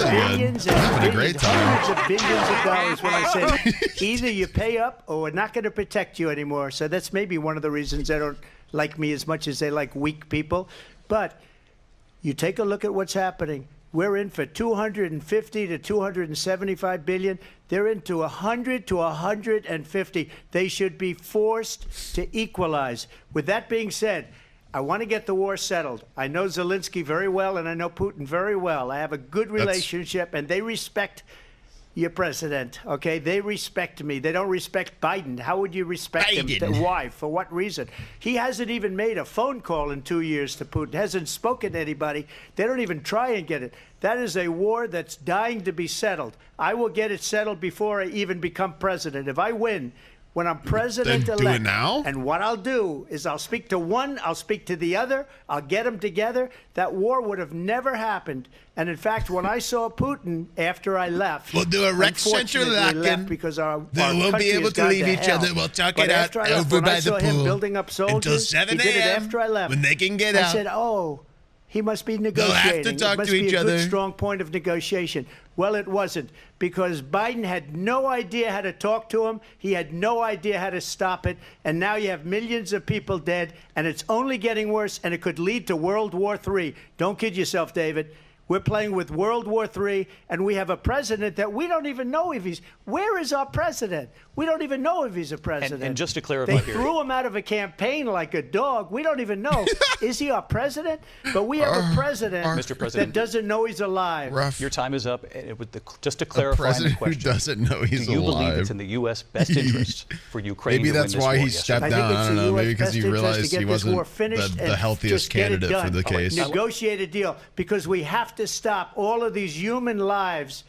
good. I'm having a great time. Hundreds of billions of dollars when I said either you pay up or we're not going to protect you anymore. So that's maybe one of the reasons they don't like me as much as they like weak people. But you take a look at what's happening. We're in for 250 to 275 billion. They're into 100 to 150. They should be forced to equalize. With that being said, I want to get the war settled. I know Zelensky very well, and I know Putin very well. I have a good relationship, and they respect your president, okay? They respect me. They don't respect Biden. How would you respect him? Why? For what reason? He hasn't even made a phone call in 2 years to Putin, hasn't spoken to anybody. They don't even try and get it. That is a war that's dying to be settled. I will get it settled before I even become president. If I win, when I'm president-elect, do it now? And what I'll do is I'll speak to one, I'll speak to the other, I'll get them together. That war would have never happened. And in fact, when I saw Putin after I left, we'll do a Rex Central left because our we'll be able to leave each other. We'll talk it out over by the pool building up soldiers, until 7 he did it a.m. after I left. when they can get out. I said, oh, he must be negotiating. They'll have to talk it must to be each a other. Good, strong point of negotiation. Well, it wasn't, because Biden had no idea how to talk to him. He had no idea how to stop it. And now you have millions of people dead, and it's only getting worse, and it could lead to World War III. Don't kid yourself, David. We're playing with World War III, and we have a president that we don't even know if he's... Where is our president? We don't even know if he's a president. And just to clarify they here... threw him out of a campaign like a dog. We don't even know. Is he our president? But we have a president, Mr. President, that doesn't know he's alive. Rough. Your time is up. Just to clarify the question, who doesn't know he's do you alive? believe it's in the U.S. best interest for Ukraine Maybe to win that's this why war? he stepped down. I don't know. Maybe because he realized he wasn't the healthiest candidate for the case. Negotiate a deal, because we have to stop all of these human lives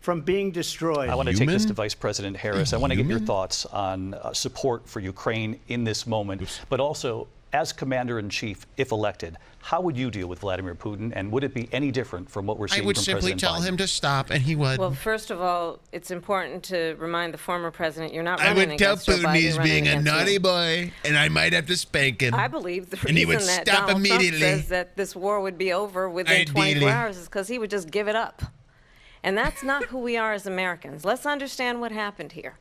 from being destroyed. I want to take this to Vice President Harris. I want to get your thoughts on support for Ukraine in this moment, but also as Commander-in-Chief, if elected, how would you deal with Vladimir Putin, and would it be any different from what we're seeing from President Biden? I would simply tell him to stop, and he would. Well, first of all, it's important to remind the former president you're not running against Joe Biden. I would tell Putin he's being a naughty boy, and I might have to spank him. I believe the reason that Donald Trump says that this war would be over within 24 hours is because he would just give it up. And that's not who we are as Americans. Let's understand what happened here.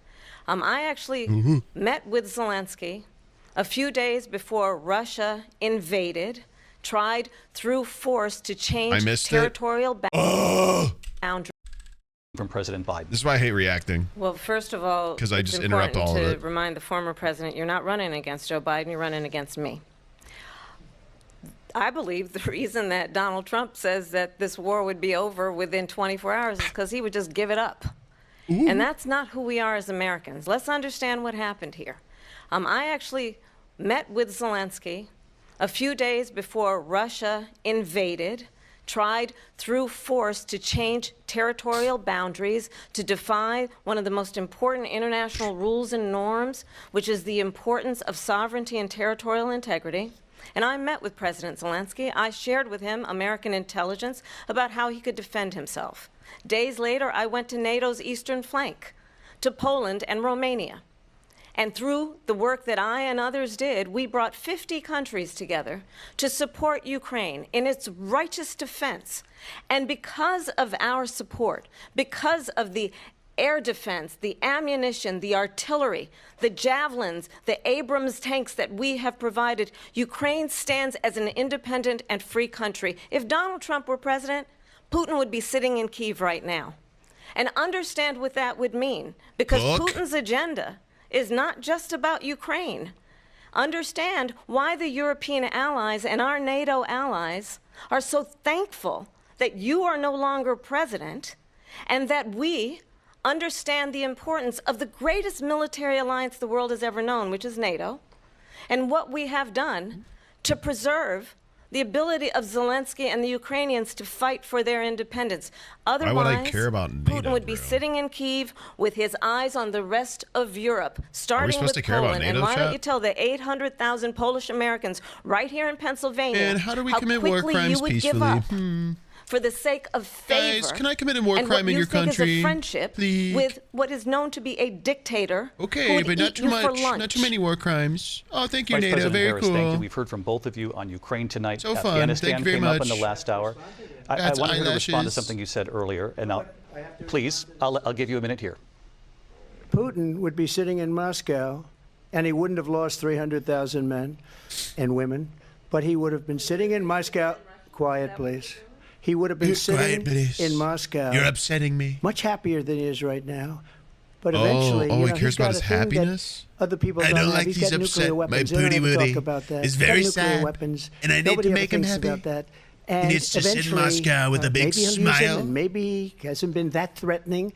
I actually met with Zelensky a few days before Russia invaded, tried through force to change territorial boundaries. From President Biden. This is why I hate reacting. Well, first of all, because I just interrupt all of it. To remind the former president, you're not running against Joe Biden, you're running against me. I believe the reason that Donald Trump says that this war would be over within 24 hours is because he would just give it up. And that's not who we are as Americans. Let's understand what happened here. I actually met with Zelensky a few days before Russia invaded, tried through force to change territorial boundaries, to defy one of the most important international rules and norms, which is the importance of sovereignty and territorial integrity. And I met with President Zelensky. I shared with him American intelligence about how he could defend himself. Days later, I went to NATO's eastern flank, to Poland and Romania. And through the work that I and others did, we brought 50 countries together to support Ukraine in its righteous defense. And because of our support, because of the air defense, the ammunition, the artillery, the javelins, the Abrams tanks that we have provided, Ukraine stands as an independent and free country. If Donald Trump were president, Putin would be sitting in Kyiv right now. And understand what that would mean, because Putin's agenda is not just about Ukraine. Understand why the European allies and our NATO allies are so thankful that you are no longer president, and that we understand the importance of the greatest military alliance the world has ever known, which is NATO, and what we have done to preserve the ability of Zelensky and the Ukrainians to fight for their independence. Otherwise, why would I care about NATO, Putin would be sitting in Kyiv with his eyes on the rest of Europe, starting with Poland. And why don't you tell the 800,000 Polish Americans right here in Pennsylvania and how do we commit quickly war crimes you would peacefully? give up for the sake of favor. Guys, can I commit a war crime in your country? And what you think is a friendship please? with what is known to be a dictator who Okay, would but not eat too you much, for lunch. not too many war crimes. Oh, thank you, Vice NATO. President Very Harris, cool. thank you. We've heard from both of you on Ukraine tonight. So fun. Afghanistan Thank you very came up in much. the last hour. I That's wanted you to respond to eyelashes. something you said earlier, and please, I'll give you a minute here. Putin would be sitting in Moscow, and he wouldn't have lost 300,000 men and women, but he would have been sitting in Moscow. Quiet, please. He would have been sitting in Moscow. You're upsetting me. Much happier than he is right now. But eventually, he cares about his happiness? Other people I don't don't have. like He's he's got upset. nuclear My weapons. They don't booty ever woody talk about that. is He's got very nuclear sad, weapons. and I need Nobody to ever make him thinks happy. about that. He And needs to sit in eventually, Moscow with a big maybe he'll use smile. him, and maybe he hasn't been that threatening,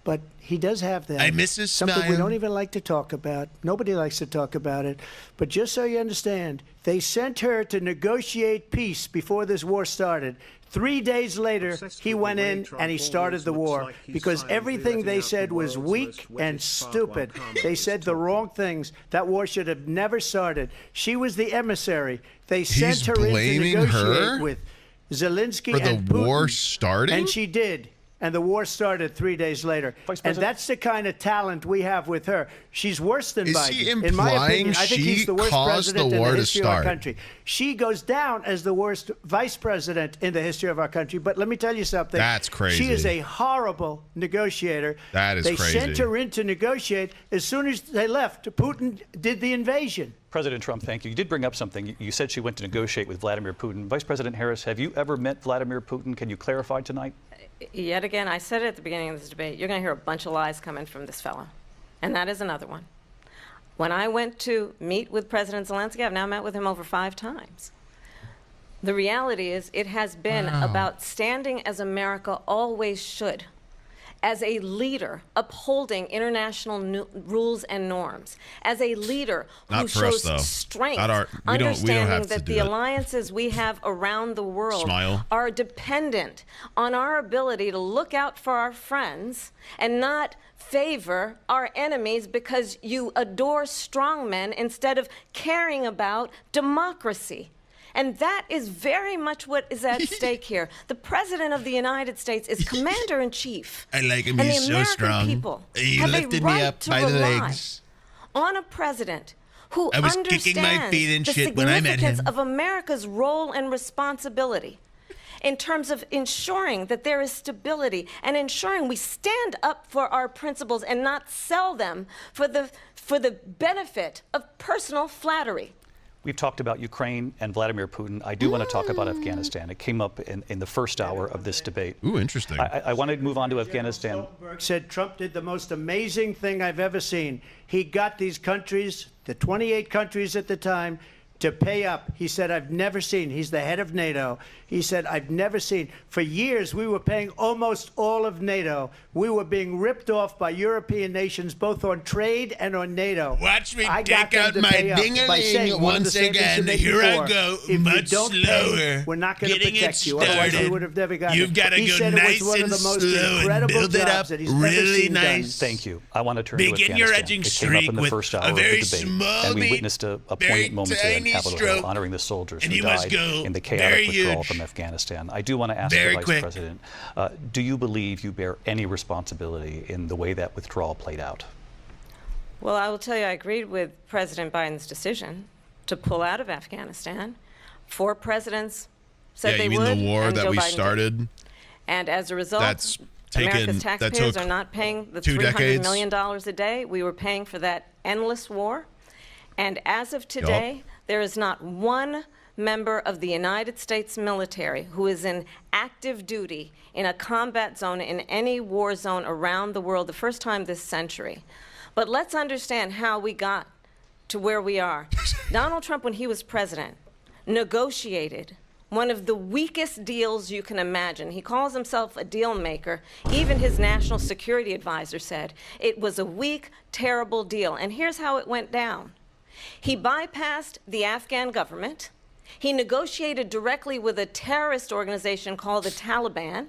but he does have that. I miss his Something we smile. don't even like to talk about. Nobody likes to talk about it. But just so you understand, they sent her to negotiate peace before this war started. 3 days later, he went in and he started the war because everything they said was weak and stupid. They said the wrong things. That war should have never started. She was the emissary. They sent her in to blaming negotiate her with Zelensky for the and Putin, war starting? and she did. And the war started 3 days later. And that's the kind of talent we have with her. She's worse than Is Biden. he In my implying opinion, I think she he's the worst caused president the in war the to history of our start? country. She goes down as the worst vice president in the history of our country. But let me tell you something. That's crazy. She is a horrible negotiator. That is they crazy. sent her in to negotiate. As soon as they left, Putin did the invasion. President Trump, thank you. You did bring up something. You said she went to negotiate with Vladimir Putin. Vice President Harris, have you ever met Vladimir Putin? Can you clarify tonight? Yet again, I said it at the beginning of this debate, you're going to hear a bunch of lies coming from this fellow. And that is another one. When I went to meet with President Zelensky, I've now met with him over 5 times. The reality is it has been about standing as America always should, as a leader upholding international rules and norms, as a leader who shows strength, understanding that the alliances we have around the world are dependent on our ability to look out for our friends and not favor our enemies because you adore strongmen instead of caring about democracy. And that is very much what is at stake here. The President of the United States is Commander-in-Chief. I like him. And He's the so American strong. people He have lifted a me right up to by the rely legs. on a president who I was understands kicking my feet and the shit when I met significance him. of America's role and responsibility in terms of ensuring that there is stability and ensuring we stand up for our principles and not sell them for the benefit of personal flattery. We've talked about Ukraine and Vladimir Putin. I do want to talk about Afghanistan. It came up in the first hour of this debate. Ooh, interesting. I want to move on to Afghanistan. Stoltenberg said Trump did the most amazing thing I've ever seen. He got these countries, the 28 countries at the time, to pay up. He said, I've never seen. He's the head of NATO. He said, I've never seen. For years, we were paying almost all of NATO. We were being ripped off by European nations, both on trade and on NATO. Watch me I got take them out to my pay up by ding-a-ling saying one of the once statements again. you made Here I before, go, if you much don't slower. Pay, we're not going to Getting protect it you. Otherwise, we started. would have never gotten You've it. got to He go said it was nice one of and the most slow and incredible build it jobs up that he's ever really seen done. nice. Thank you. I want to turn to Begin your Afghanistan. edging It came up in streak the with first hour a of the very debate, small and we beat, witnessed a very poignant moment there in tiny Capitol Hill, stroke, honoring the soldiers and who you must died go in the chaotic very withdrawal huge. from Afghanistan. I do want to ask Very the Vice quick. President, do you believe you bear any responsibility in the way that withdrawal played out? Well, I will tell you, I agreed with President Biden's decision to pull out of Afghanistan. 4 presidents said they would. Yeah, you mean the war and that Joe we Biden did. started? And as a result, That's America's taxpayers are not paying the $300 million a day. We were paying for that endless war. And as of today, there is not one member of the United States military who is in active duty in a combat zone in any war zone around the world, the first time this century. But let's understand how we got to where we are. Donald Trump, when he was president, negotiated one of the weakest deals you can imagine. He calls himself a deal maker. Even his national security advisor said it was a weak, terrible deal. And here's how it went down. He bypassed the Afghan government. He negotiated directly with a terrorist organization called the Taliban.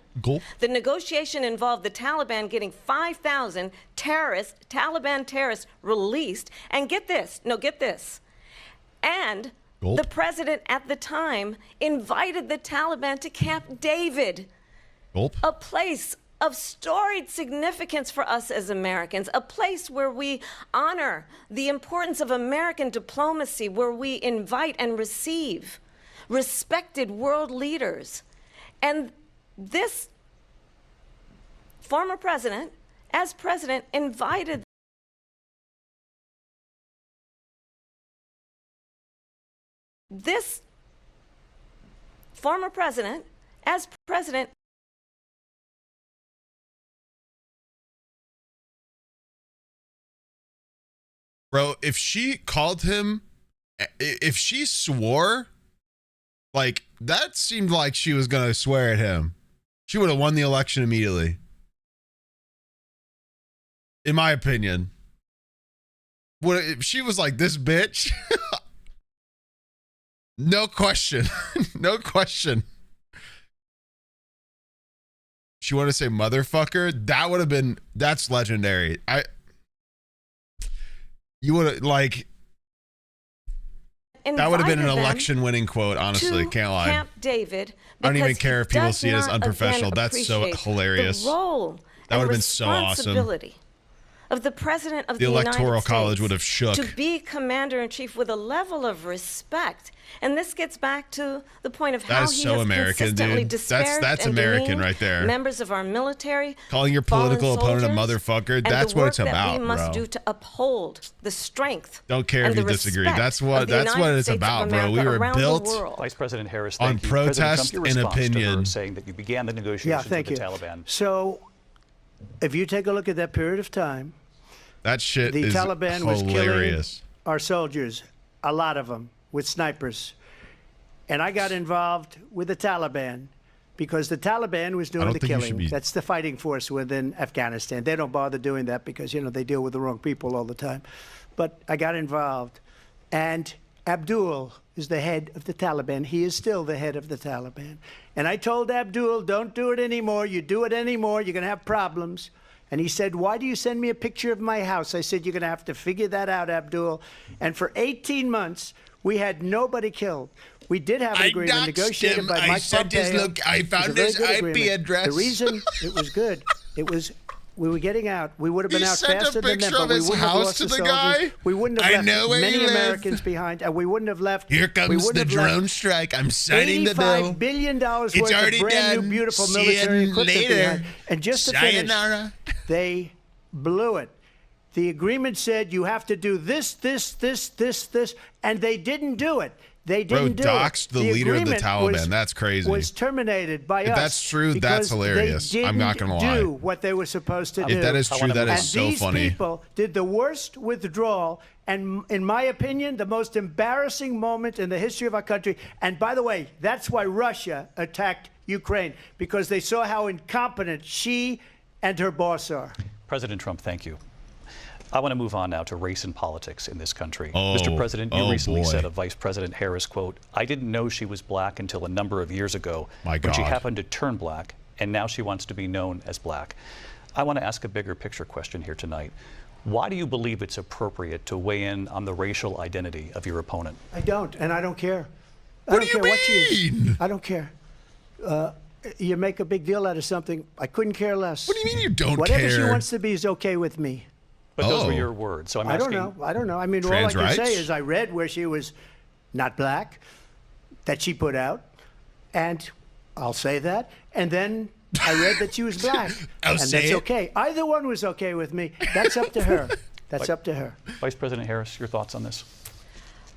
The negotiation involved the Taliban getting 5,000 Taliban terrorists released. And get this, and the president at the time invited the Taliban to Camp David, a place of storied significance for us as Americans, a place where we honor the importance of American diplomacy, where we invite and receive respected world leaders. And this former president, as president, invited this former president, as president, bro, if she called him, if she swore, like, that seemed like she was going to swear at him. She would have won the election immediately. In my opinion. If she was like, this bitch, no question. No question. She wanted to say motherfucker. That would have been, that's legendary. You would have, like, that would have been an election-winning quote, honestly. Can't lie. Camp David, I don't even care if people see it as unprofessional. That's so hilarious. The role that would have been so awesome. Of the president of the United Electoral States College would have shook. To be commander-in-chief with a level of respect. And this gets back to the point of how he has consistently disparaged that's and American right there. Members of our military, calling your political opponent a motherfucker. That's what it's about, we must do to uphold the strength. Don't care if you disagree. That's what it's about, bro. We were built Vice President Harris, on protest and opinion. Saying that you began the negotiations with the Taliban. So, if you take a look at that period of time, that shit the is Taliban hilarious. was killing our soldiers, a lot of them, with snipers. And I got involved with the Taliban because the Taliban was doing the killing. That's the fighting force within Afghanistan. They don't bother doing that because, they deal with the wrong people all the time. But I got involved. And Abdul is the head of the Taliban. He is still the head of the Taliban. And I told Abdul, don't do it anymore. You do it anymore, you're going to have problems. And he said, why do you send me a picture of my house? I said, you're going to have to figure that out, Abdul. And for 18 months, we had nobody killed. We did have an agreement negotiated by Mike Pompeo. I found his IP address. The reason it was good, we were getting out. We would have been out faster than them, but we wouldn't have lost the soldiers. We wouldn't have left many Americans behind, and we wouldn't have left. Here comes the drone strike. I'm signing the bill. $85 billion worth of brand new, beautiful military equipment behind. And just to finish, they blew it. The agreement said you have to do this, and they didn't do it. They didn't do it. Doxed the leader of the Taliban. That's crazy. Was terminated by us. If that's true, that's hilarious. I'm not going to lie. They didn't do what they were supposed to do. If that is true, that is so funny. These people did the worst withdrawal, and in my opinion, the most embarrassing moment in the history of our country. And by the way, that's why Russia attacked Ukraine, because they saw how incompetent she and her boss are. President Trump, thank you. I want to move on now to race and politics in this country. Mr. President, you recently said of Vice President Harris, quote, I didn't know she was black until a number of years ago when she happened to turn black, and now she wants to be known as black. I want to ask a bigger picture question here tonight. Why do you believe it's appropriate to weigh in on the racial identity of your opponent? I don't, and I don't care. What do you mean? I don't care. You make a big deal out of something. I couldn't care less. What do you mean you don't Whatever she wants to be is okay with me. But those were your words, so I'm asking. I don't know. I mean, all I can say is I read where she was not black, that she put out, and I'll say that. And then I read that she was black. And that's okay. Either one was okay with me. That's up to her. That's up to her. Vice President Harris, your thoughts on this?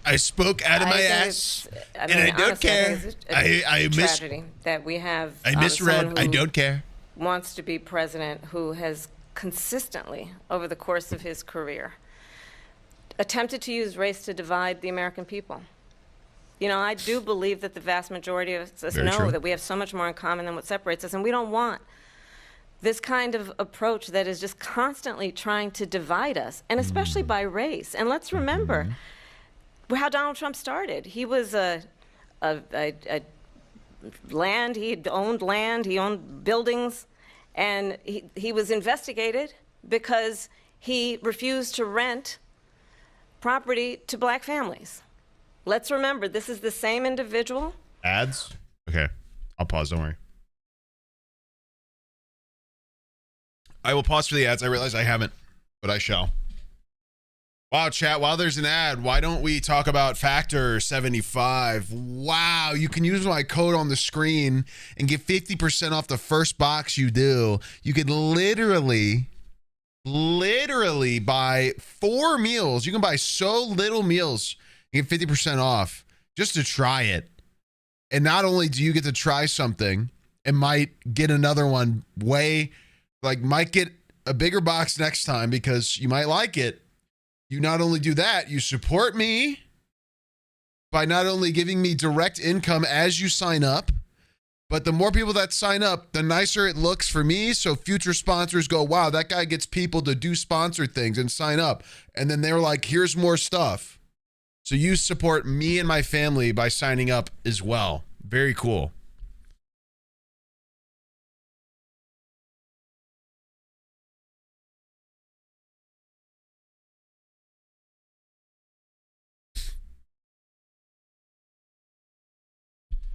I spoke out of my ass, and I don't care. I tragedy that we have. I misread. I don't care. Wants to be president who has consistently, over the course of his career, attempted to use race to divide the American people. You know, I do believe that the vast majority of us know that we have so much more in common than what separates us, and we don't want this kind of approach that is just constantly trying to divide us, and especially by race. And let's remember how Donald Trump started. He was land, he owned buildings, and he was investigated because he refused to rent property to black families. Let's remember, this is the same individual. Ads? Okay, I'll pause, don't worry. I will pause for the ads. I realize I haven't, but I shall. Wow, chat, while there's an ad, why don't we talk about Factor 75? Wow, you can use my code on the screen and get 50% off the first box you do. You can literally buy 4 meals. You can buy so little meals and get 50% off just to try it. And not only do you get to try something, and might get another one might get a bigger box next time because you might like it. You not only do that, you support me by not only giving me direct income as you sign up, but the more people that sign up, the nicer it looks for me. So future sponsors go, wow, that guy gets people to do sponsored things and sign up. And then they're like, here's more stuff. So you support me and my family by signing up as well. Very cool.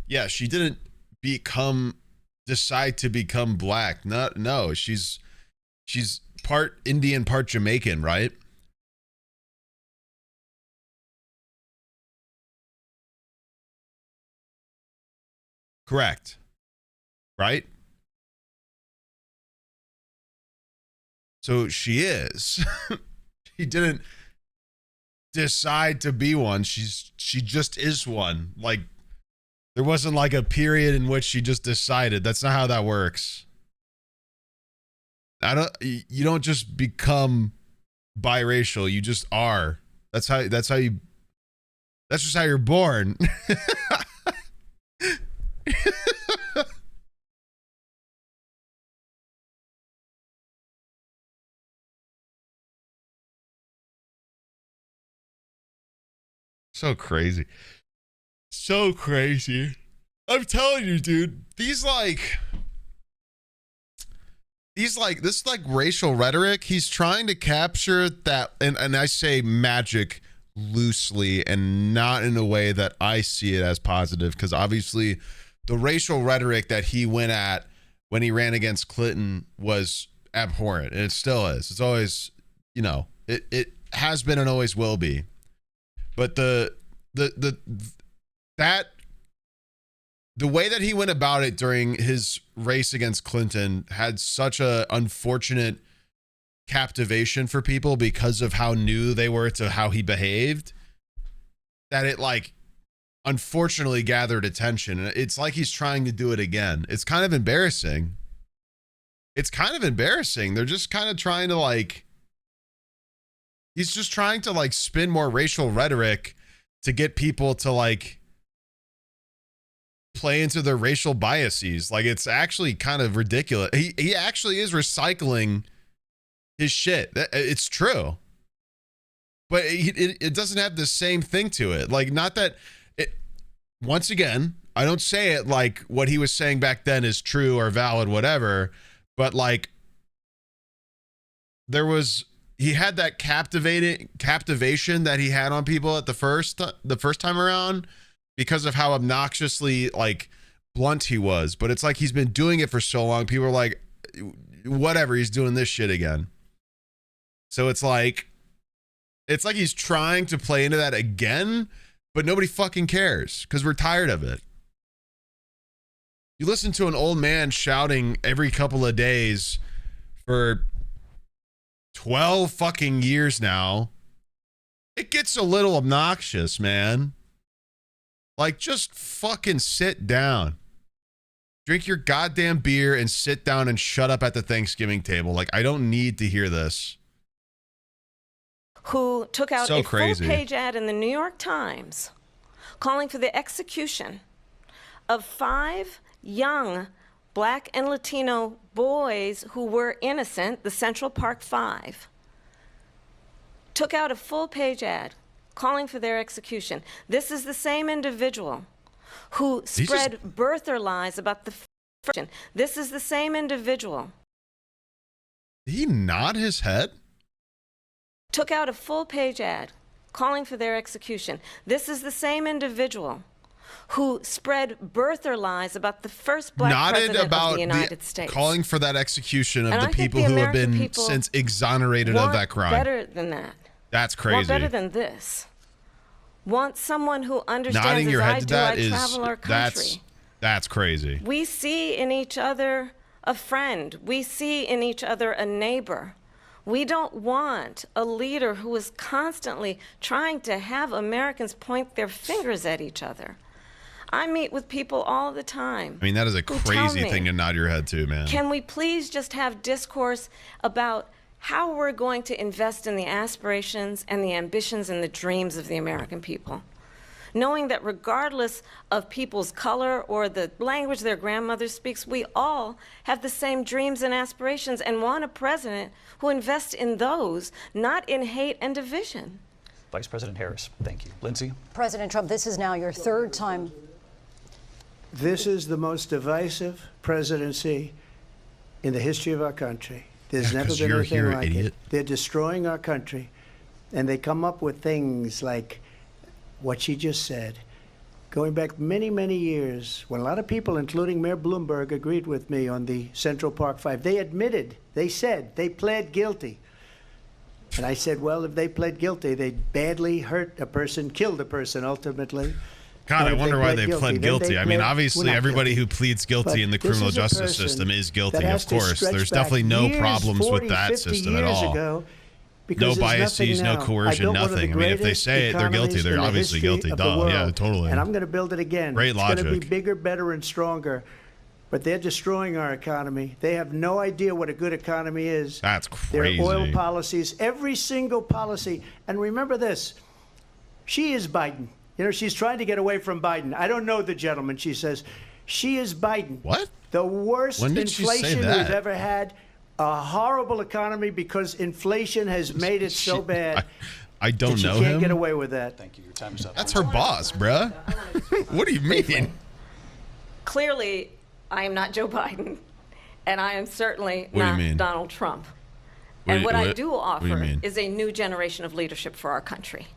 Yeah, she didn't decide to become black. No, she's part Indian, part Jamaican, right? Correct. Right? So she is. She didn't decide to be one. She just is one. Like, there wasn't like a period in which she just decided. That's not how that works. You don't just become biracial. You just are. That's just how you're born. So crazy. So crazy. I'm telling you, dude, this racial rhetoric, he's trying to capture that, and I say magic loosely and not in a way that I see it as positive, because obviously the racial rhetoric that he went at when he ran against Clinton was abhorrent, and it still is. It's always, it has been and always will be. But the way that he went about it during his race against Clinton had such a unfortunate captivation for people because of how new they were to how he behaved, that it unfortunately gathered attention. And it's like he's trying to do it again. It's kind of embarrassing. They're just kind of trying to he's just trying to spin more racial rhetoric to get people to play into their racial biases. It's actually kind of ridiculous. He actually is recycling his shit. It's true. But it doesn't have the same thing to it. Not that it, once again, I don't say it like what he was saying back then is true or valid, whatever. But he had that captivation that he had on people at the first time around because of how obnoxiously blunt he was. But it's he's been doing it for so long. People are like, whatever, he's doing this shit again. So it's he's trying to play into that again, but nobody fucking cares because we're tired of it. You listen to an old man shouting every couple of days for 12 fucking years now. It gets a little obnoxious, man. Like, just fucking sit down. Drink your goddamn beer and sit down and shut up at the Thanksgiving table. Like, I don't need to hear this. Who took out So a crazy. full-page ad in the New York Times calling for the execution of 5 young Black and Latino boys who were innocent, the Central Park 5, took out a full-page ad calling for their execution. This is the same individual who spread birther lies about the first. This is the same individual. Did he nod his head? Took out a full-page ad calling for their execution. This is the same individual who spread birther lies about the first Black Nodded president about of the United States. calling for that execution of And the I think people the who have American been people since exonerated of want that crime. better than that. That's Want crazy. better than this. Want someone who understands Nodding as your I head to do, that I is travel our country. that's crazy. We see in each other a friend. We see in each other a neighbor. We don't want a leader who is constantly trying to have Americans point their fingers at each other. I meet with people all the time. I mean, that is a who tell crazy me, thing to nod your head to, man. Can we please just have discourse about how we're going to invest in the aspirations and the ambitions and the dreams of the American people? Knowing that regardless of people's color or the language their grandmother speaks, we all have the same dreams and aspirations and want a president who invests in those, not in hate and division. Vice President Harris, thank you. Lindsay? President Trump, this is now your 3rd time. This is the most divisive presidency in the history of our country. There's never been anything like it. They're destroying our country, and they come up with things like what she just said. Going back many, many years, when a lot of people, including Mayor Bloomberg, agreed with me on the Central Park 5, they admitted, they said, they pled guilty. And I said, well, if they pled guilty, they badly hurt a person, killed a person ultimately. God, I wonder why they pled guilty. I mean, obviously, everybody who pleads guilty in the criminal justice system is guilty, of course. There's definitely no problems with that system at all. No biases, no coercion, nothing. I mean, if they say it, they're guilty. They're obviously guilty. Duh. Yeah, totally. And I'm going to build it again. Great logic. It's going to be bigger, better, and stronger. But they're destroying our economy. They have no idea what a good economy is. That's crazy. Their oil policies, every single policy. And remember this, she is Biden. You know, she's trying to get away from Biden. I don't know the gentleman, she says. She is Biden. What? The worst When did she say inflation that? we've ever had. A horrible economy because inflation has made it so bad. I don't know him. She can't him. get away with that. Thank you. Your time is up. That's her boss, bruh. What do you mean? Clearly, I am not Joe Biden, and I am certainly What do you not mean? Donald Trump. What And do- what I what- do what do you offer mean? is a new generation of leadership for our country.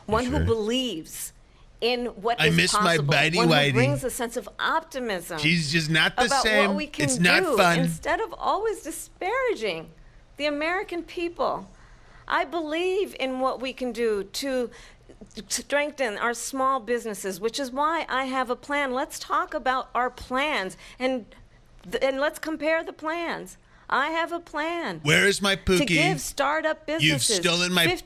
One who sure? believes in what I is miss my possible. Bitey One Whitey. who brings a sense of optimism. She's just not the about same. what we can It's not do fun. instead of always disparaging the American people. I believe in what we can do to strengthen our small businesses, which is why I have a plan. Let's talk about our plans and let's compare the plans. I have a plan. Where is my Pookie? To give startup businesses You've stolen my Pookie's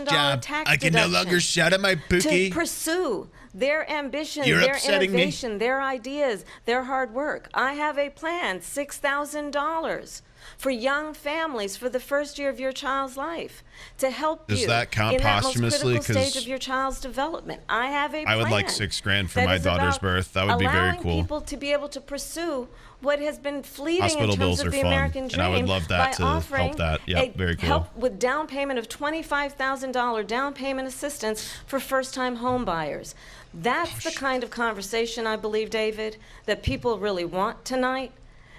$50,000 job. tax I can no deduction longer shout at my Pookie. to pursue their ambition, You're their upsetting me. innovation, their ideas, their hard work. I have a plan, $6,000 for young families for the first year of your child's life to help Does you that count in that most posthumously? critical 'Cause stage of your child's development. I have a plan. I would like $6,000 for that my is daughter's about birth. That would be very allowing cool. people to be able to pursue what has been fleeting Hospital in terms bills of are the fun, American and dream I would love that by to help offering that. Yep, very cool. help with down payment of $25,000 down payment assistance for first-time home buyers. That's the kind of conversation, I believe, David, that people really want tonight,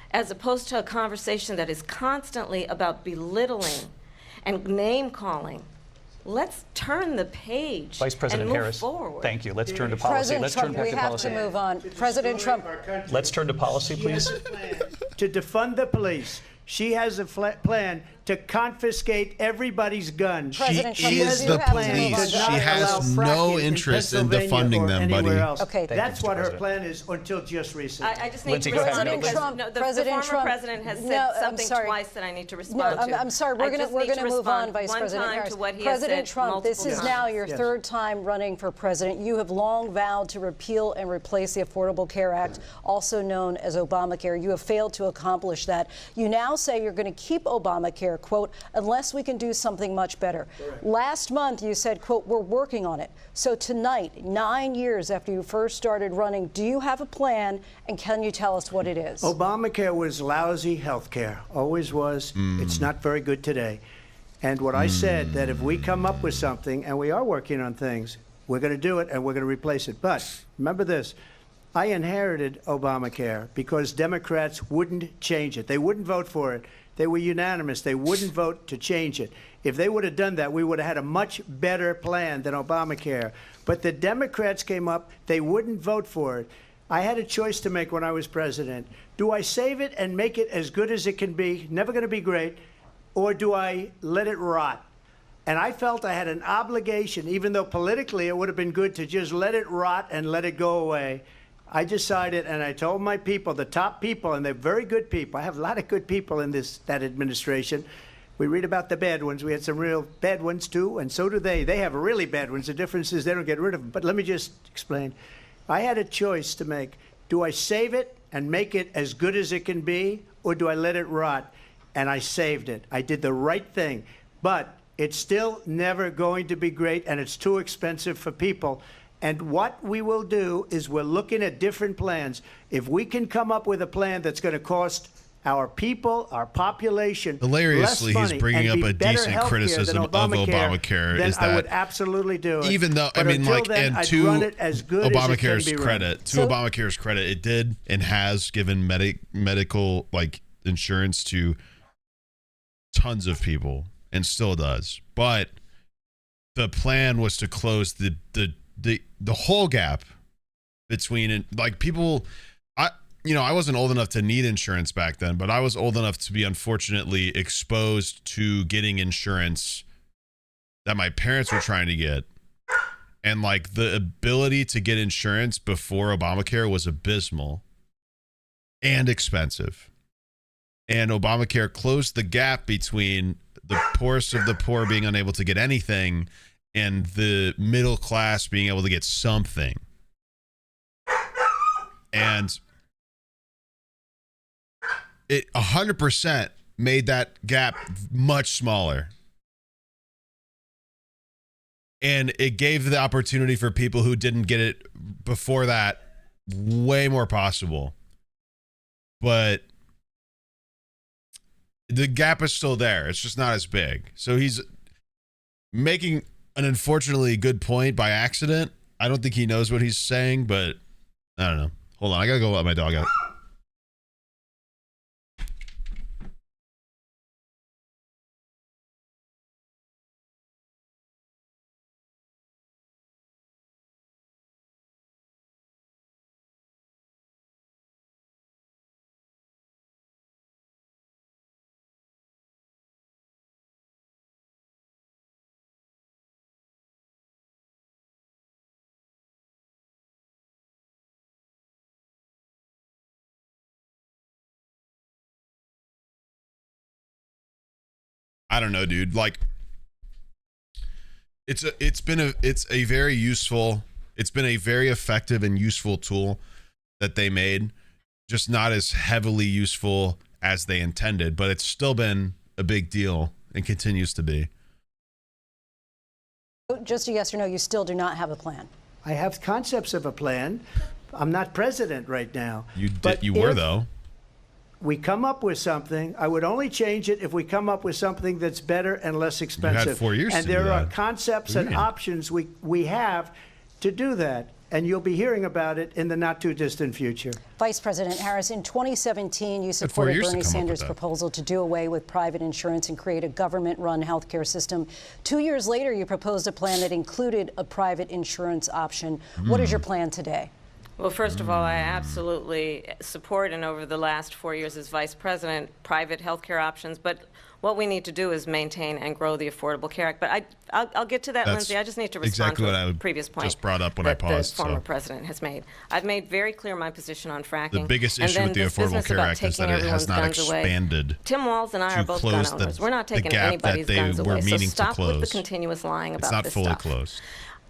as opposed to a conversation that is constantly about belittling and name-calling. Let's turn the page Vice President and move Harris, forward. thank you. Let's turn to policy. President Let's Trump, turn back we to have policy. to move on. President Trump. Let's turn to policy, please. To defund the police. She has a plan to confiscate everybody's guns. She is the police. She has no interest in defunding them, buddy. Okay, that's what her plan is until just recently. I just need to respond because the former president has said something twice that I need to respond to. I'm sorry. We're going to move on, Vice President Harris. President Trump, this is now your third time running for president. You have long vowed to repeal and replace the Affordable Care Act, also known as Obamacare. You have failed to accomplish that. You now say you're going to keep Obamacare, quote, unless we can do something much better. Correct. Last month, you said, quote, we're working on it. So tonight, 9 years after you first started running, do you have a plan, and can you tell us what it is? Obamacare was lousy health care, always was. It's not very good today. And what I said, that if we come up with something, and we are working on things, we're going to do it and we're going to replace it. But remember this, I inherited Obamacare because Democrats wouldn't change it. They wouldn't vote for it. They were unanimous. They wouldn't vote to change it. If they would have done that, we would have had a much better plan than Obamacare. But the Democrats came up. They wouldn't vote for it. I had a choice to make when I was president. Do I save it and make it as good as it can be, never going to be great, or do I let it rot? And I felt I had an obligation, even though politically it would have been good to just let it rot and let it go away. I decided, and I told my people, the top people, and they're very good people. I have a lot of good people in that administration. We read about the bad ones. We had some real bad ones, too, and so do they. They have really bad ones. The difference is they don't get rid of them. But let me just explain. I had a choice to make. Do I save it and make it as good as it can be, or do I let it rot? And I saved it. I did the right thing. But it's still never going to be great, and it's too expensive for people. And what we will do is we're looking at different plans. If we can come up with a plan that's going to cost our people, our population, hilariously, less money, he's bringing and up a decent criticism of Obamacare. Then is that I would absolutely do it. Even though, but I mean, like, then, and I'd to run it as good Obamacare's as it can be credit, to Obamacare's credit, it did and has given medical like insurance to tons of people, and still does. But the plan was to close the whole gap between, like, people. I wasn't old enough to need insurance back then, but I was old enough to be unfortunately exposed to getting insurance that my parents were trying to get. And like the ability to get insurance before Obamacare was abysmal and expensive. And Obamacare closed the gap between the poorest of the poor being unable to get anything and the middle class being able to get something. And it 100% made that gap much smaller. And it gave the opportunity for people who didn't get it before that way more possible. But the gap is still there. It's just not as big. So he's making an unfortunately good point by accident. I don't think he knows what he's saying, but I don't know. Hold on. I got to go let my dog out. I don't know, dude. Like, it's a very useful, it's been a very effective and useful tool that they made, just not as heavily useful as they intended, but it's still been a big deal and continues to be. Just a yes or no, you still do not have a plan. I have concepts of a plan. I'm not president right now. You were, though. We come up with something. I would only change it if we come up with something that's better and less expensive. You had 4 years and to do there are that. concepts and options we have to do that. And you'll be hearing about it in the not too distant future. Vice President Harris, in 2017, you supported Bernie Sanders' proposal to do away with private insurance and create a government-run healthcare system. 2 years later, you proposed a plan that included a private insurance option. What is your plan today? Well, first of all, I absolutely support, and over the last 4 years as vice president, private health care options. But what we need to do is maintain and grow the Affordable Care Act. But I'll get to that, That's Lindsay. I just need to respond exactly to what I a previous point just brought up when I paused. The former president has made. I've made very clear my position on fracking. The biggest and issue then with the this Affordable business Care about Act is taking that it has everyone's not guns away. expanded Tim Walz and I to are both gun close owners. We're not the taking gap that anybody's they guns were away. So meaning to stop with the close. continuous lying It's about not this fully stuff. closed.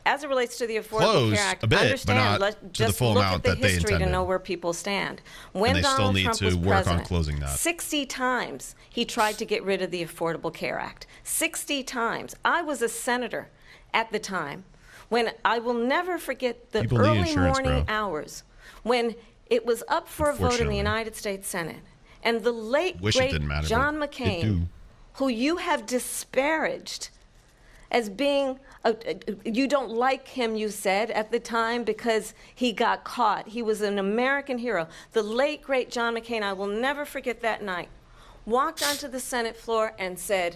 As it relates to the Affordable Closed Care Act, a bit, but understand, not to the just full look amount at the that they history to intended. know where people stand. When they still Donald need Trump to was work on president, closing that. 60 times he tried to get rid of the Affordable Care Act. 60 times. I was a senator at the time when I will never forget the People need early insurance, morning bro. hours when it was up for a vote in the Unfortunately. United States Senate. And the late, Wish it great didn't matter, John but it McCain, do. who you have disparaged as being, you don't like him, you said, at the time because he got caught. He was an American hero. The late, great John McCain, I will never forget that night, walked onto the Senate floor and said,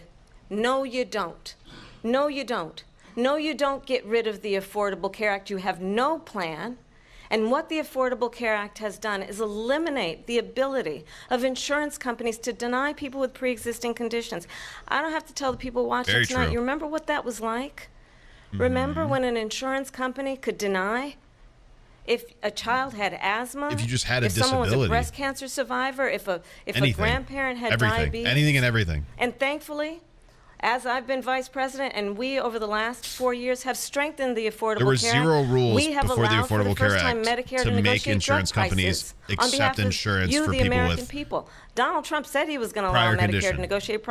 no, you don't. No, you don't. No, you don't get rid of the Affordable Care Act. You have no plan. And what the Affordable Care Act has done is eliminate the ability of insurance companies to deny people with pre-existing conditions. I don't have to tell the people watching Very tonight, true. you remember what that was like? Remember when an insurance company could deny if a child had asthma? If you just had a if someone was a disability. breast cancer survivor, if a Anything. grandparent had Everything. diabetes? Anything and everything. And thankfully, as I've been vice president, and we over the last 4 years have strengthened the Affordable There were Care Act, zero rules we have before the allowed for Affordable Care first time Act Medicare to make negotiate insurance drug companies prices on accept behalf of insurance you, for the people American with people. Donald Trump said he was going to allow prior Medicare to condition. negotiate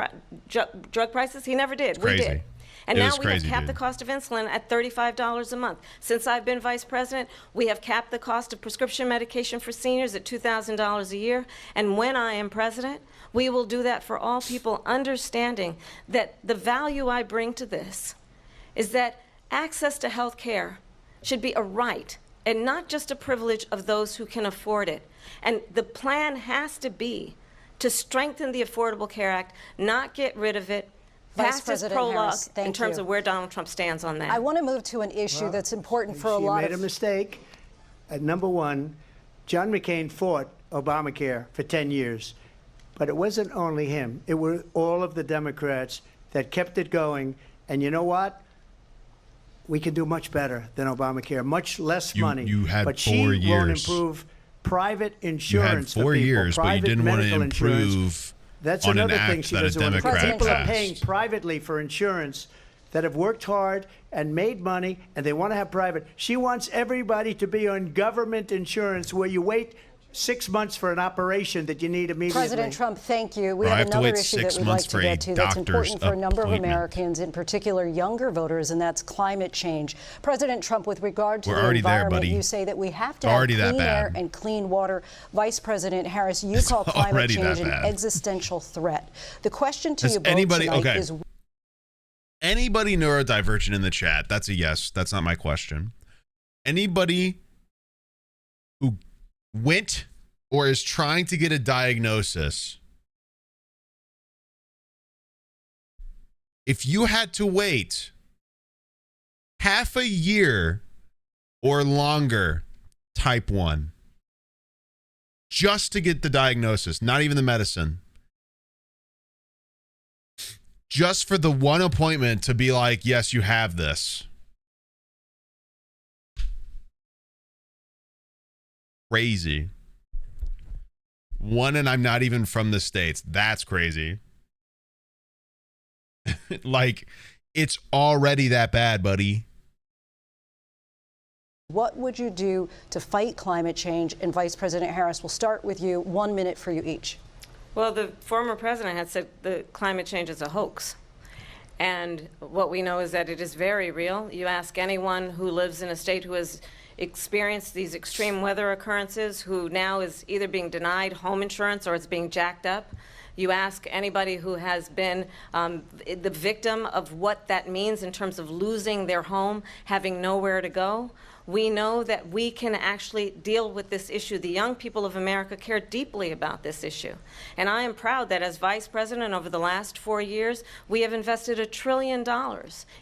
drug prices. He never did. We crazy. did. And It now was we crazy, have capped dude. the cost of insulin at $35 a month. Since I've been vice president, we have capped the cost of prescription medication for seniors at $2,000 a year. And when I am president, we will do that for all people, understanding that the value I bring to this is that access to health care should be a right and not just a privilege of those who can afford it. And the plan has to be to strengthen the Affordable Care Act, not get rid of it. Vice Fastest President prologue Harris, thank in terms you. of where Donald Trump stands on that. I want to move to an issue that's important for a lot She made a of... mistake. At number one, John McCain fought Obamacare for 10 years. But it wasn't only him. It were all of the Democrats that kept it going. And you know what? We can do much better than Obamacare, much less money. You had but 4 she won't years. improve private You had insurance 4 for people, years, but you private didn't want to medical insurance. improve That's on an another thing act she that a doesn't want to do. Democrat People are paying passed. privately for insurance that have worked hard and made money, and they want to have private. She wants everybody to be on government insurance where you wait 6 months for an operation that you need immediately. President Trump, thank you. We Well, I have have to another wait issue that 6 we'd like months to for a get to that's doctor's important for a number of appointment. Americans, in particular younger voters, and that's climate change. President Trump, with regard to We're the already there, environment, buddy. you say that we have to It's have already that clean air bad. and clean water. Vice President Harris, you call climate already that change an bad. existential threat. The question to Has you both anybody- tonight okay. is... Anybody neurodivergent in the chat? That's a yes. That's not my question. Anybody who went or is trying to get a diagnosis, if you had to wait half a year or longer, type 1, just to get the diagnosis, not even the medicine, just for the one appointment to be like, yes, you have this. Crazy. One, and I'm not even from the States. That's crazy. Like, it's already that bad, buddy. What would you do to fight climate change? And Vice President Harris, we'll start with you. 1 minute for you each. Well, the former president had said the climate change is a hoax. And what we know is that it is very real. You ask anyone who lives in a state who has experienced these extreme weather occurrences, who now is either being denied home insurance or it's being jacked up. You ask anybody who has been the victim of what that means in terms of losing their home, having nowhere to go. We know that we can actually deal with this issue. The young people of America care deeply about this issue. And I am proud that as vice president over the last 4 years, we have invested $1 trillion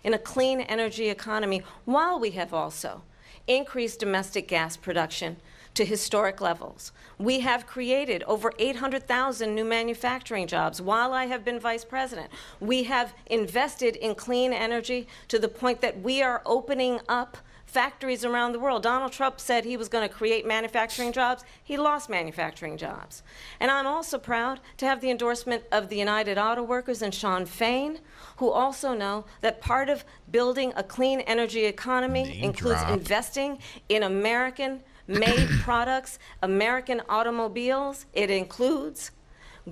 in a clean energy economy, while we have also increased domestic gas production to historic levels. We have created over 800,000 new manufacturing jobs while I have been vice president. We have invested in clean energy to the point that we are opening up factories around the world. Donald Trump said he was going to create manufacturing jobs. He lost manufacturing jobs. And I'm also proud to have the endorsement of the United Auto Workers and Sean Fain, who also know that part of building a clean energy economy includes investing in American-made products, American automobiles. It includes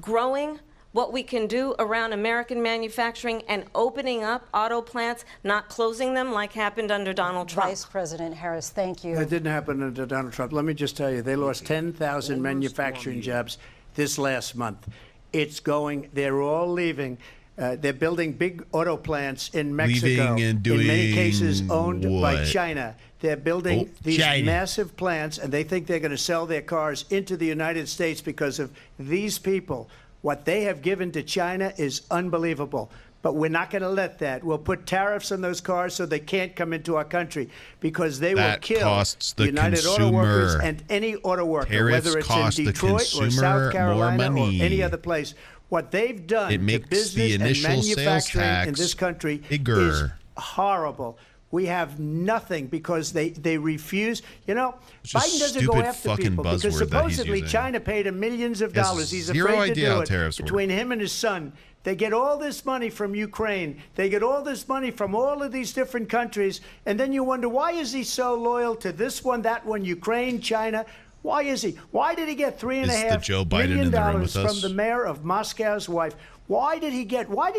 growing what we can do around American manufacturing and opening up auto plants, not closing them like happened under Donald Trump. Vice President Harris, thank you. That didn't happen under Donald Trump. Let me just tell you, they lost 10,000 manufacturing jobs this last month. They're all leaving. They're building big auto plants in Mexico, and doing in many cases owned by China. They're building these China. massive plants, and they think they're going to sell their cars into the United States because of these people. What they have given to China is unbelievable. But we're not going to let that. We'll put tariffs on those cars so they can't come into our country because they will kill costs the United Auto Workers consumer. and any auto worker, Tariffs whether it's cost in the Detroit or consumer South Carolina more money. or any other place. What they've done It makes to business the and initial sales manufacturing in tax this country bigger. is horrible. We have nothing because they refuse. You know, It's just Biden doesn't go stupid after fucking people because buzzword that he's supposedly using. China paid him millions of He has dollars. He's zero afraid to idea do how it tariffs work. between him and his son. They get all this money from Ukraine. They get all this money from all of these different countries. And then you wonder, why is he so loyal to this one, that one, Ukraine, China? Why is he? Why did he get $3.5 million from the mayor of Moscow's wife? Why did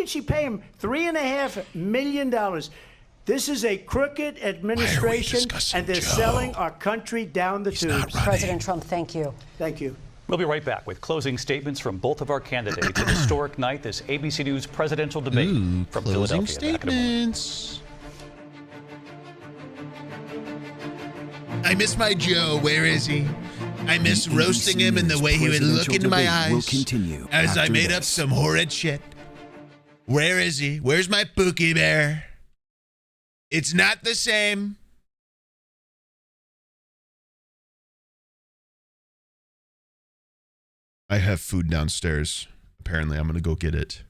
she pay him $3.5 million? This is a crooked administration, and they're selling our country down the tubes. President Trump, thank you. Thank you. We'll be right back with closing statements from both of our candidates. An historic night, this ABC News presidential debate from Closing Philadelphia. statements. I miss my Joe. Where is he? I miss roasting him and the way he would look into my eyes will continue as I after made up this. some horrid shit. Where is he? Where's my Pookie Bear? It's not the same. I have food downstairs. Apparently, I'm going to go get it.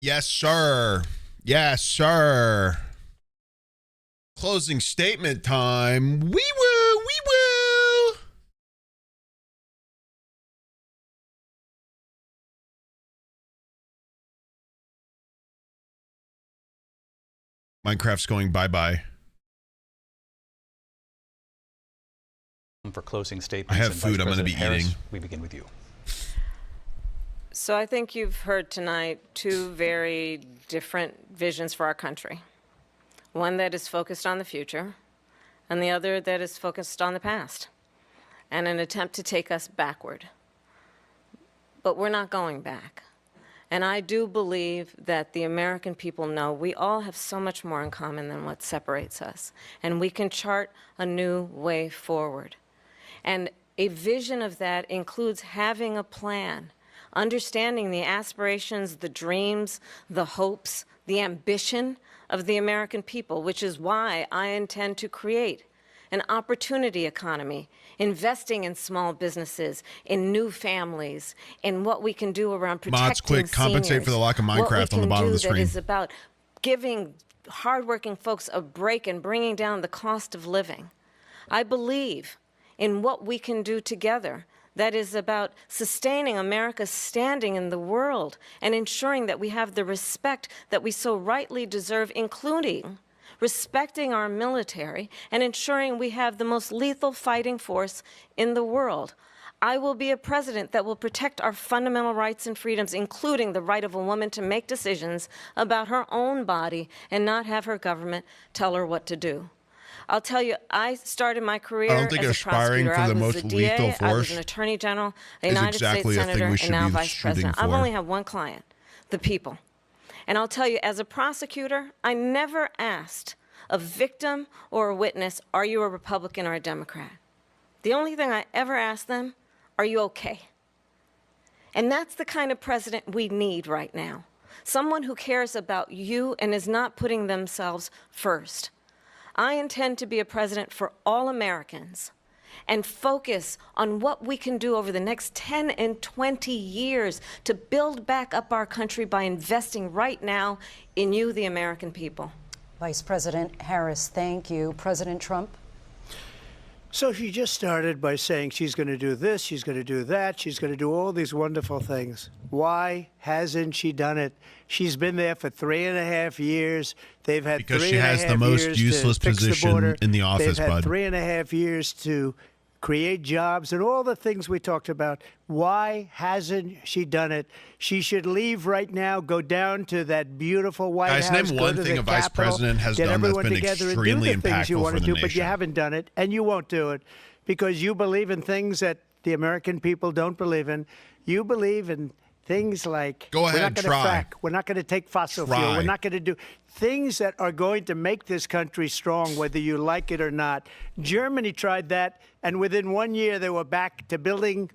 Yes, sir. Yes, sir. Closing statement time. Wee woo, wee woo. Minecraft's going bye-bye. For closing statements. I have and food Vice I'm going to be President Harris, eating. We begin with you. So I think you've heard tonight two very different visions for our country. One that is focused on the future, and the other that is focused on the past, and an attempt to take us backward. But we're not going back. And I do believe that the American people know we all have so much more in common than what separates us, and we can chart a new way forward. And a vision of that includes having a plan, understanding the aspirations, the dreams, the hopes, the ambition of the American people, which is why I intend to create an opportunity economy, investing in small businesses, in new families, in what we can do around protecting Mods, quick, compensate seniors, for the lack of Minecraft on the bottom of the screen. What we can do that is about giving hardworking folks a break and bringing down the cost of living. I believe in what we can do together that is about sustaining America's standing in the world and ensuring that we have the respect that we so rightly deserve, including respecting our military and ensuring we have the most lethal fighting force in the world. I will be a president that will protect our fundamental rights and freedoms, including the right of a woman to make decisions about her own body and not have her government tell her what to do. I'll tell you, I started my career as a prosecutor. I was a DA, I was an attorney general, a United States senator, and now vice president. I've only had one client, the people. And I'll tell you, as a prosecutor, I never asked a victim or a witness, are you a Republican or a Democrat? The only thing I ever asked them, are you okay? And that's the kind of president we need right now. Someone who cares about you and is not putting themselves first. I intend to be a president for all Americans and focus on what we can do over the next 10 and 20 years to build back up our country by investing right now in you, the American people. Vice President Harris, thank you. President Trump? So she just started by saying she's going to do this, she's going to do that, she's going to do all these wonderful things. Why hasn't she done it? She's been there for 3.5 years. They've had because 3.5 she has the most useless position in the office, They've had bud. 3.5 years to create jobs and all the things we talked about. Why hasn't she done it? She should leave right now, go down to that beautiful White House. Guys, name one thing a vice president has done that's been extremely impactful for the nation. But you haven't done it, and you won't do it because you believe in things that the American people don't believe in. You believe in things like go ahead, we're not going to frack, we're not going to take fossil fuel, we're not going to do things that are going to make this country strong, whether you like it or not. Germany tried that, and within 1 year they were back to building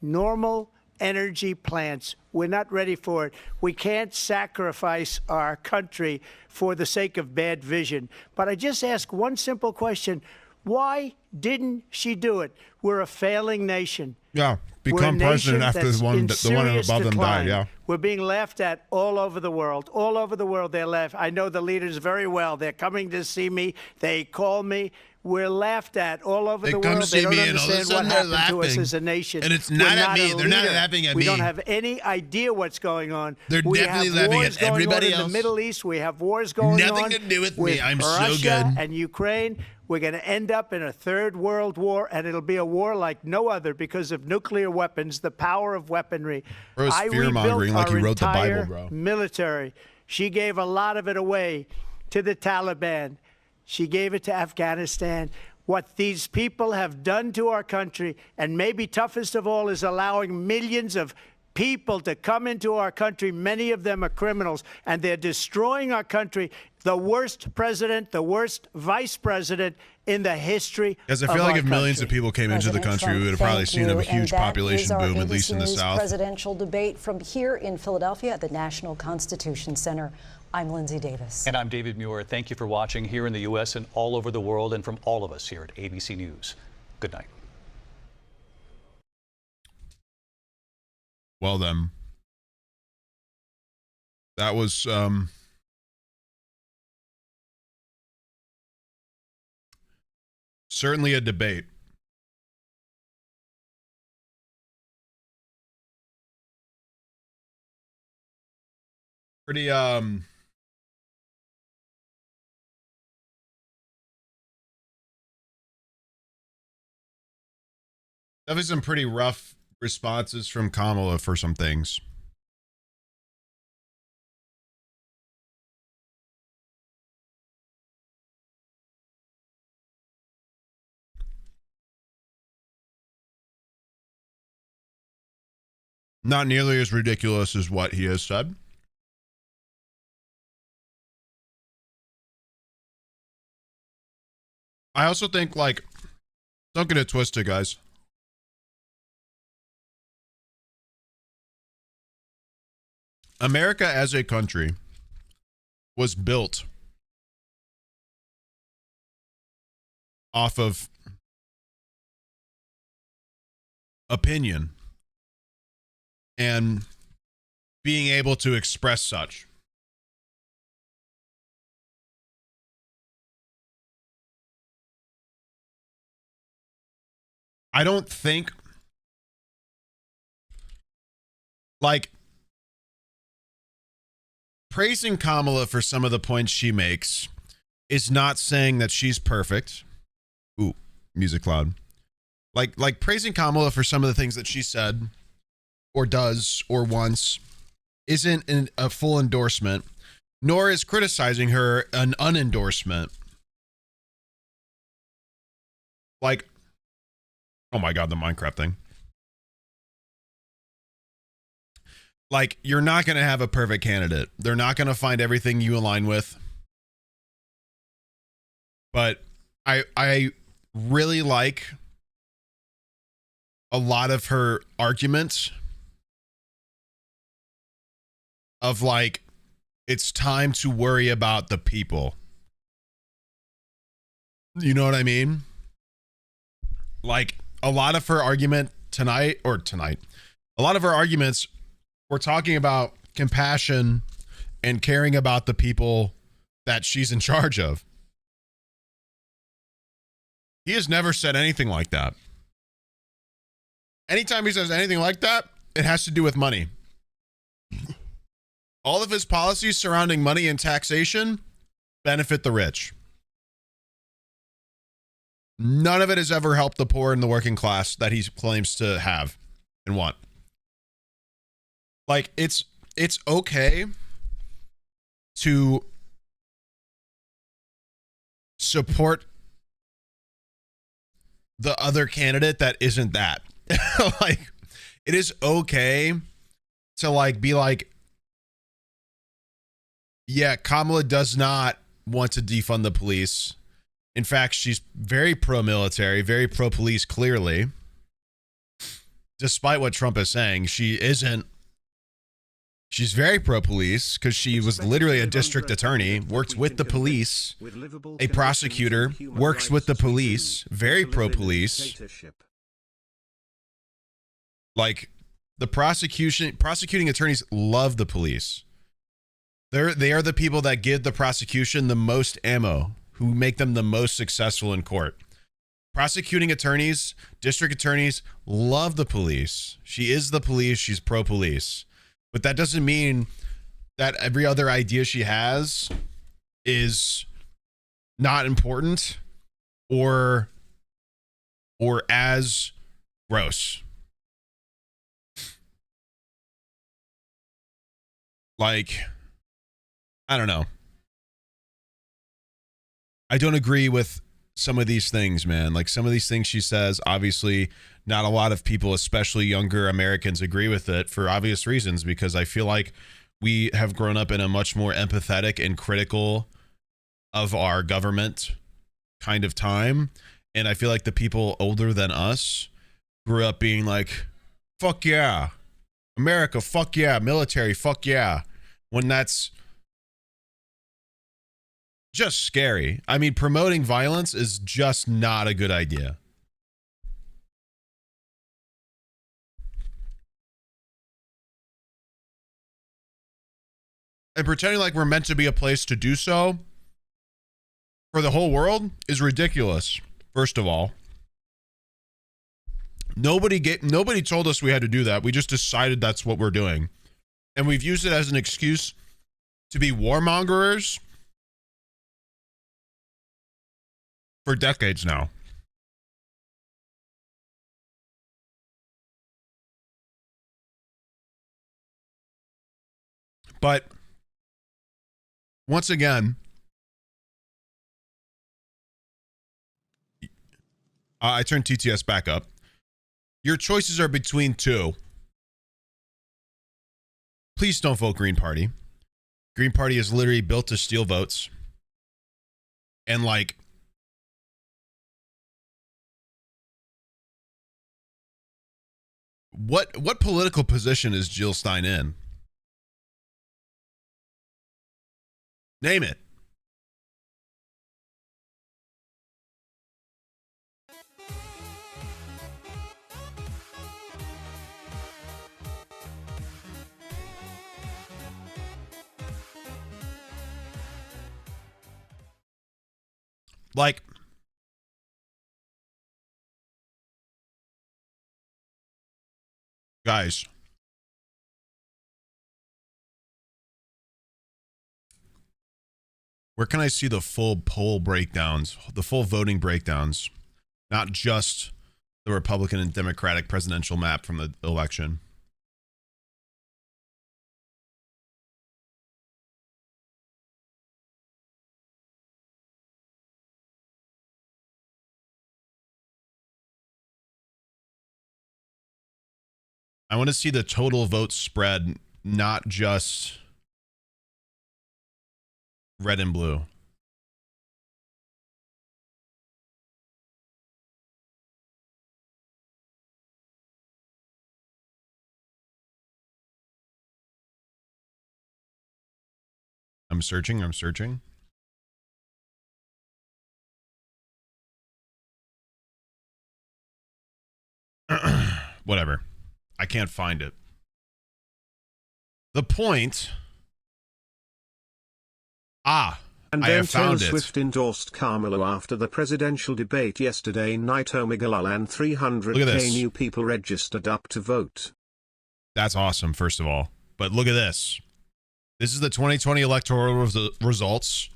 normal energy plants. We're not ready for it. We can't sacrifice our country for the sake of bad vision. But I just ask one simple question. Why didn't she do it? We're a failing nation. Yeah, become president after the one above them died, yeah. We're being laughed at all over the world. All over the world they're laughed. I know the leaders very well. They're coming to see me. They call me. We're laughed at all over the world. They don't understand what happened to us as a nation. And it's not at me. They're not laughing at me. We don't have any idea what's going on. They're definitely laughing at everybody else. In the Middle East, we have wars going on. Nothing to do with me. I'm Russia so good. And Ukraine. We're going to end up in a third world war, and it'll be a war like no other because of nuclear weapons, the power of weaponry. Bro's fear-mongering like he wrote the Bible, bro. Military. She gave a lot of it away to the Taliban. She gave it to Afghanistan. What these people have done to our country, and maybe toughest of all, is allowing millions of people to come into our country. Many of them are criminals, and they're destroying our country. The worst president, the worst vice president in the history of our country. Because I feel like if millions of people came into the country, we would have probably seen a huge population boom, at least in the South. Presidential debate from here in Philadelphia at the National Constitution Center. I'm Lindsay Davis. And I'm David Muir. Thank you for watching here in the U.S. and all over the world, and from all of us here at ABC News. Good night. Well then. That was certainly a debate. Pretty definitely some pretty rough responses from Kamala for some things. Not nearly as ridiculous as what he has said. I also think, like, don't get it twisted, guys. America as a country was built off of opinion and being able to express such. I don't think, like, praising Kamala for some of the points she makes is not saying that she's perfect. Ooh, music loud. Like praising Kamala for some of the things that she said or does or wants isn't a full endorsement, nor is criticizing her an unendorsement. Like, oh my God, the Minecraft thing. Like, you're not going to have a perfect candidate. They're not going to find everything you align with. But I really like a lot of her arguments of, like, it's time to worry about the people. You know what I mean? Like, a lot of her argument a lot of her arguments were talking about compassion and caring about the people that she's in charge of. He has never said anything like that. Anytime he says anything like that, it has to do with money. All of his policies surrounding money and taxation benefit the rich. None of it has ever helped the poor and the working class that he claims to have and want. Like, it's okay to support the other candidate that isn't that. Like, it is okay to, like, be like, yeah, Kamala does not want to defund the police. In fact, she's very pro-military, very pro-police, clearly. Despite what Trump is saying, she isn't. She's very pro-police because she was literally a district attorney, works with the police, a prosecutor, works with the police, very pro-police. Like, the prosecuting attorneys love the police. They are the people that give the prosecution the most ammo, who make them the most successful in court. Prosecuting attorneys, district attorneys love the police. She is the police. She's pro-police. But that doesn't mean that every other idea she has is not important or as gross. Like, I don't know. I don't agree with some of these things, man. Like, some of these things she says, obviously not a lot of people, especially younger Americans, agree with it for obvious reasons, because I feel like we have grown up in a much more empathetic and critical of our government kind of time. And I feel like the people older than us grew up being like, fuck yeah, America, fuck yeah, military, fuck yeah, when that's just scary. I mean, promoting violence is just not a good idea. and pretending like we're meant to be a place to do so for the whole world is ridiculous. First of all, nobody told us we had to do that. We just decided that's what we're doing. And we've used it as an excuse to be warmongers for decades now. But once again, I turned TTS back up. Your choices are between two. Please don't vote Green Party. Green Party is literally built to steal votes. And like, what political position is Jill Stein in? Name it. Like, guys, where can I see the full poll breakdowns, the full voting breakdowns, not just the Republican and Democratic presidential map from the election? I want to see the total vote spread, not just red and blue. I'm searching. Whatever. I can't find it. The point. And I then have found Taylor it. Swift endorsed Carmelo after the presidential debate yesterday night. Omegalol and 300K new people registered up to vote. That's awesome, first of all. But look at this. This is the 2020 electoral results.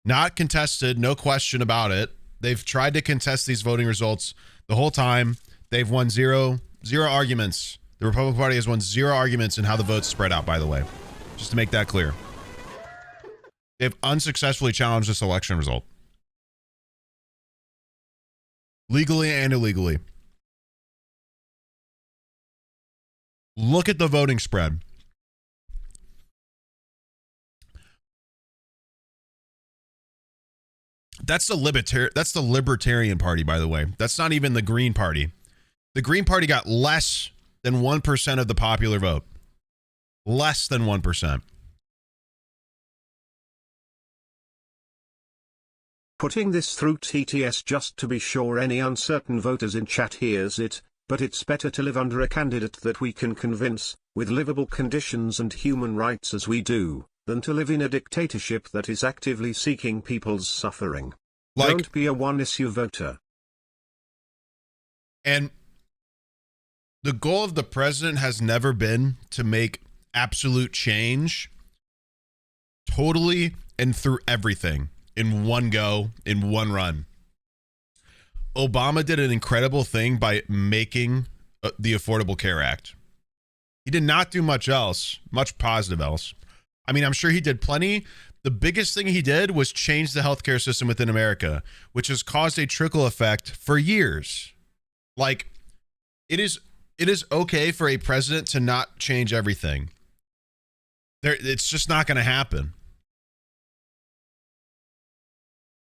Not contested, no question about it. They've tried to contest these voting results the whole time. They've won zero arguments. The Republican Party has won 0 arguments in how the votes spread out, by the way. Just to make that clear. They've unsuccessfully challenged this election result. Legally and illegally. Look at the voting spread. That's the Libertarian Party, by the way. That's not even the Green Party. The Green Party got less than 1% of the popular vote. Less than 1%. Putting this through TTS just to be sure any uncertain voters in chat hears it, but it's better to live under a candidate that we can convince, with livable conditions and human rights as we do, than to live in a dictatorship that is actively seeking people's suffering. Don't be a one-issue voter. And the goal of the president has never been to make absolute change totally and through everything in one go, in one run. Obama did an incredible thing by making the Affordable Care Act. He did not do much else, much positive else. I mean, I'm sure he did plenty. The biggest thing he did was change the healthcare system within America, which has caused a trickle effect for years. Like, it is okay for a president to not change everything. It's just not going to happen.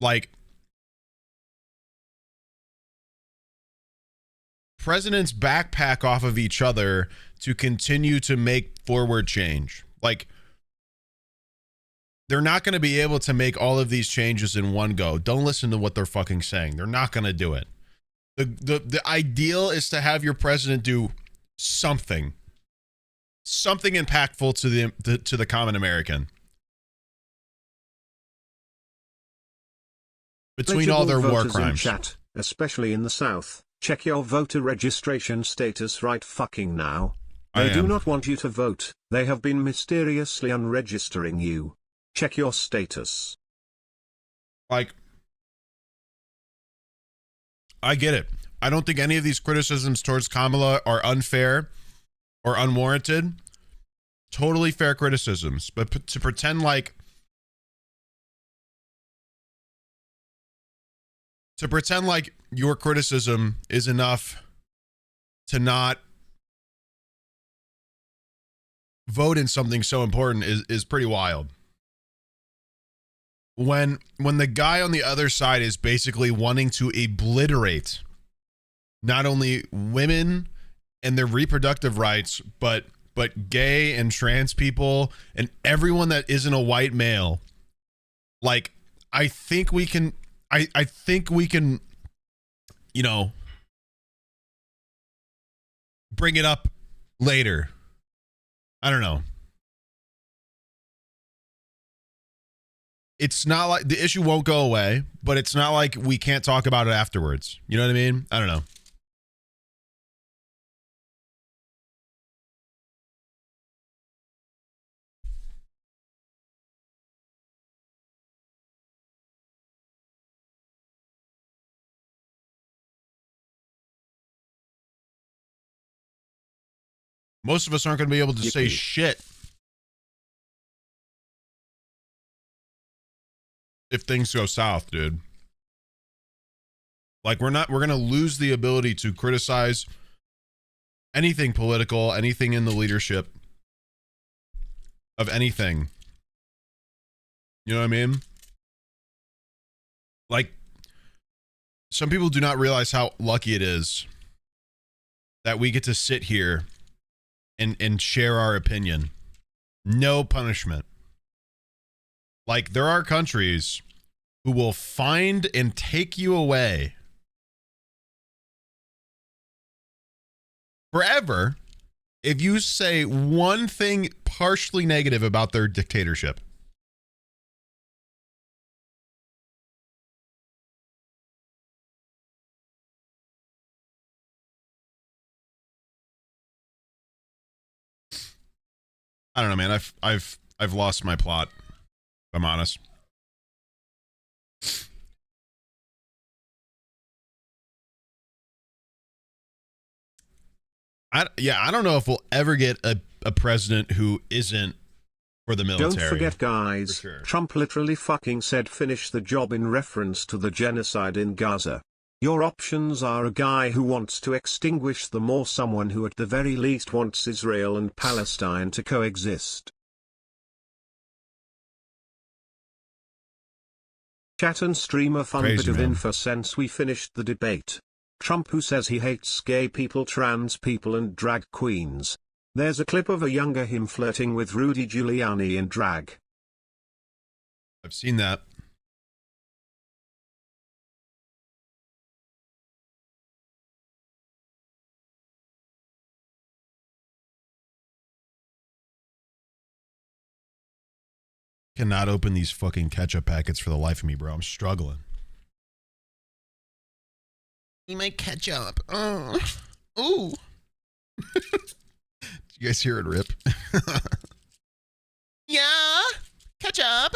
Like, presidents backpack off of each other to continue to make forward change. Like, they're not going to be able to make all of these changes in one go. Don't listen to what they're fucking saying. They're not going to do it. The ideal is to have your president do something impactful to the common American. between all their war voters in crimes. Chat, especially in the South, check your voter registration status right fucking now. They do not want you to vote. They have been mysteriously unregistering you. Check your status. Like, I get it. I don't think any of these criticisms towards Kamala are unfair or unwarranted. Totally fair criticisms. But to pretend like your criticism is enough to not vote in something so important is pretty wild. When the guy on the other side is basically wanting to obliterate not only women and their reproductive rights, but gay and trans people and everyone that isn't a white male, like, I think we can, you know, bring it up later. I don't know. It's not like the issue won't go away, but it's not like we can't talk about it afterwards. You know what I mean? I don't know. Most of us aren't going to be able to say shit if things go south, dude. Like, we're going to lose the ability to criticize anything political, anything in the leadership of anything. You know what I mean? Like, some people do not realize how lucky it is that we get to sit here and share our opinion. No punishment. Like, there are countries who will find and take you away forever if you say one thing partially negative about their dictatorship. I don't know, man. I've lost my plot, if I'm honest. I don't know if we'll ever get a president who isn't for the military. Don't forget, guys, sure. Trump literally fucking said finish the job in reference to the genocide in Gaza. Your options are a guy who wants to extinguish them or someone who at the very least wants Israel and Palestine to coexist. Chat and stream a fun bit of info since we finished the debate. Trump who says he hates gay people, trans people and drag queens. There's a clip of a younger him flirting with Rudy Giuliani in drag. I've seen that. Cannot open these fucking ketchup packets for the life of me, bro. I'm struggling. You make ketchup. Oh. Ooh. Did you guys hear it rip? Yeah. Ketchup.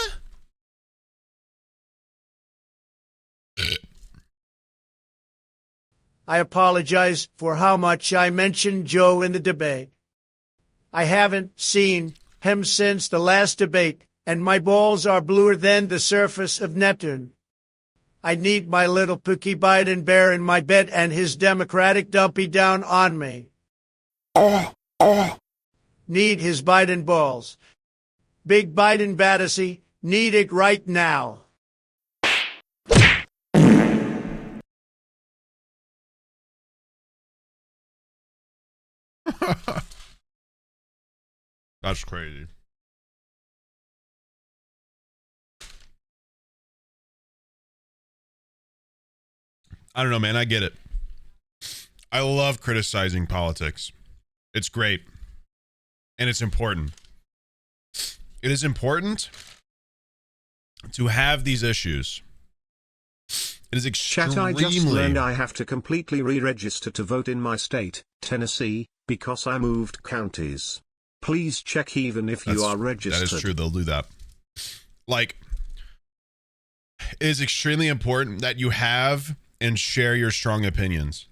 I apologize for how much I mentioned Joe in the debate. I haven't seen him since the last debate, and my balls are bluer than the surface of Neptune. I need my little Pookie Biden bear in my bed and his Democratic dumpy down on me. Need his Biden balls. Big Biden Battersea, need it right now. That's crazy. I don't know, man. I get it. I love criticizing politics. It's great. And it's important. It is important to have these issues It is Chat, I just learned I have to completely re-register to vote in my state, Tennessee, because I moved counties. Please check even if you are registered. That is true, they'll do that. Like, it is extremely important that you have and share your strong opinions.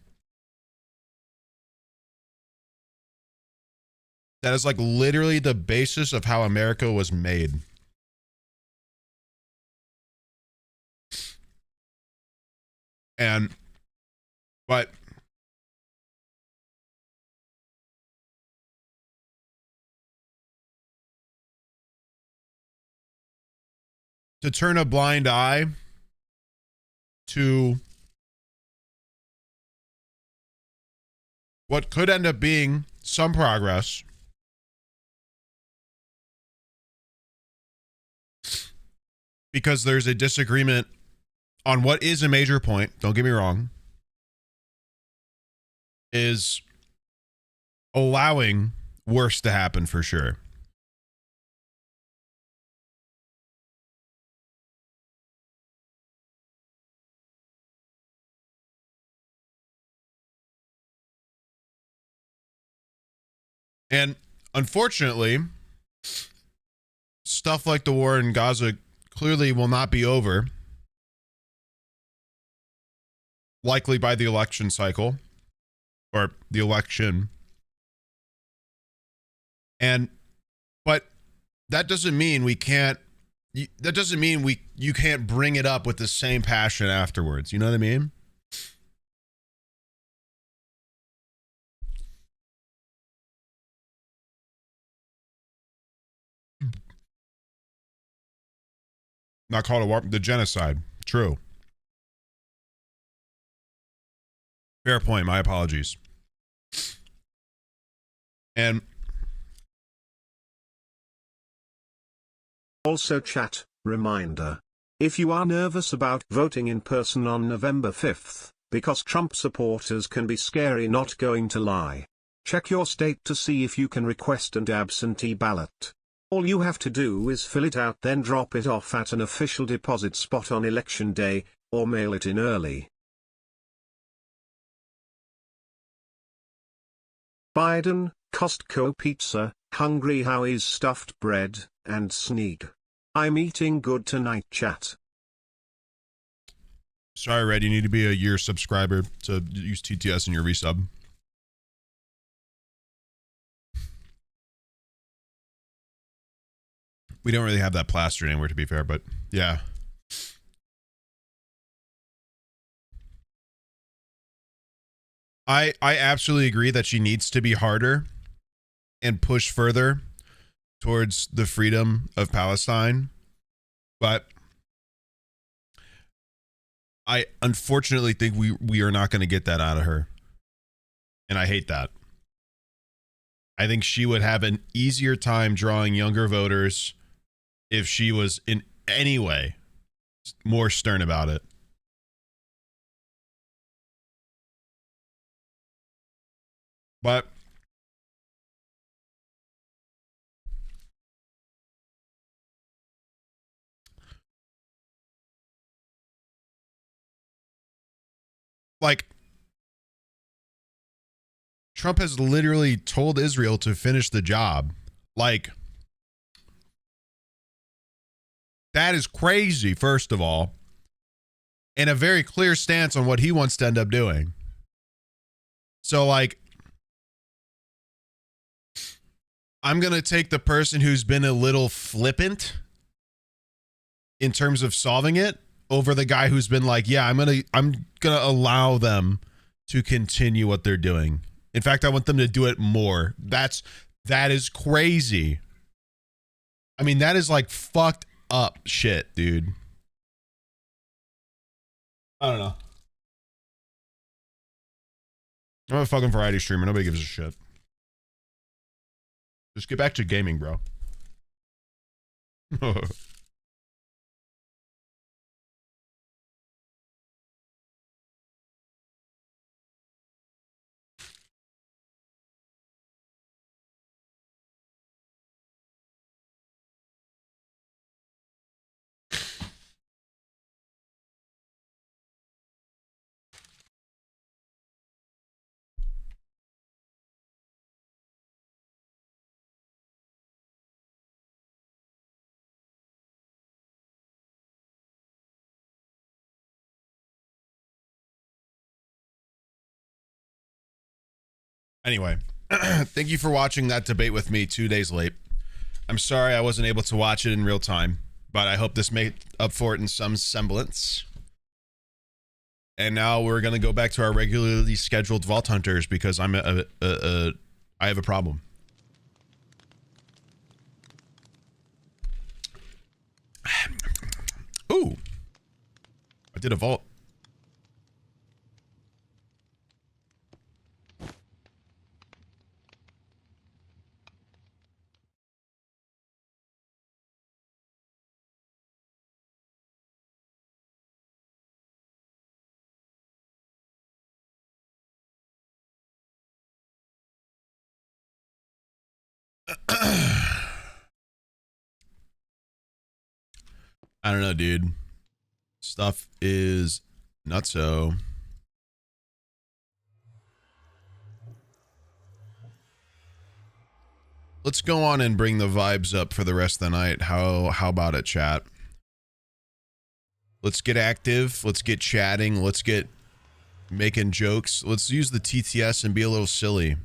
That is like literally the basis of how America was made. But to turn a blind eye to what could end up being some progress because there's a disagreement on what is a major point, don't get me wrong, is allowing worse to happen for sure. And unfortunately, stuff like the war in Gaza clearly will not be over, likely by the election cycle or the election. But that doesn't mean we can't, that doesn't mean you can't bring it up with the same passion afterwards. You know what I mean? Not called a war, the genocide. True. Fair point. My apologies. And also, chat, reminder. If you are nervous about voting in person on November 5th, because Trump supporters can be scary, not going to lie, check your state to see if you can request an absentee ballot. All you have to do is fill it out, then drop it off at an official deposit spot on election day, or mail it in early. Biden, Costco pizza, Hungry Howie's stuffed bread, and Sneeg. I'm eating good tonight, chat. Sorry, Red, you need to be a year subscriber to use TTS in your resub. We don't really have that plastered anywhere, to be fair, but yeah. I absolutely agree that she needs to be harder and push further towards the freedom of Palestine, but I unfortunately think we are not going to get that out of her, and I hate that. I think she would have an easier time drawing younger voters if she was in any way more stern about it. But like, Trump has literally told Israel to finish the job. Like, that is crazy, first of all, and a very clear stance on what he wants to end up doing. So, like, I'm going to take the person who's been a little flippant in terms of solving it over the guy who's been like, yeah, I'm going to allow them to continue what they're doing. In fact, I want them to do it more. That is crazy. I mean, that is like fucked up shit, dude. I don't know. I'm a fucking variety streamer. Nobody gives a shit. Just get back to gaming, bro. Anyway, thank you for watching that debate with me 2 days late. I'm sorry I wasn't able to watch it in real time, but I hope this made up for it in some semblance. And now we're going to go back to our regularly scheduled Vault Hunters because I have a problem. Ooh. I did a vault. I don't know, dude. Stuff is nutso. Let's go on and bring the vibes up for the rest of the night. How about it, chat? Let's get active. Let's get chatting. Let's get making jokes. Let's use the TTS and be a little silly.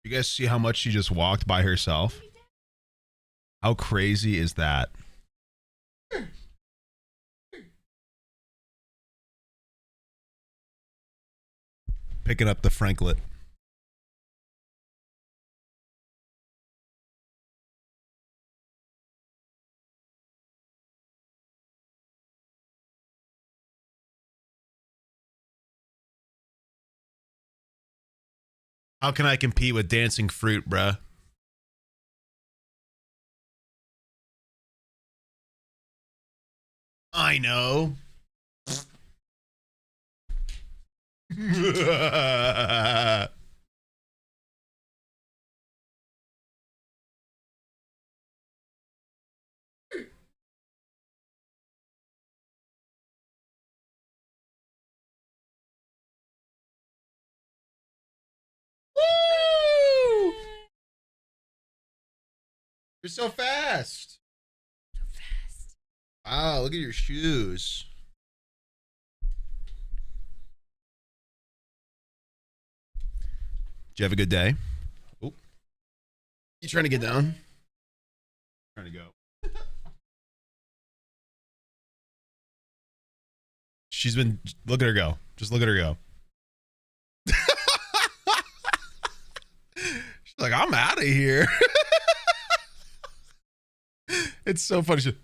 You guys see how much she just walked by herself? How crazy is that? Picking up the Franklet. How can I compete with dancing fruit, bruh? I know. Woo! You're so fast. So fast. Wow, look at your shoes. Did you have a good day? Oh. You trying to get down? Trying to go. She's been, look at her go. Just look at her go. She's like, I'm out of here. It's so funny.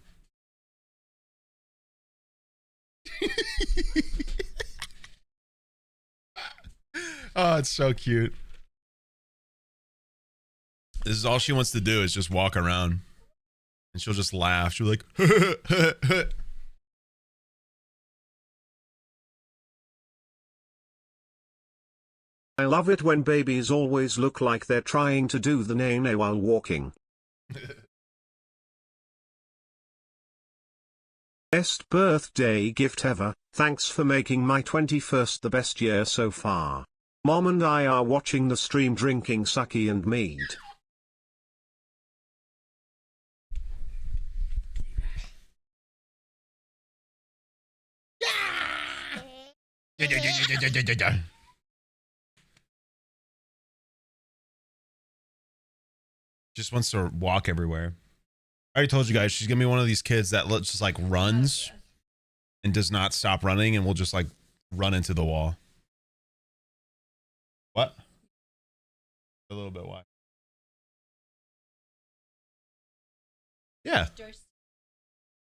Oh, it's so cute. This is all she wants to do is just walk around. And she'll just laugh. She'll be like, I love it when babies always look like they're trying to do the nene while walking. Best birthday gift ever, thanks for making my 21st the best year so far. Mom and I are watching the stream drinking sake and mead. Just wants to walk everywhere. I already told you guys, she's gonna be one of these kids that just like runs and does not stop running and will just like run into the wall. What? A little bit. Why? Yeah.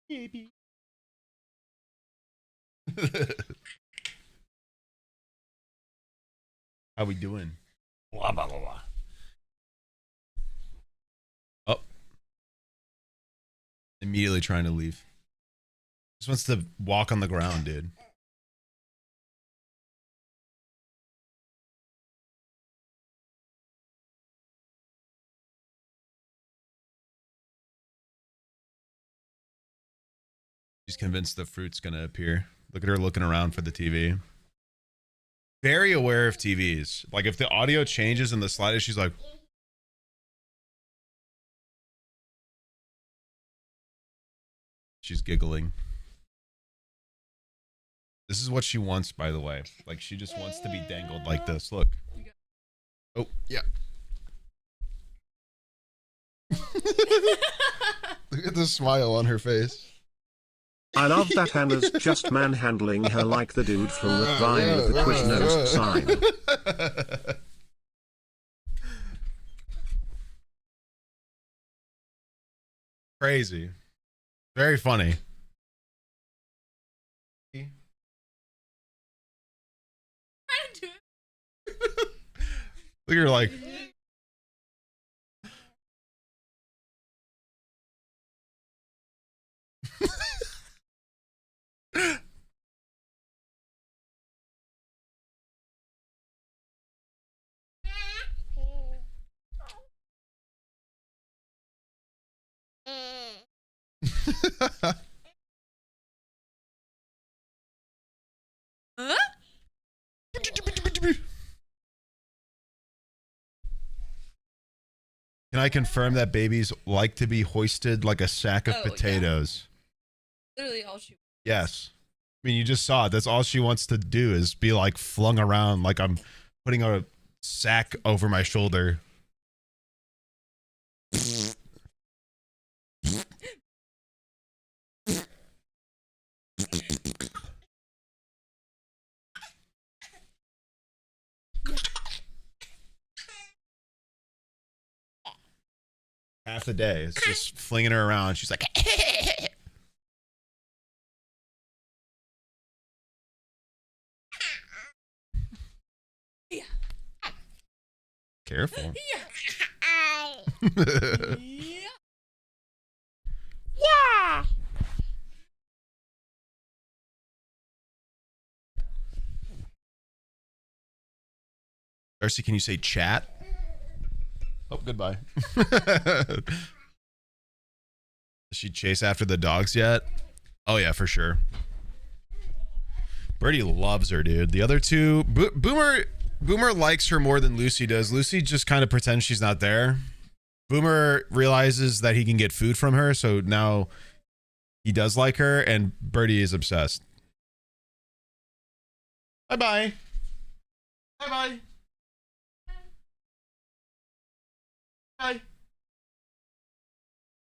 Baby. How we doing? Blah, blah, blah, blah. Oh. Immediately trying to leave. Just wants to walk on the ground, dude. She's convinced the fruit's gonna appear. Look at her looking around for the TV. Very aware of TVs. Like if the audio changes in the slightest, she's like, she's giggling. This is what she wants, by the way. Like she just wants to be dangled like this. Look. Oh, yeah. Look at the smile on her face. I love that Hannah's just manhandling her like the dude from the Vine with the Quiznos sign. Crazy. Very funny. Look at her like... Can I confirm that babies like to be hoisted like a sack of potatoes? Yeah. Literally all she wants. Yes. I mean, you just saw it. That's all she wants to do is be like flung around like I'm putting a sack over my shoulder. Half the day, it's just flinging her around. She's like, yeah. Careful. Yeah. Yeah. Darcy, can you say chat? Oh, goodbye. Does she chase after the dogs yet? Oh, yeah, for sure. Birdie loves her, dude. The other two... Boomer likes her more than Lucy does. Lucy just kind of pretends she's not there. Boomer realizes that he can get food from her, so now he does like her, and Birdie is obsessed. Bye-bye. Bye-bye. Bye.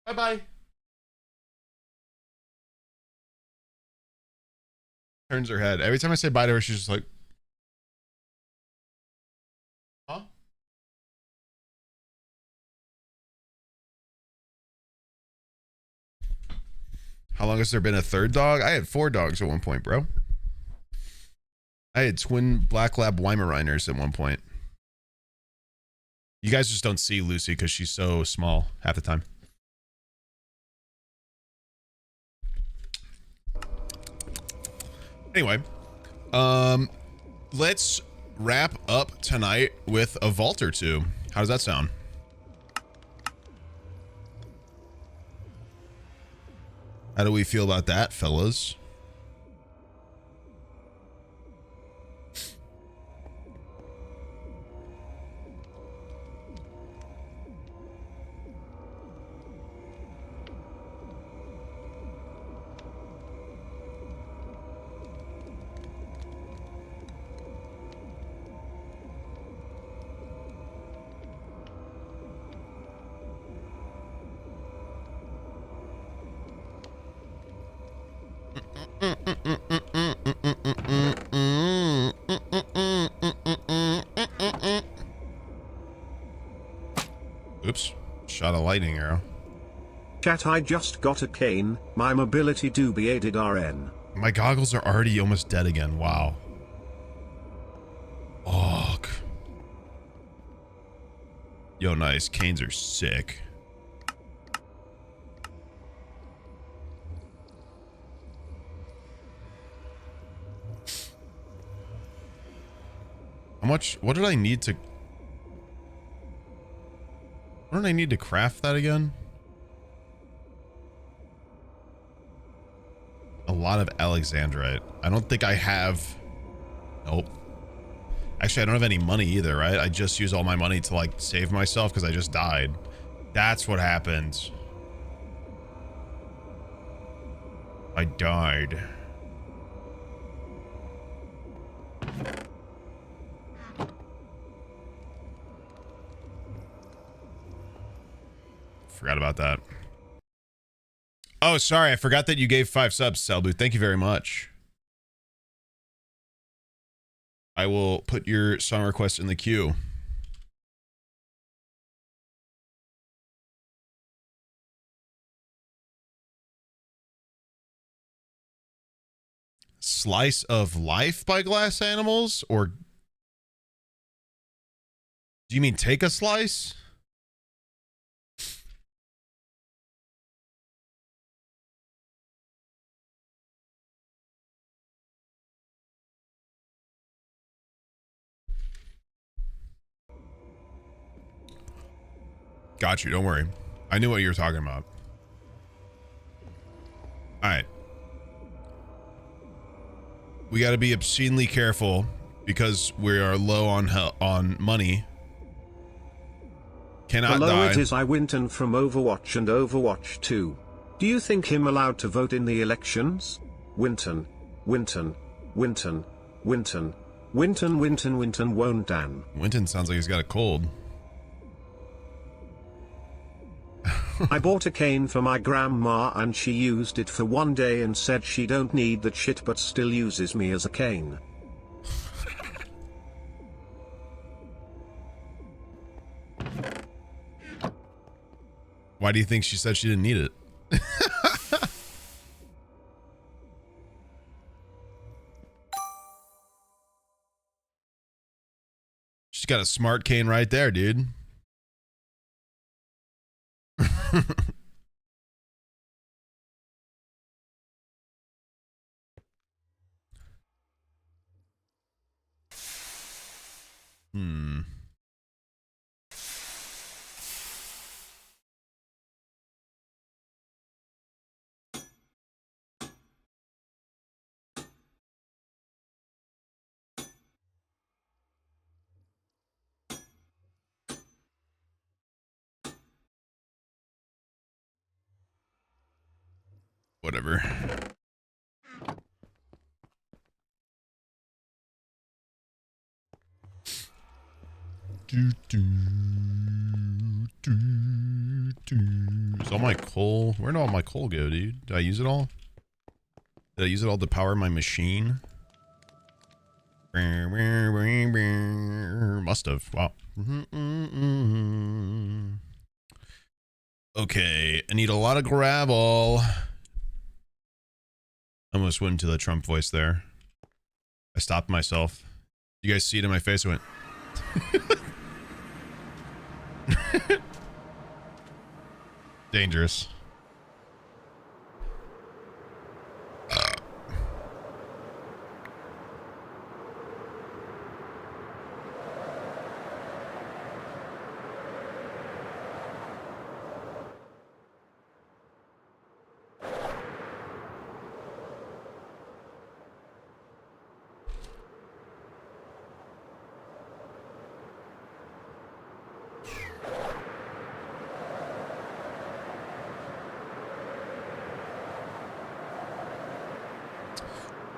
Bye-bye. Turns her head. Every time I say bye to her, she's just like, huh? How long has there been a third dog? I had 4 dogs at one point, bro. I had twin black lab Weimaraners at one point. You guys just don't see Lucy because she's so small half the time. Anyway, let's wrap up tonight with a vault or two. How does that sound? How do we feel about that, fellas? Oops, shot a lightning arrow. Chat, I just got a cane, my mobility do be aided RN. My goggles are already almost dead again, wow. Fuck. Yo, nice, canes are sick. What did I need to... What did I need to craft that again? A lot of Alexandrite. I don't think I have... Nope. Actually, I don't have any money either, right? I just use all my money to, like, save myself because I just died. That's what happened. I died. Forgot about that. Oh, sorry. I forgot that you gave 5 subs, Selbu. Thank you very much. I will put your song request in the queue. Slice of Life by Glass Animals? Or do you mean Take a Slice? Got you. Don't worry. I knew what you were talking about. All right. We got to be obscenely careful because we are low on money. Cannot Hello, die. it is I Winton from Overwatch and Overwatch 2. Do you think him allowed to vote in the elections? Winton, Winton, Winton, Winton, Winton, Winton, Winton, won't Dan. Winton sounds like he's got a cold. I bought a cane for my grandma and she used it for one day and said she don't need that shit but still uses me as a cane. Why do you think she said she didn't need it? She's got a smart cane right there, dude. Whatever. Is all my coal? Where did all my coal go, dude? Did I use it all? Did I use it all to power my machine? Must have. Wow. Okay, I need a lot of gravel. I almost went into the Trump voice there. I stopped myself. You guys see it in my face? I went. Dangerous.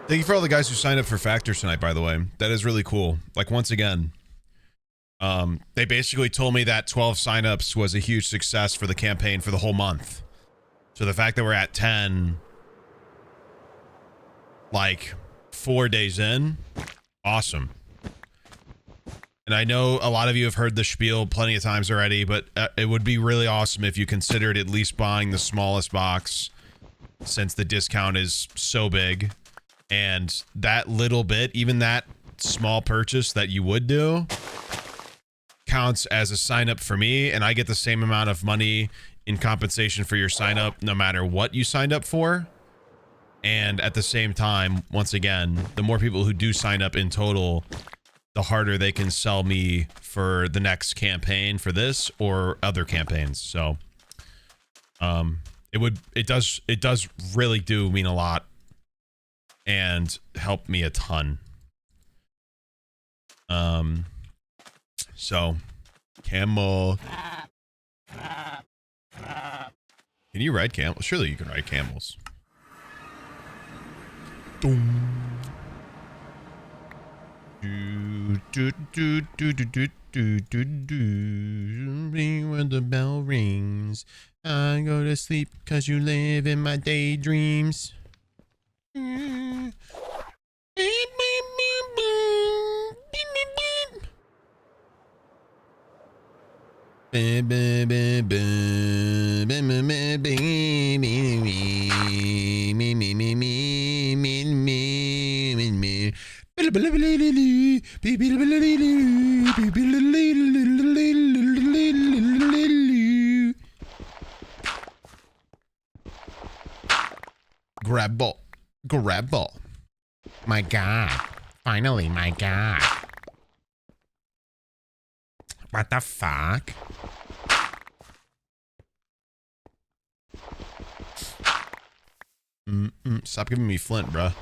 Thank you for all the guys who signed up for Factors tonight, by the way. That is really cool. Like, once again, they basically told me that 12 signups was a huge success for the campaign for the whole month. So the fact that we're at 10, like, 4 days in, awesome. And I know a lot of you have heard the spiel plenty of times already, but it would be really awesome if you considered at least buying the smallest box, since the discount is so big. And that little bit, even that small purchase that you would do, counts as a sign up for me, and I get the same amount of money in compensation for your sign up no matter what you signed up for. And at the same time, once again, the more people who do sign up in total, the harder they can sell me for the next campaign for this or other campaigns. So, it does really do mean a lot and help me a ton. So, camel. Can you ride camels? Surely you can ride camels. Doom. When the bell rings, I go to sleep because you live in my daydreams. Grab ball. Grab ball. My God. Finally, my God. What the fuck? Stop giving me flint, bruh.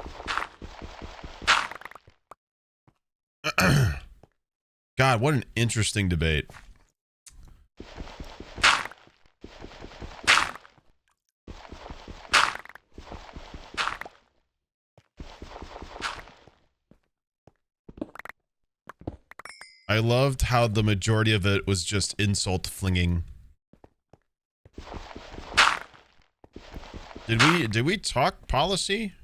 God, what an interesting debate. I loved how the majority of it was just insult flinging. Did we talk policy?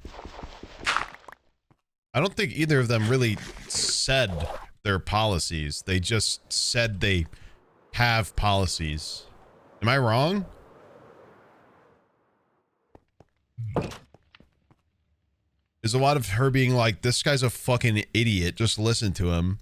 I don't think either of them really said their policies. They just said they have policies. Am I wrong? There's a lot of her being like, this guy's a fucking idiot. Just listen to him.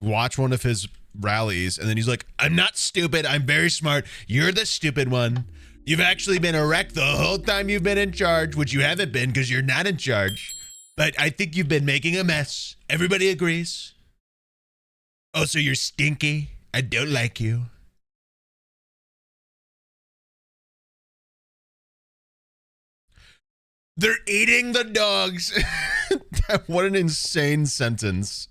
Watch one of his rallies. And then he's like, I'm not stupid. I'm very smart. You're the stupid one. You've actually been a wreck the whole time you've been in charge, which you haven't been because you're not in charge. But I think you've been making a mess. Everybody agrees. Oh, so you're stinky? I don't like you. They're eating the dogs. What an insane sentence.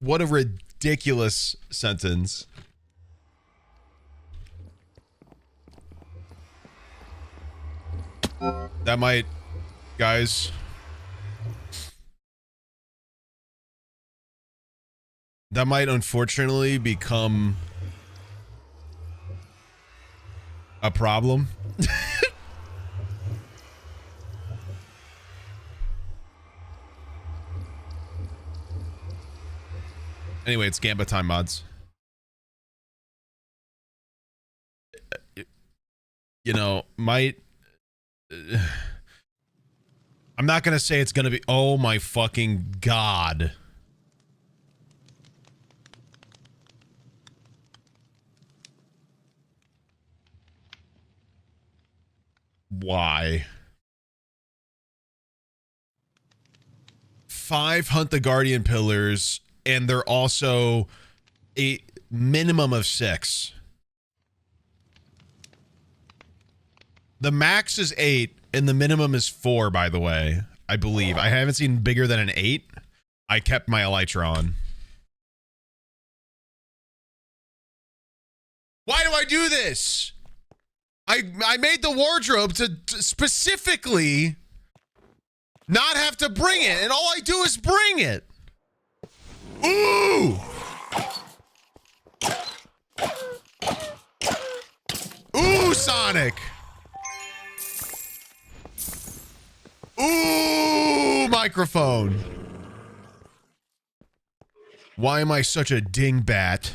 What a ridiculous sentence. That might, guys. That might unfortunately become a problem. Anyway, it's Gambit time, mods. You know, might... I'm not gonna say it's gonna be... Oh my fucking God. Why? 5 hunt the Guardian Pillars, and they're also a minimum of 6. The max is 8, and the minimum is 4, by the way. I believe. I haven't seen bigger than an 8. I kept my Elytra on. Why do I do this? I made the wardrobe to specifically not have to bring it, and all I do is bring it. Ooh! Ooh, Sonic! Ooh, microphone. Why am I such a dingbat?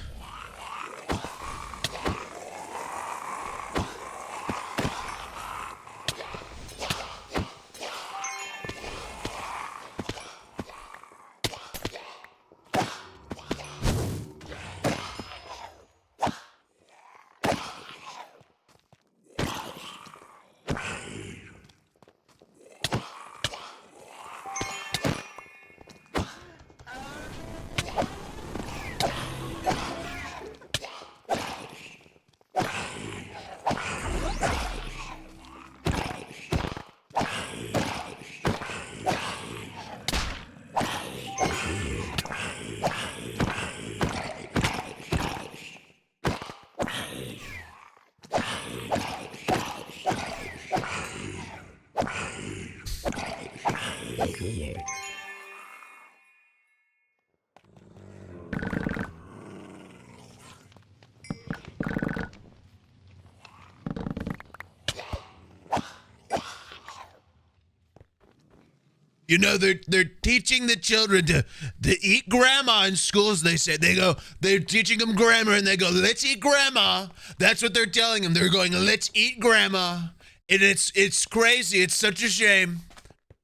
You know, they're teaching the children to eat grandma in schools. They say they're teaching them grammar, and they go, let's eat grandma. That's what they're telling them. They're going, let's eat grandma, and it's crazy. It's such a shame.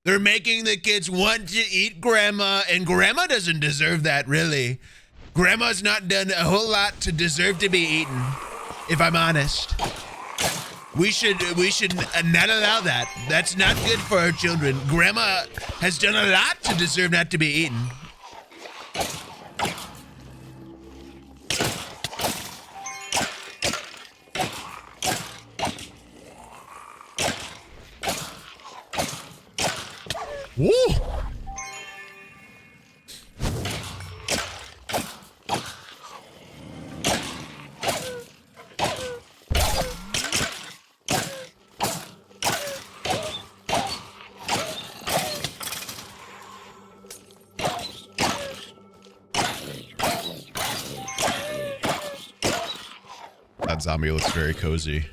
They're making the kids want to eat grandma, and grandma doesn't deserve that, really. Grandma's not done a whole lot to deserve to be eaten, if I'm honest. We should not allow that. That's not good for our children. Grandma has done a lot to deserve not to be eaten. Woo! That zombie looks very cozy.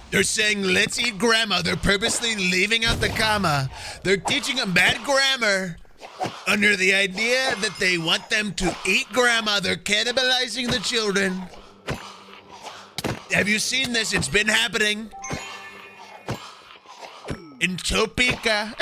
They're saying, let's eat grandma. They're purposely leaving out the comma. They're teaching them bad grammar under the idea that they want them to eat grandma. They're cannibalizing the children. Have you seen this? It's been happening in Topeka.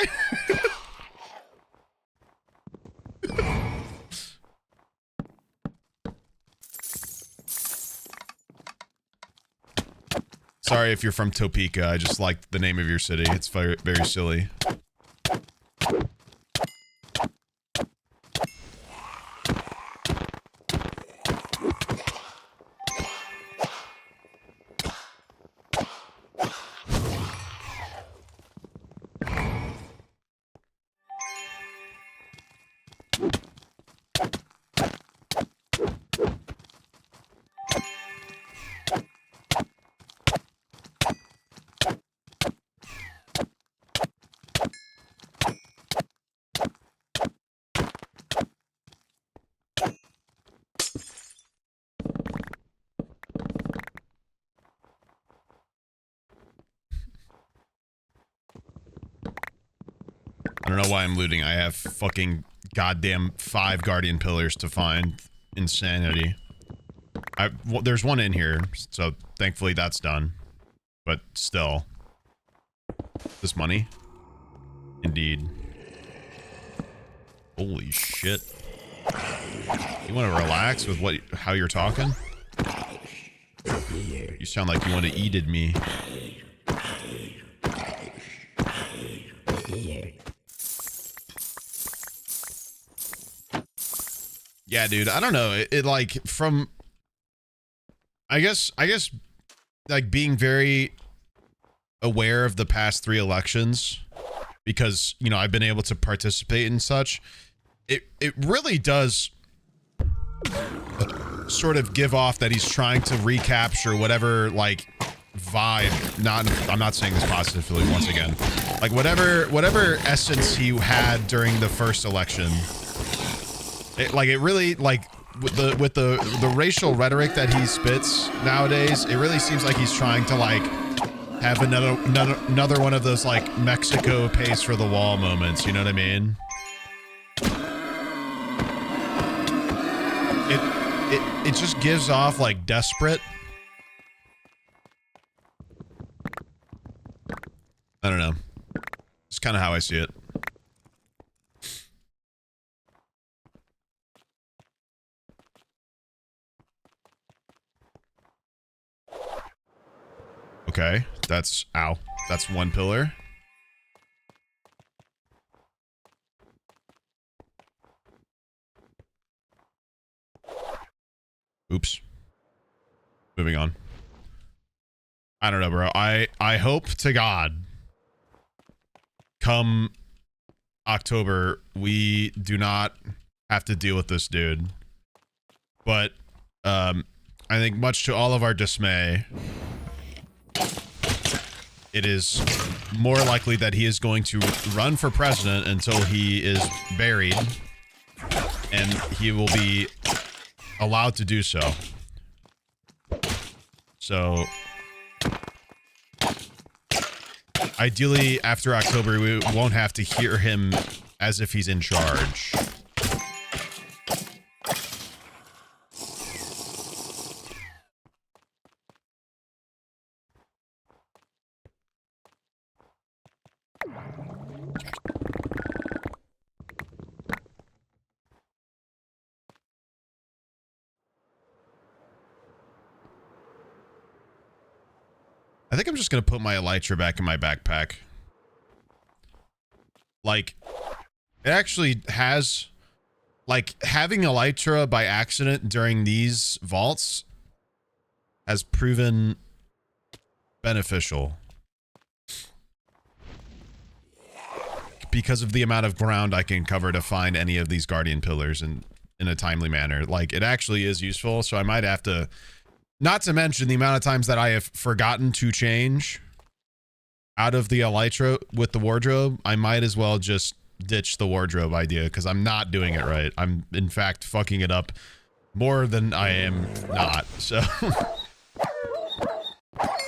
Sorry if you're from Topeka. I just like the name of your city. It's very, very silly. I don't know why I'm looting. I have fucking goddamn 5 guardian pillars to find. Insanity. Well, there's one in here, so thankfully that's done. But still. This money? Indeed. Holy shit. You want to relax with how you're talking? You sound like you want to eated me. Yeah, dude, I don't know. It like from I guess like being very aware of the past 3 elections because, you know, I've been able to participate in such. It really does sort of give off that he's trying to recapture whatever like vibe. I'm not saying this positively once again. Like whatever essence he had during the first election. It really like with the racial rhetoric that he spits nowadays, it really seems like he's trying to like have another one of those like Mexico pays for the wall moments, you know what I mean? It just gives off like desperate. I don't know. It's kind of how I see it. Okay, that's 1 pillar. Oops. Moving on. I don't know, bro. I hope to God come October we do not have to deal with this dude. But I think much to all of our dismay, it is more likely that he is going to run for president until he is buried, and he will be allowed to do so. So ideally, after October, we won't have to hear him as if he's in charge. I think I'm just going to put my elytra back in my backpack. Like, it actually has, like, having elytra by accident during these vaults has proven beneficial. Because of the amount of ground I can cover to find any of these guardian pillars in a timely manner. Like, it actually is useful, so I might have to... Not to mention the amount of times that I have forgotten to change out of the elytra with the wardrobe. I might as well just ditch the wardrobe idea because I'm not doing it right. I'm, in fact, fucking it up more than I am not. So,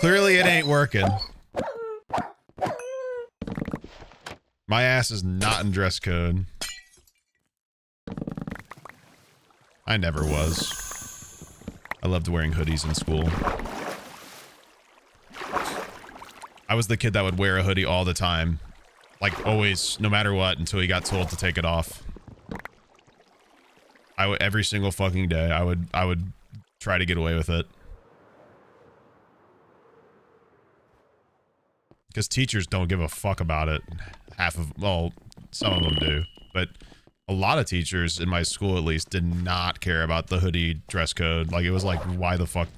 clearly it ain't working. My ass is not in dress code. I never was. I loved wearing hoodies in school. I was the kid that would wear a hoodie all the time. Like, always, no matter what, until he got told to take it off. Every single fucking day, I would try to get away with it. Because teachers don't give a fuck about it. Well, some of them do. But a lot of teachers, in my school at least, did not care about the hoodie dress code. Like, it was like, why the fuck?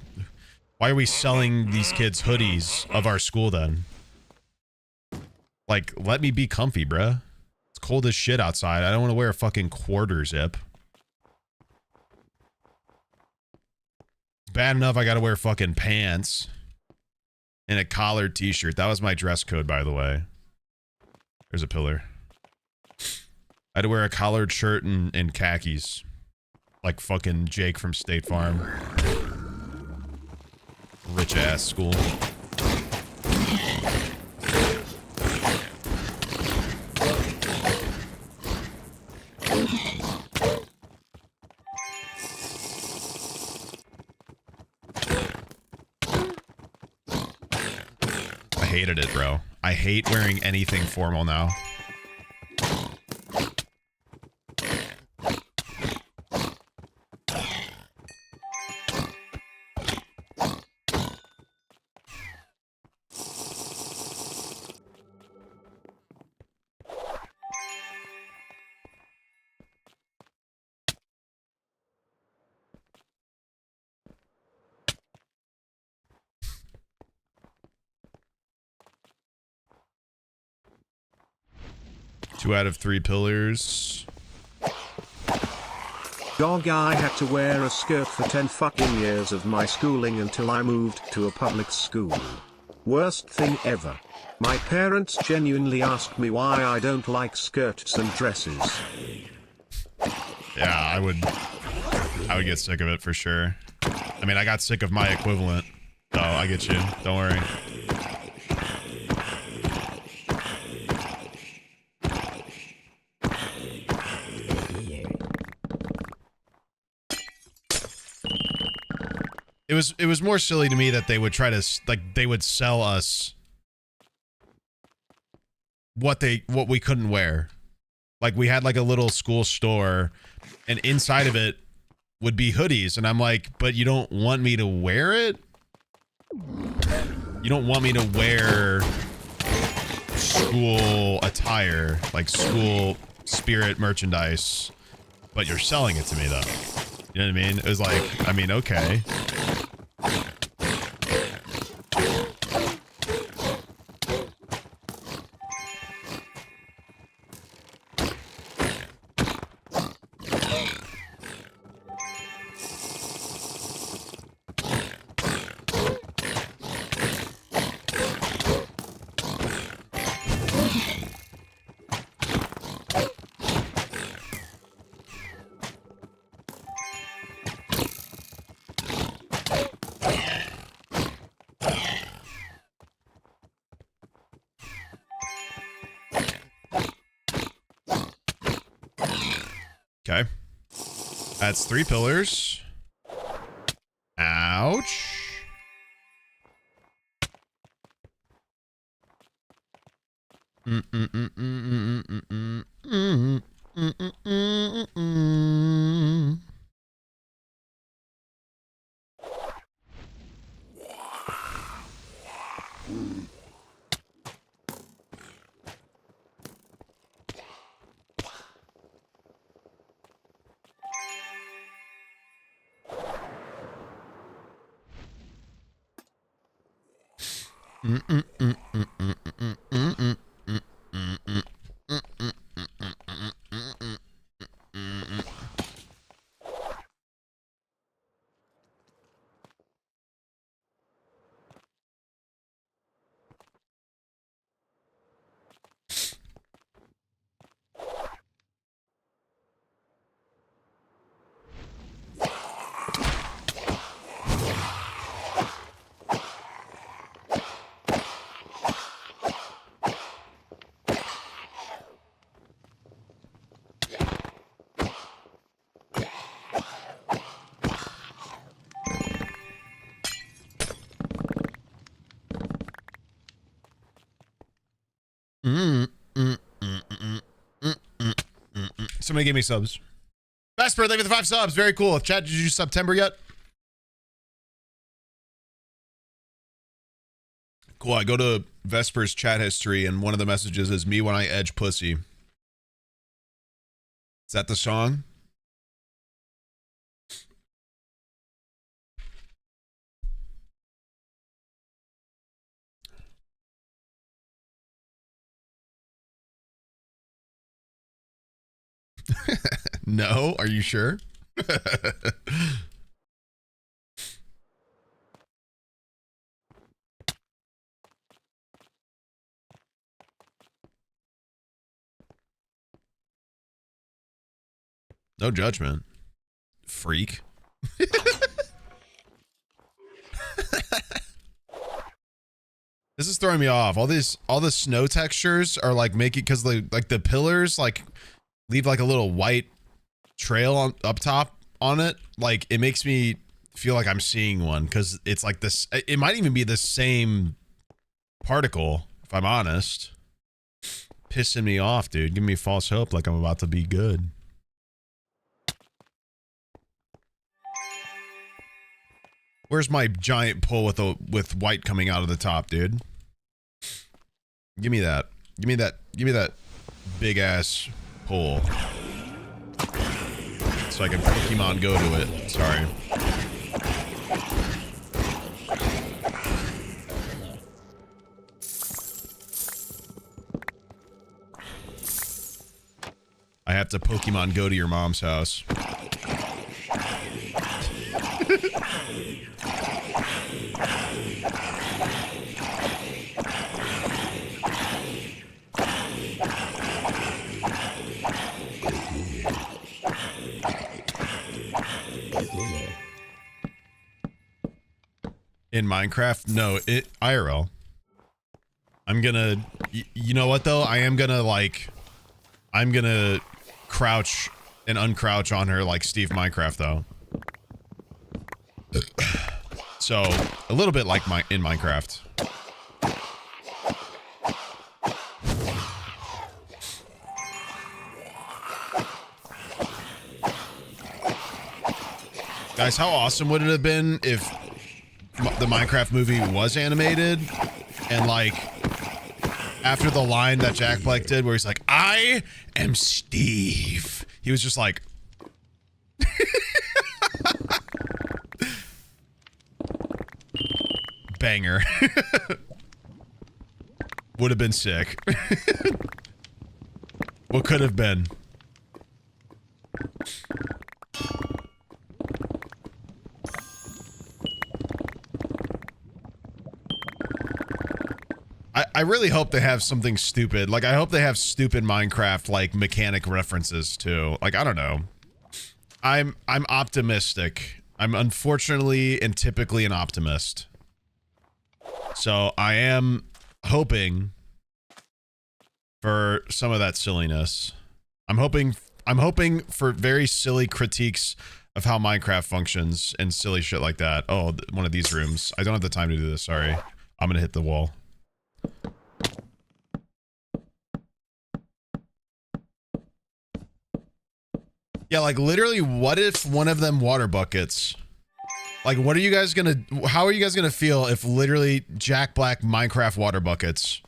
Why are we selling these kids hoodies of our school then? Like, let me be comfy, bruh. It's cold as shit outside. I don't want to wear a fucking quarter zip. Bad enough I gotta wear fucking pants and a collared t-shirt. That was my dress code, by the way. There's a pillar. I had to wear a collared shirt and khakis. Like fucking Jake from State Farm. Rich ass school. I hated it, bro. I hate wearing anything formal now. Two out of 3 pillars. Dog, I had to wear a skirt for 10 fucking years of my schooling until I moved to a public school. Worst thing ever. My parents genuinely asked me why I don't like skirts and dresses. Yeah, I would get sick of it for sure. I mean, I got sick of my equivalent. So I get you. Don't worry. It was more silly to me that they would try to, like, they would sell us what we couldn't wear. Like, we had like a little school store and inside of it would be hoodies, and I'm like, but you don't want me to wear it? You don't want me to wear school attire, like school spirit merchandise, but you're selling it to me though. You know what I mean? It was like, I mean, okay. That's 3 pillars. Ouch. Somebody give me subs. Vesper, thank you for the 5 subs. Very cool. Chat, did you do September yet? Cool. I go to Vesper's chat history, and one of the messages is me when I edge pussy. Is that the song? No, are you sure? No judgment. Freak. This is throwing me off. All the snow textures are like making, because the pillars like leave like a little white trail on up top on it. Like it makes me feel like I'm seeing one, because it's like this. It might even be the same particle, if I'm honest. Pissing me off, dude. Giving me false hope like I'm about to be good. Where's my giant pole with white coming out of the top, dude? Give me that. Give me that. Give me that big ass pole. So I can Pokemon go to it. Sorry. I have to Pokemon go to your mom's house. In Minecraft? No, IRL. I'm gonna, you know what though? I am gonna like, I'm gonna crouch and uncrouch on her like Steve Minecraft though. So, a little bit like in Minecraft. Guys, how awesome would it have been if the Minecraft movie was animated, and like after the line that Jack Black did where he's like, I am Steve, he was just like banger. Would have been sick. What could have been? I really hope they have something stupid. Like, I hope they have stupid Minecraft, like, mechanic references, too. Like, I don't know. I'm optimistic. I'm unfortunately and typically an optimist. So, I am hoping for some of that silliness. I'm hoping I'm hoping for very silly critiques of how Minecraft functions and silly shit like that. Oh, one of these rooms. I don't have the time to do this. Sorry. I'm gonna hit the wall. Yeah, like literally, what if one of them water buckets? Like, what are you guys gonna, how are you guys gonna feel if literally Jack Black Minecraft water buckets?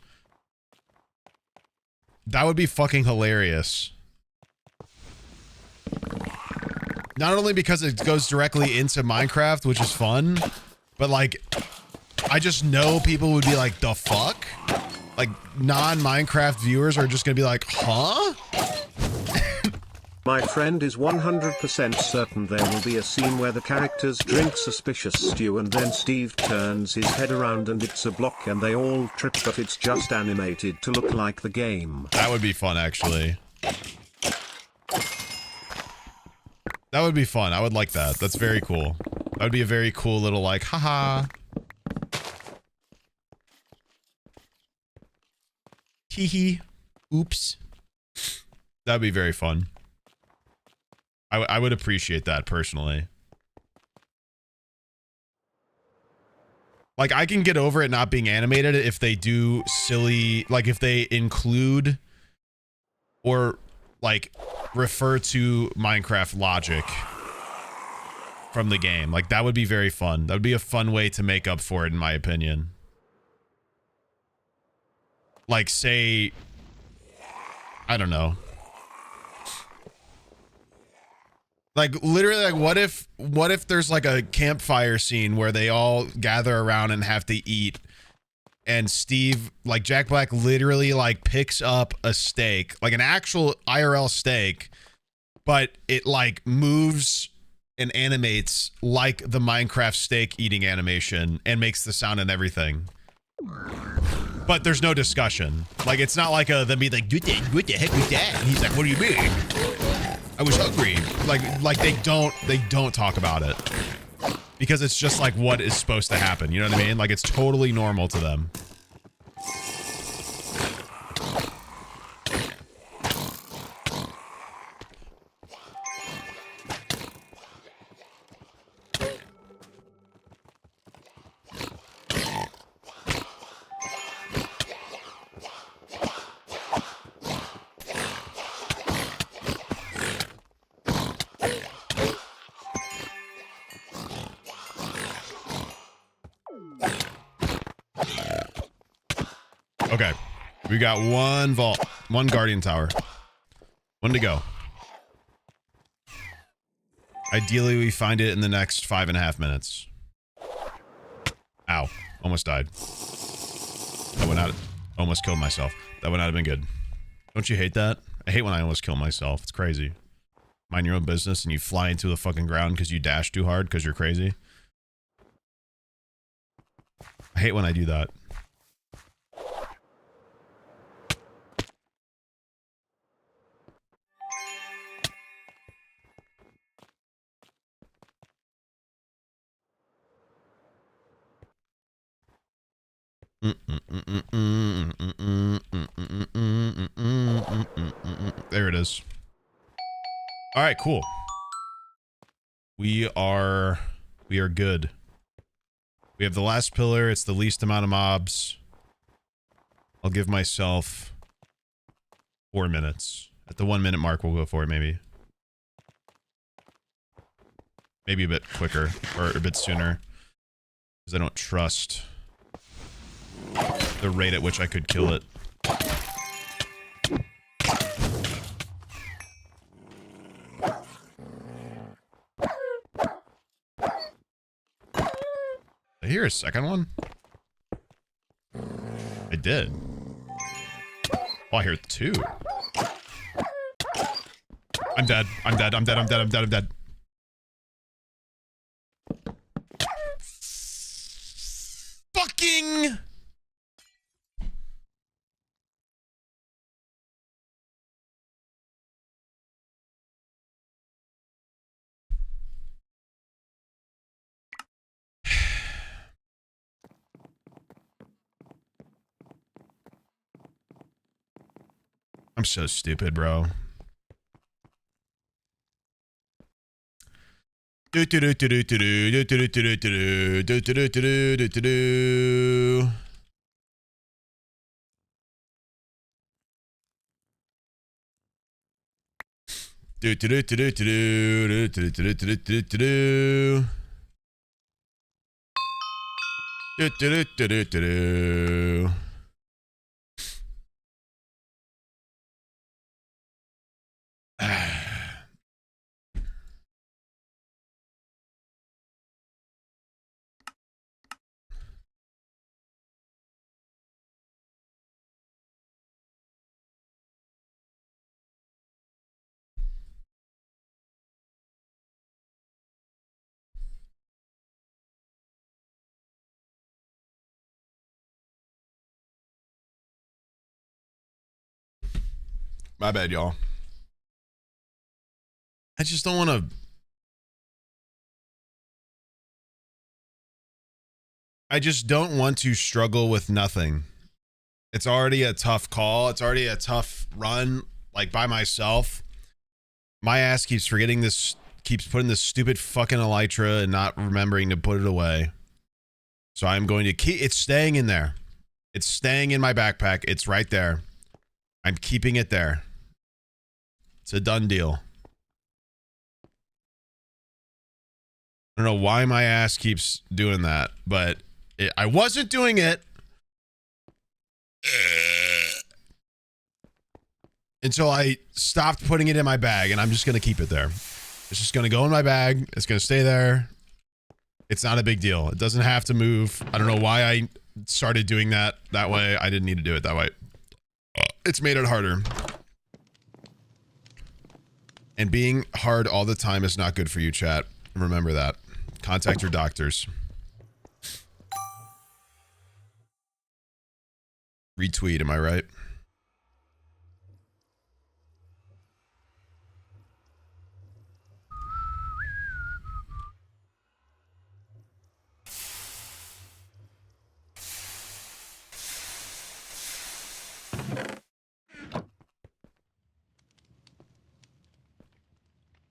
That would be fucking hilarious. Not only because it goes directly into Minecraft, which is fun, but like, I just know people would be like, the fuck? Like, non-Minecraft viewers are just gonna be like, huh? My friend is 100% certain there will be a scene where the characters drink suspicious stew and then Steve turns his head around and it's a block and they all trip, but it's just animated to look like the game. That would be fun, actually. That would be fun. I would like that. That's very cool. That would be a very cool little like, haha. Hee hee. Oops. That would be very fun. I would appreciate that personally. Like, I can get over it not being animated if they do silly, like if they include or like refer to Minecraft logic from the game. Like, that would be very fun. That would be a fun way to make up for it, in my opinion. Like, say, I don't know. Like, literally, like, what if there's like a campfire scene where they all gather around and have to eat, and Steve, like Jack Black, literally like picks up a steak, like an actual IRL steak, but it like moves and animates like the Minecraft steak eating animation and makes the sound and everything. But there's no discussion. Like, it's not like them be like, what the heck was that? And he's like, what do you mean? I was hungry. Like they don't talk about it. Because it's just like what is supposed to happen. You know what I mean? Like, it's totally normal to them. Okay, we got one vault, one guardian tower, one to go. Ideally, we find it in the next 5.5 minutes. Ow, almost died. That would not, almost killed myself. That would not have been good. Don't you hate that? I hate when I almost kill myself. It's crazy. Mind your own business and you fly into the fucking ground because you dash too hard because you're crazy. I hate when I do that. There it is. All right, cool. We are good. We have the last pillar. It's the least amount of mobs. I'll give myself 4 minutes. At the 1 minute mark, we'll go for it, maybe. Maybe a bit quicker or a bit sooner. Because I don't trust the rate at which I could kill it. Did I hear a second one? I did. Oh, I hear 2. I'm dead. I'm dead. I'm dead. I'm dead. I'm dead. I'm dead. Fucking... I'm so stupid, bro. Do do do do do do do do do do do do do do do do do. Do do do do do do do do do do do do. Do do do do do do. My bad, y'all. I just don't want to. I just don't want to struggle with nothing. It's already a tough call. It's already a tough run, like by myself. My ass keeps forgetting this, keeps putting this stupid fucking elytra and not remembering to put it away. So I'm going to keep, it's staying in there. It's staying in my backpack. It's right there. I'm keeping it there. It's a done deal. I don't know why my ass keeps doing that, but I wasn't doing it until I stopped putting it in my bag, and I'm just going to keep it there. It's just going to go in my bag. It's going to stay there. It's not a big deal. It doesn't have to move. I don't know why I started doing that way. I didn't need to do it that way. It's made it harder. And being hard all the time is not good for you, chat. Remember that. Contact your doctors. Retweet, am I right?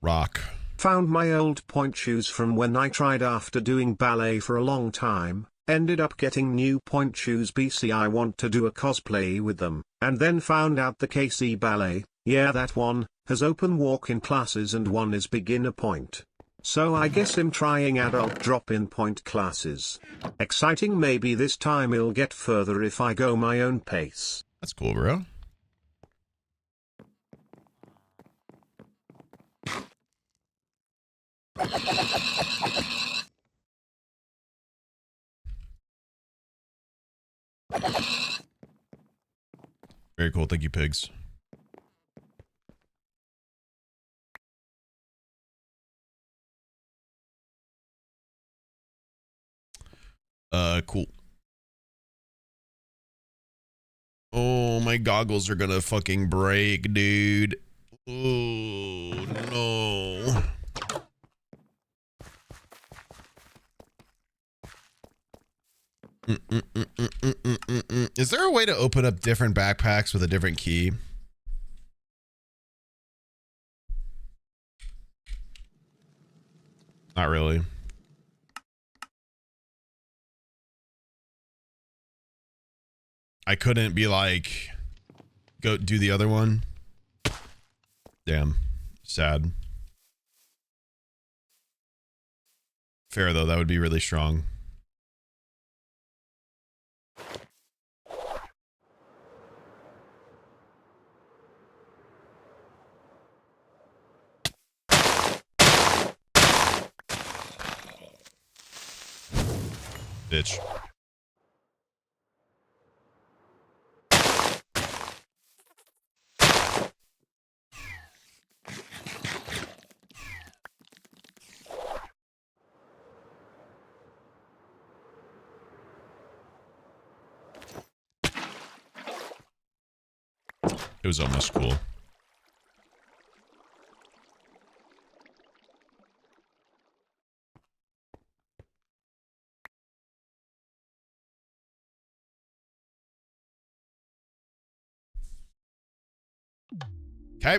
Rock. Found my old point shoes from when I tried after doing ballet for a long time, ended up getting new point shoes BC. I want to do a cosplay with them, and then found out the KC ballet, yeah that one, has open walk-in classes and one is beginner point. So I guess I'm trying adult drop-in point classes. Exciting, maybe this time I'll get further if I go my own pace. That's cool, bro. Very cool. Thank you, pigs. Cool. Oh, my goggles are gonna fucking break, dude. Oh, no. Is there a way to open up different backpacks with a different key? Not really. I couldn't be like, go do the other one. Damn. Sad. Fair though, that would be really strong. Bitch. It was almost cool. Okay.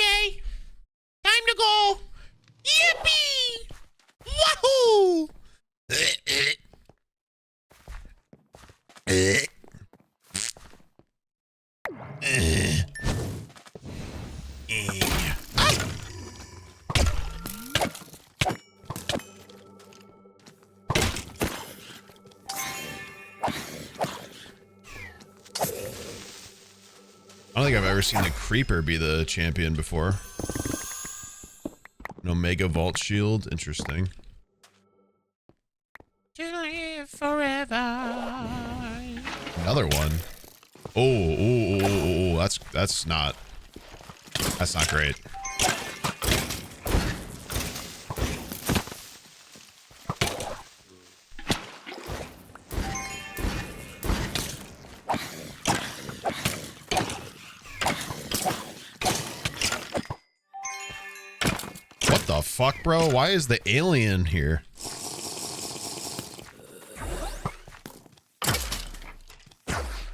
Okay. Time to go. Yippee! Wahoo! I don't think I've ever seen the Creeper be the champion before. An Omega Vault Shield. Interesting. To live forever. Another one. Oh, that's not great. What the fuck, bro? Why is the alien here?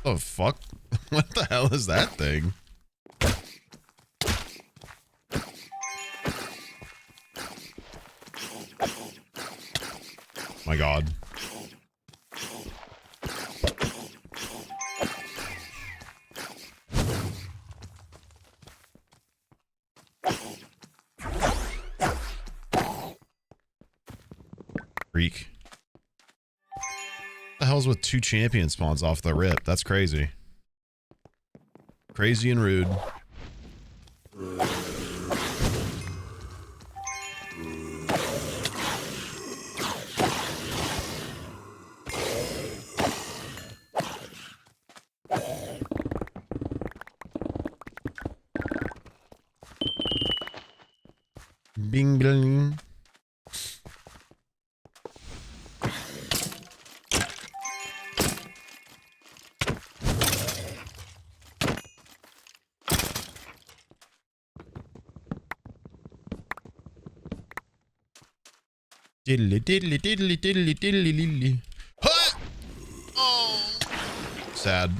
Oh fuck. What the hell is that thing? My god. Freak. What the hell's with 2 champion spawns off the rip? That's crazy. Crazy and rude. Bing bling. Diddly diddly diddly diddly diddly diddly. Ha! Oh. Sad.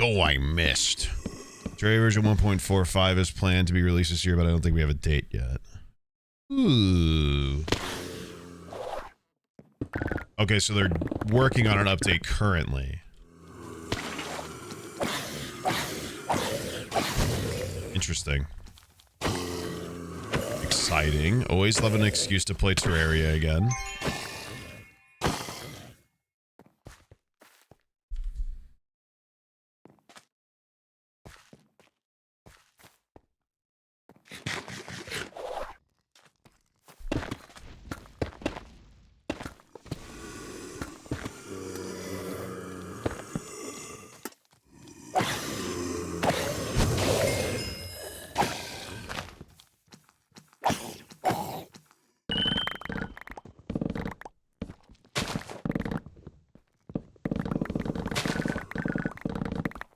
Oh, I missed. Terraria version 1.45 is planned to be released this year, but I don't think we have a date yet. Ooh. Okay, so they're working on an update currently. Interesting. Exciting. Always love an excuse to play Terraria again.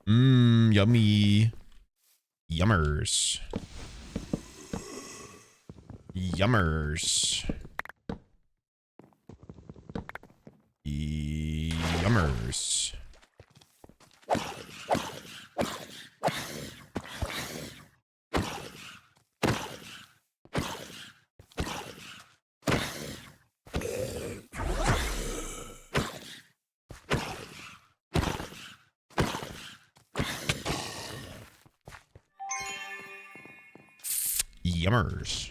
Mmm, yummy. Yummers. Yummers. Yummers. Yummers.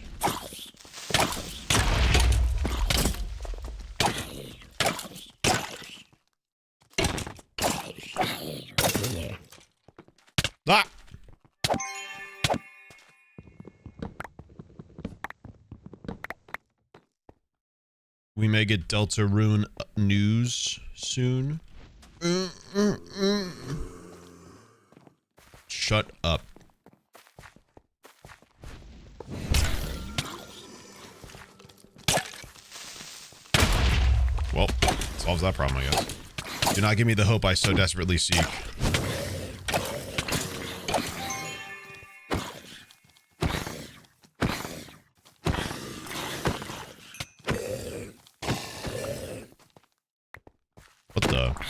Ah! We may get Deltarune news soon. Shut up. Well, solves that problem, I guess. Do not give me the hope I so desperately seek.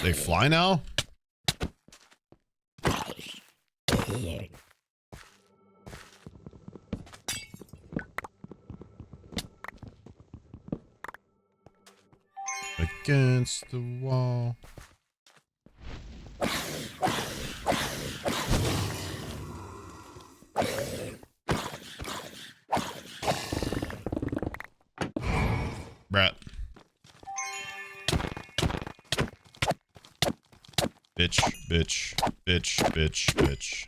they fly now? Against the wall. Brat. Bitch, bitch, bitch, bitch, bitch.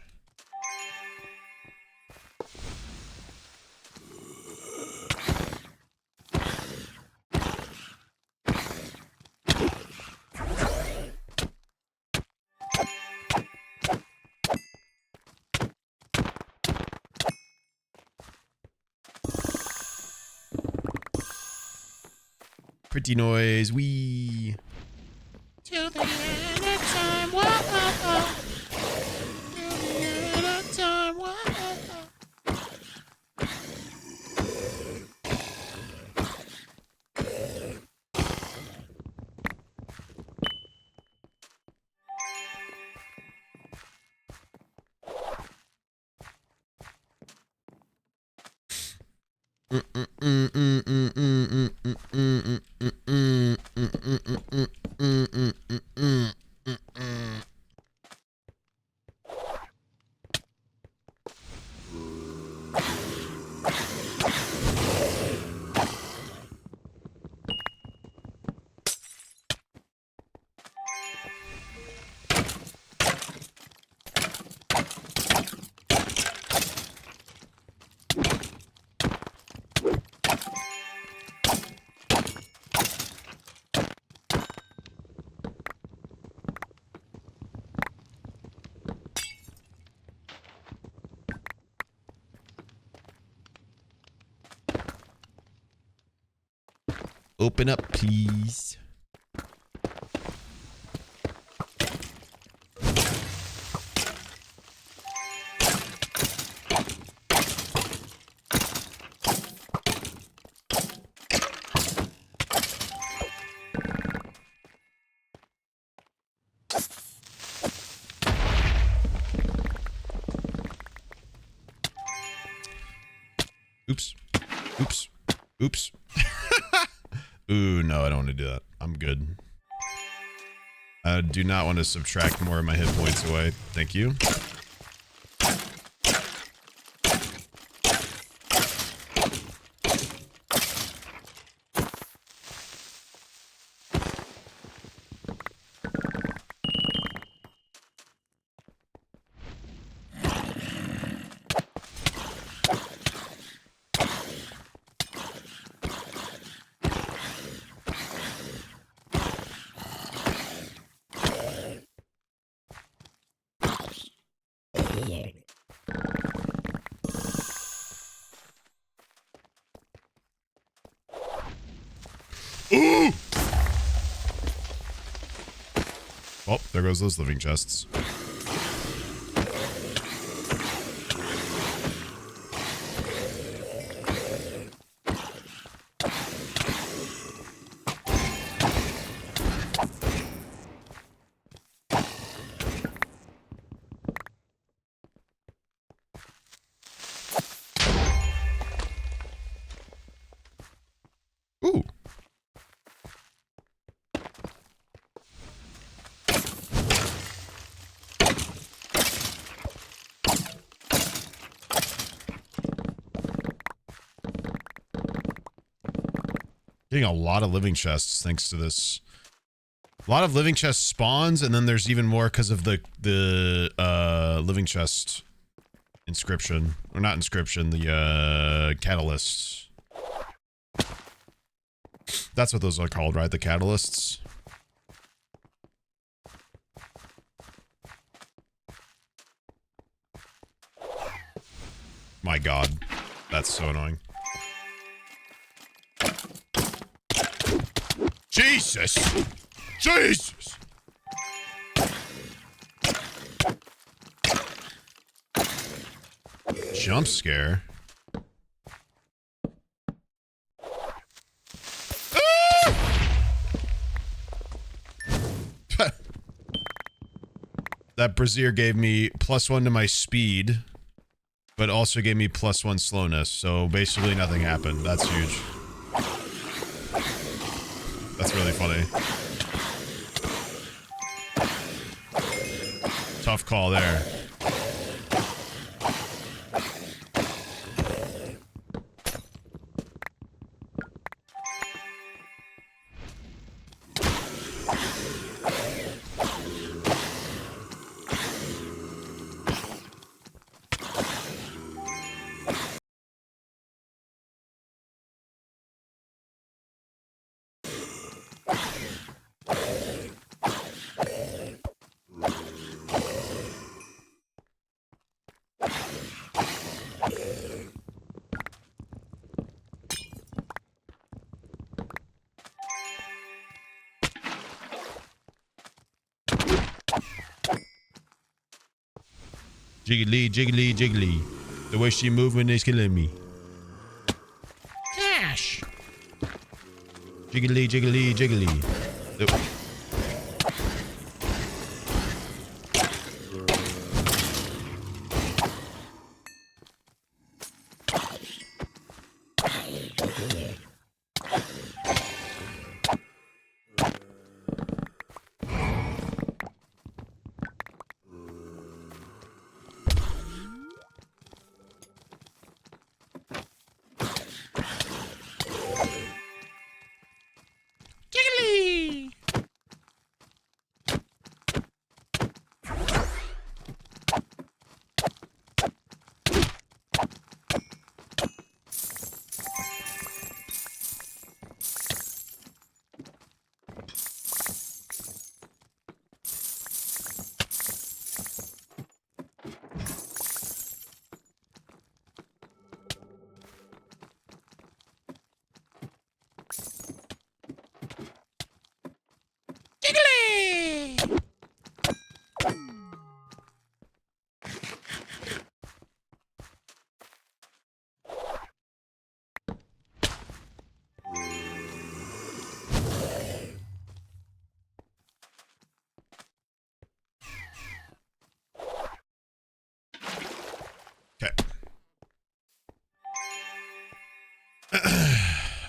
Pretty noise, wee. Till the end of time, whoa, whoa, whoa. Till the end of time, whoa, whoa, whoa. Open up, please. Oops. Oops. Oops. Ooh, no, I don't want to do that. I'm good. I do not want to subtract more of my hit points away. Thank you. Ooh! Oh, there goes those living chests. Ooh. Getting a lot of living chests thanks to this. A lot of living chest spawns, and then there's even more because of the living chest inscription. Or not inscription, the catalysts. That's what those are called, right? The catalysts. My god. That's so annoying. Jesus! Jesus! Jump scare. that brazier gave me +1 to my speed, but also gave me +1 slowness. So basically nothing happened. That's huge. That's really funny. Tough call there. Jiggly, jiggly, jiggly. The way she moving is killing me. Cash. Jiggly, jiggly, jiggly.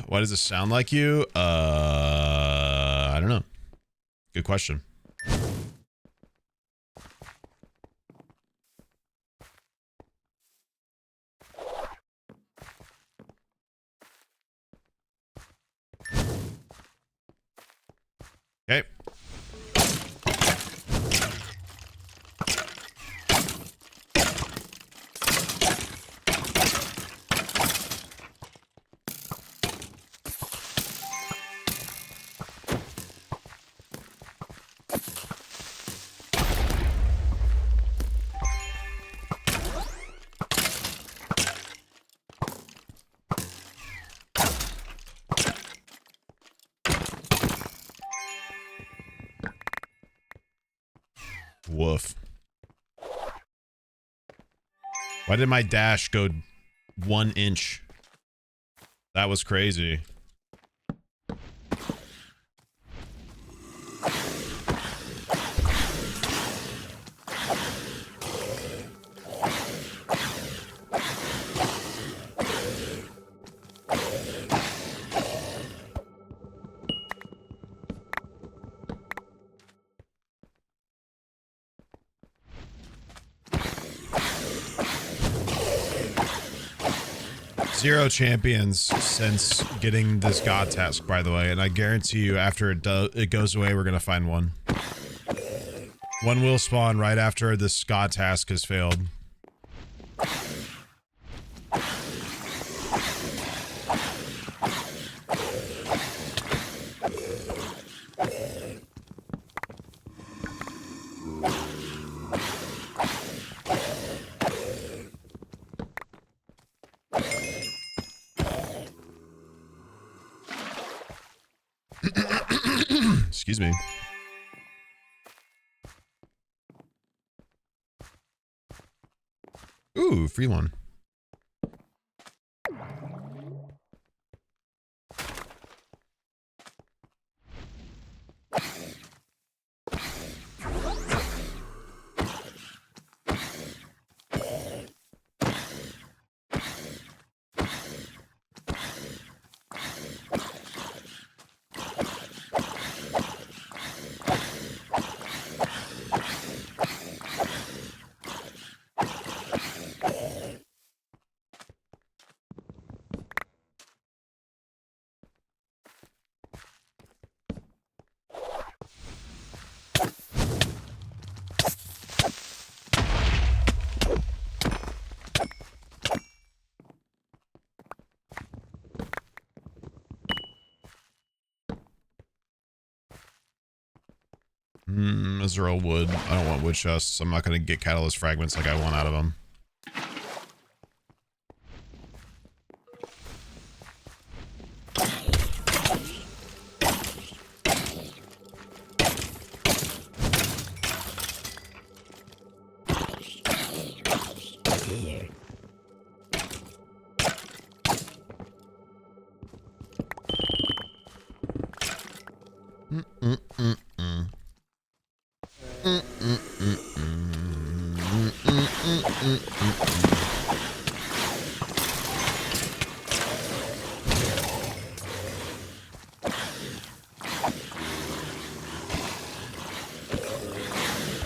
Why does it sound like you? I don't know. Good question. Okay. Woof. Why did my dash go 1 inch? That was crazy. Zero champions since getting this god task, by the way, and I guarantee you after it goes away, we're gonna find one. One will spawn right after this god task has failed. Excuse me. Ooh, free one. Israel wood. I don't want wood chests. I'm not going to get catalyst fragments like I want out of them.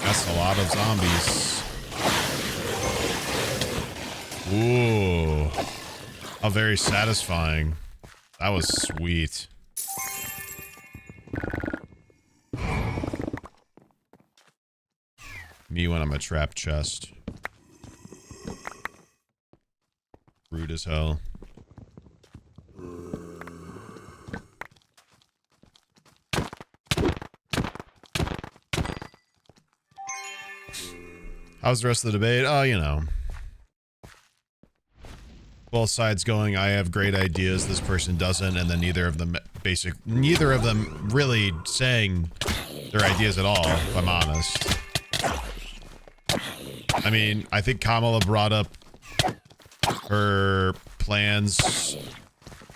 That's a lot of zombies. Ooh. Oh, very satisfying. That was sweet. Me when I'm a trap chest. Rude as hell. How's the rest of the debate? Oh, you know. Both sides going, I have great ideas, this person doesn't, and then neither of them really saying their ideas at all, if I'm honest. I mean, I think Kamala brought up her plans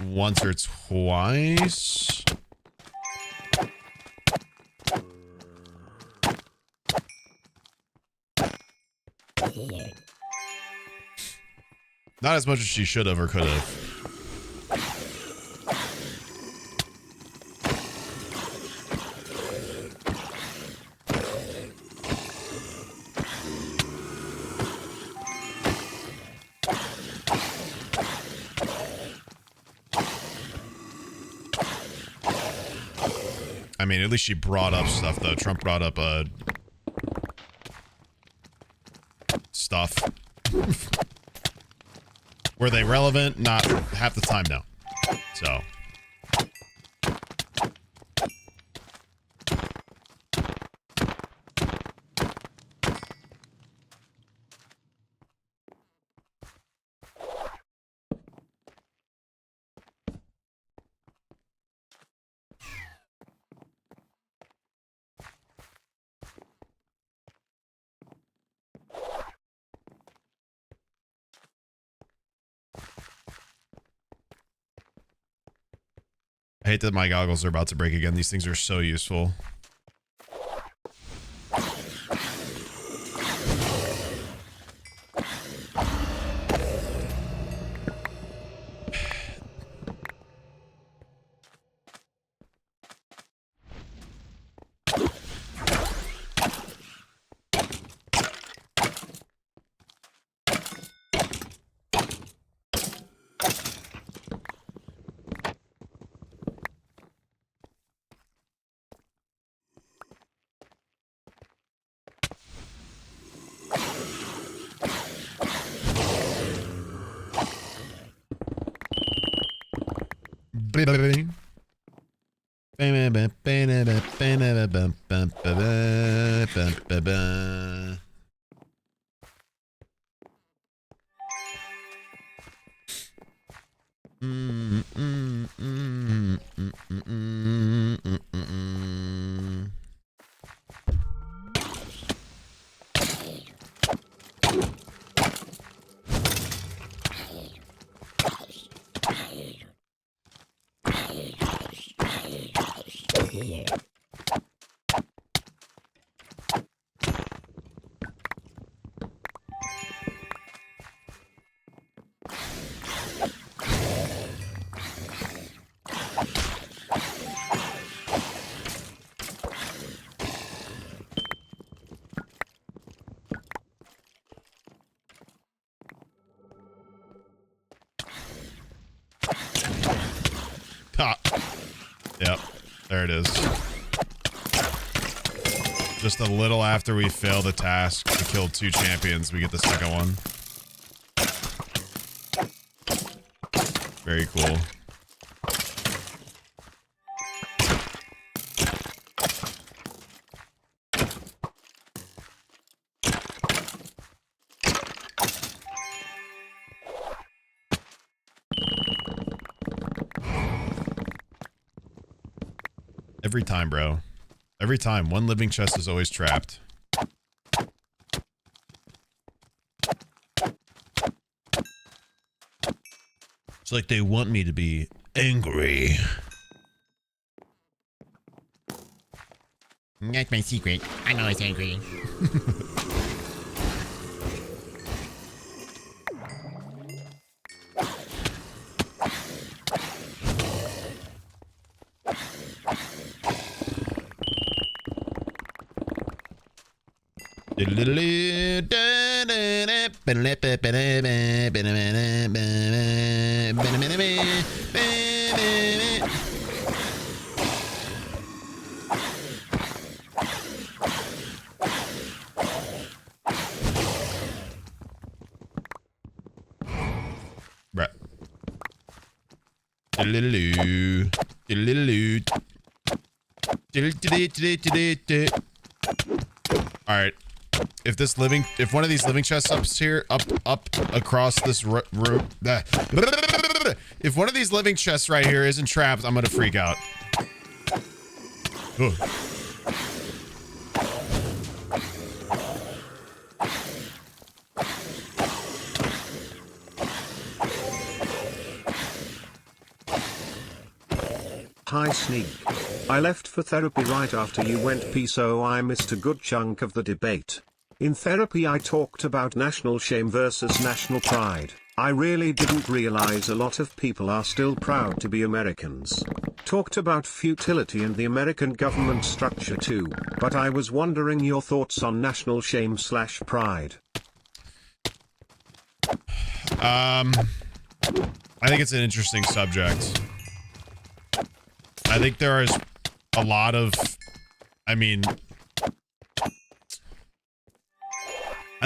once or twice. Not as much as she should have or could have. I mean, at least she brought up stuff, though. Trump brought up, stuff. Were they relevant? Not half the time, no. So. I hate that my goggles are about to break again. These things are so useful. Yep, there it is. Just a little after we fail the task to kill 2 champions, we get the second one. Very cool. Every time, bro. Every time. One living chest is always trapped. It's like they want me to be angry. That's my secret. I'm always angry. Right. All right. If one of these living chests up across this room, if one of these living chests right here isn't trapped, I'm gonna freak out. Ugh. Hi Sneak. I left for therapy right after you went pee, so I missed a good chunk of the debate. In therapy I talked about national shame versus national pride. I really didn't realize a lot of people are still proud to be Americans. Talked about futility and the American government structure too, but I was wondering your thoughts on national shame/pride. I think it's an interesting subject. I think there is a lot of, I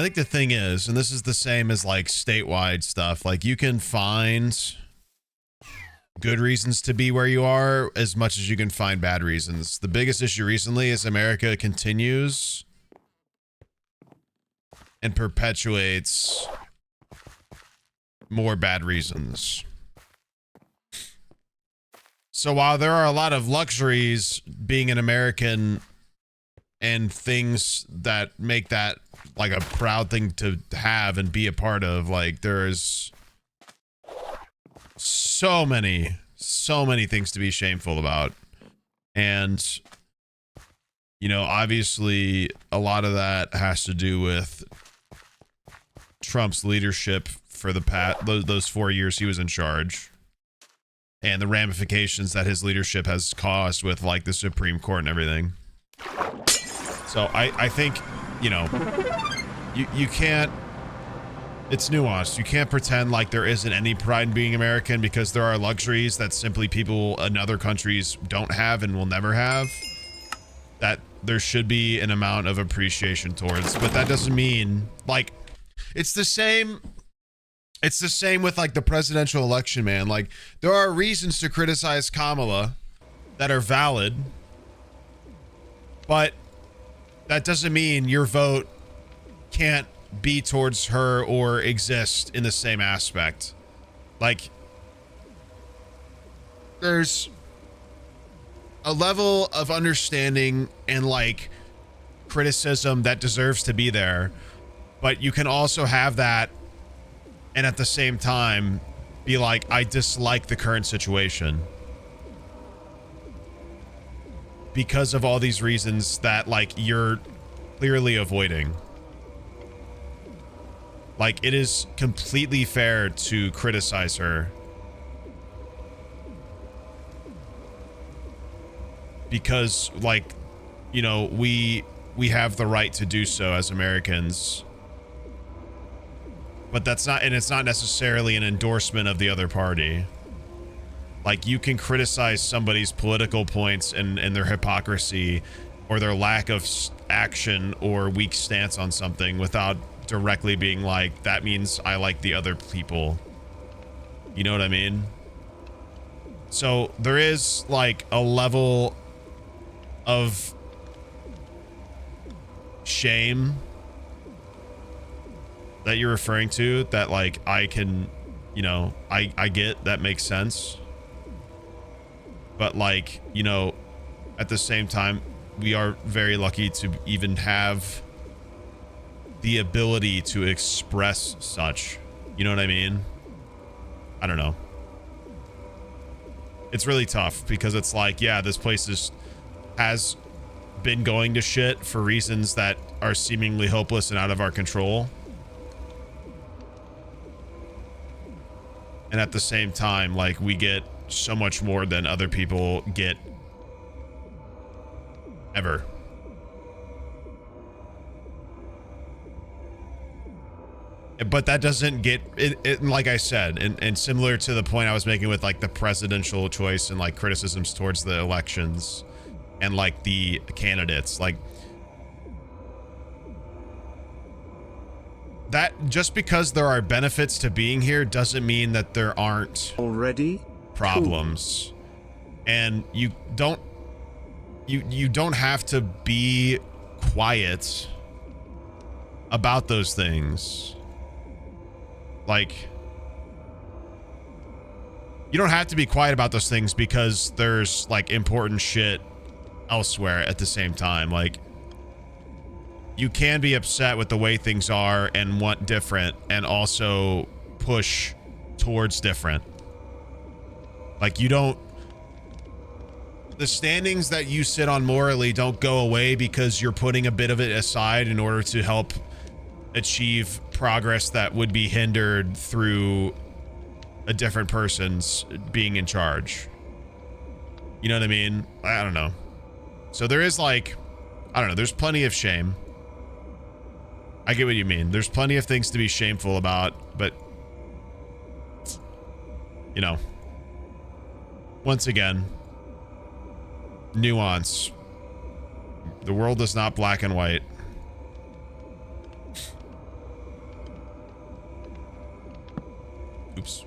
think the thing is, and this is the same as like statewide stuff, like you can find good reasons to be where you are as much as you can find bad reasons. The biggest issue recently is America continues and perpetuates more bad reasons. So while there are a lot of luxuries being an American and things that make that like a proud thing to have and be a part of, like there's so many things to be shameful about. And, you know, obviously a lot of that has to do with Trump's leadership for those 4 years he was in charge. And the ramifications that his leadership has caused with like the Supreme Court and everything. So I think, you know, you can't, it's nuanced. You can't pretend like there isn't any pride in being American because there are luxuries that simply people in other countries don't have and will never have. That there should be an amount of appreciation towards, but that doesn't mean like, it's the same with like the presidential election, man. Like there are reasons to criticize Kamala that are valid, but that doesn't mean your vote can't be towards her or exist in the same aspect. Like there's a level of understanding and like criticism that deserves to be there, but you can also have that and at the same time be like, I dislike the current situation because of all these reasons that like you're clearly avoiding. Like it is completely fair to criticize her because like, you know, we have the right to do so as Americans. But that's not, and it's not necessarily an endorsement of the other party. Like you can criticize somebody's political points and their hypocrisy or their lack of action or weak stance on something without directly being like, that means I like the other people. You know what I mean? So there is like a level of shame that you're referring to that like I can, you know, I get that makes sense. But like, you know, at the same time, we are very lucky to even have the ability to express such. You know what I mean? I don't know. It's really tough because it's like, yeah, this place has been going to shit for reasons that are seemingly hopeless and out of our control. And at the same time, like, we get so much more than other people get ever. But that doesn't get it, like I said, and similar to the point I was making with like the presidential choice and like criticisms towards the elections and like the candidates, like that, just because there are benefits to being here doesn't mean that there aren't already problems. Cool. And you don't have to be quiet about those things. Like, you don't have to be quiet about those things because there's like important shit elsewhere at the same time. Like, you can be upset with the way things are and want different and also push towards different. Like, you don't, the standings that you sit on morally don't go away because you're putting a bit of it aside in order to help achieve progress that would be hindered through a different person's being in charge. You know what I mean? I don't know. So there is like, I don't know, there's plenty of shame. I get what you mean. There's plenty of things to be shameful about, but you know, once again, nuance. The world is not black and white. Oops.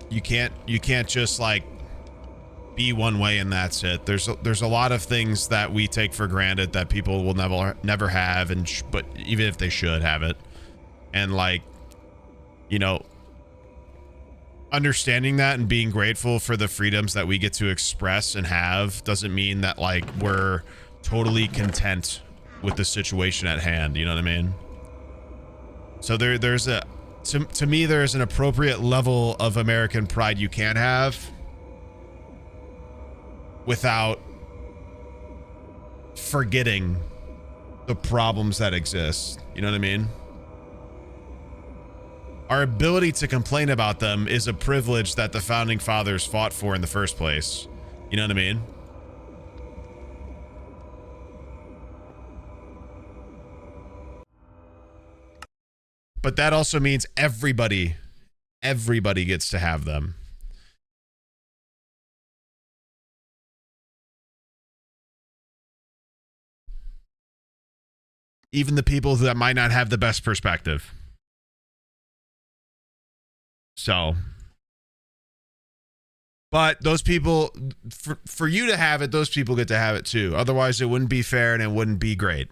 You can't just like be one way and that's it. There's a lot of things that we take for granted that people will never have, and but even if they should have it, and like, you know, understanding that and being grateful for the freedoms that we get to express and have doesn't mean that like we're totally content with the situation at hand. You know what I mean? So there's a, to me, there's an appropriate level of American pride you can have without forgetting the problems that exist. You know what I mean? Our ability to complain about them is a privilege that the founding fathers fought for in the first place. You know what I mean? But that also means everybody gets to have them. Even the people that might not have the best perspective. So, but those people, for you to have it, those people get to have it too. Otherwise, it wouldn't be fair and it wouldn't be great.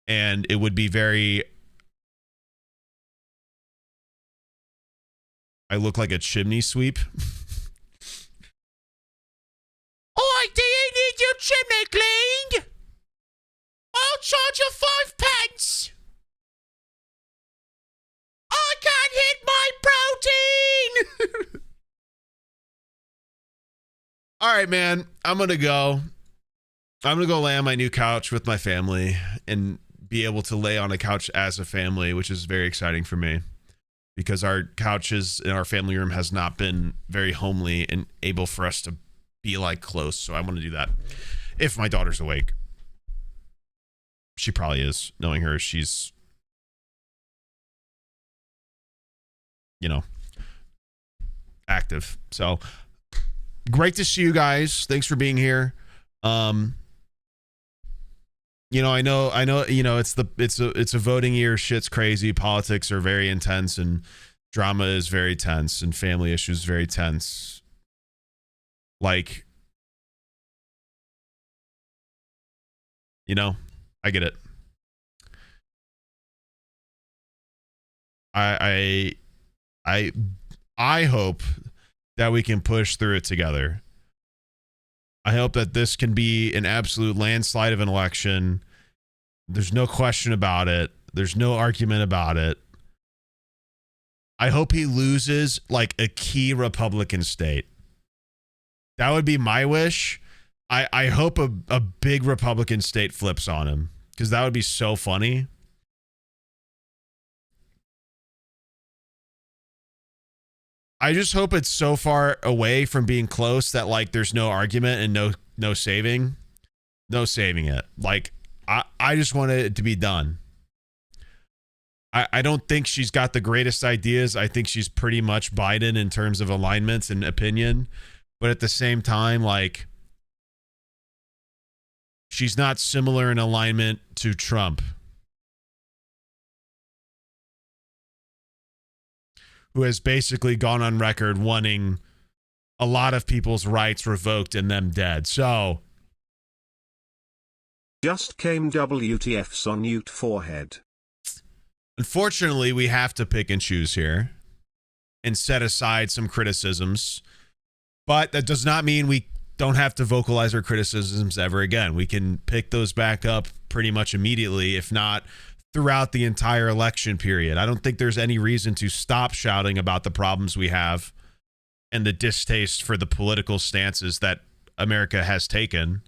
And it would be very, I look like a chimney sweep. Oi, do you need your chimney cleaned? I'll charge you 5 pence. I can't hit my protein. All right, man. I'm going to go lay on my new couch with my family and be able to lay on a couch as a family, which is very exciting for me because our couches in our family room has not been very homely and able for us to be like close. So I want to do that if my daughter's awake. She probably is. Knowing her, she's, you know, active. So great to see you guys. Thanks for being here. You know, I know, you know, it's a voting year. Shit's crazy. Politics are very intense and drama is very tense and family issues very tense. Like, you know, I get it. I hope that we can push through it together. I hope that this can be an absolute landslide of an election. There's no question about it. There's no argument about it. I hope he loses like a key Republican state. That would be my wish. I hope a big Republican state flips on him, because that would be so funny. I just hope it's so far away from being close that like there's no argument and no saving it. Like I just want it to be done. I don't think she's got the greatest ideas. I think she's pretty much Biden in terms of alignments and opinion, but at the same time, like, she's not similar in alignment to Trump, who has basically gone on record wanting a lot of people's rights revoked and them dead. So, just came WTFs on Ute forehead. Unfortunately, we have to pick and choose here and set aside some criticisms, but that does not mean we don't have to vocalize our criticisms ever again. We can pick those back up pretty much immediately, if not throughout the entire election period. I don't think there's any reason to stop shouting about the problems we have and the distaste for the political stances that America has taken.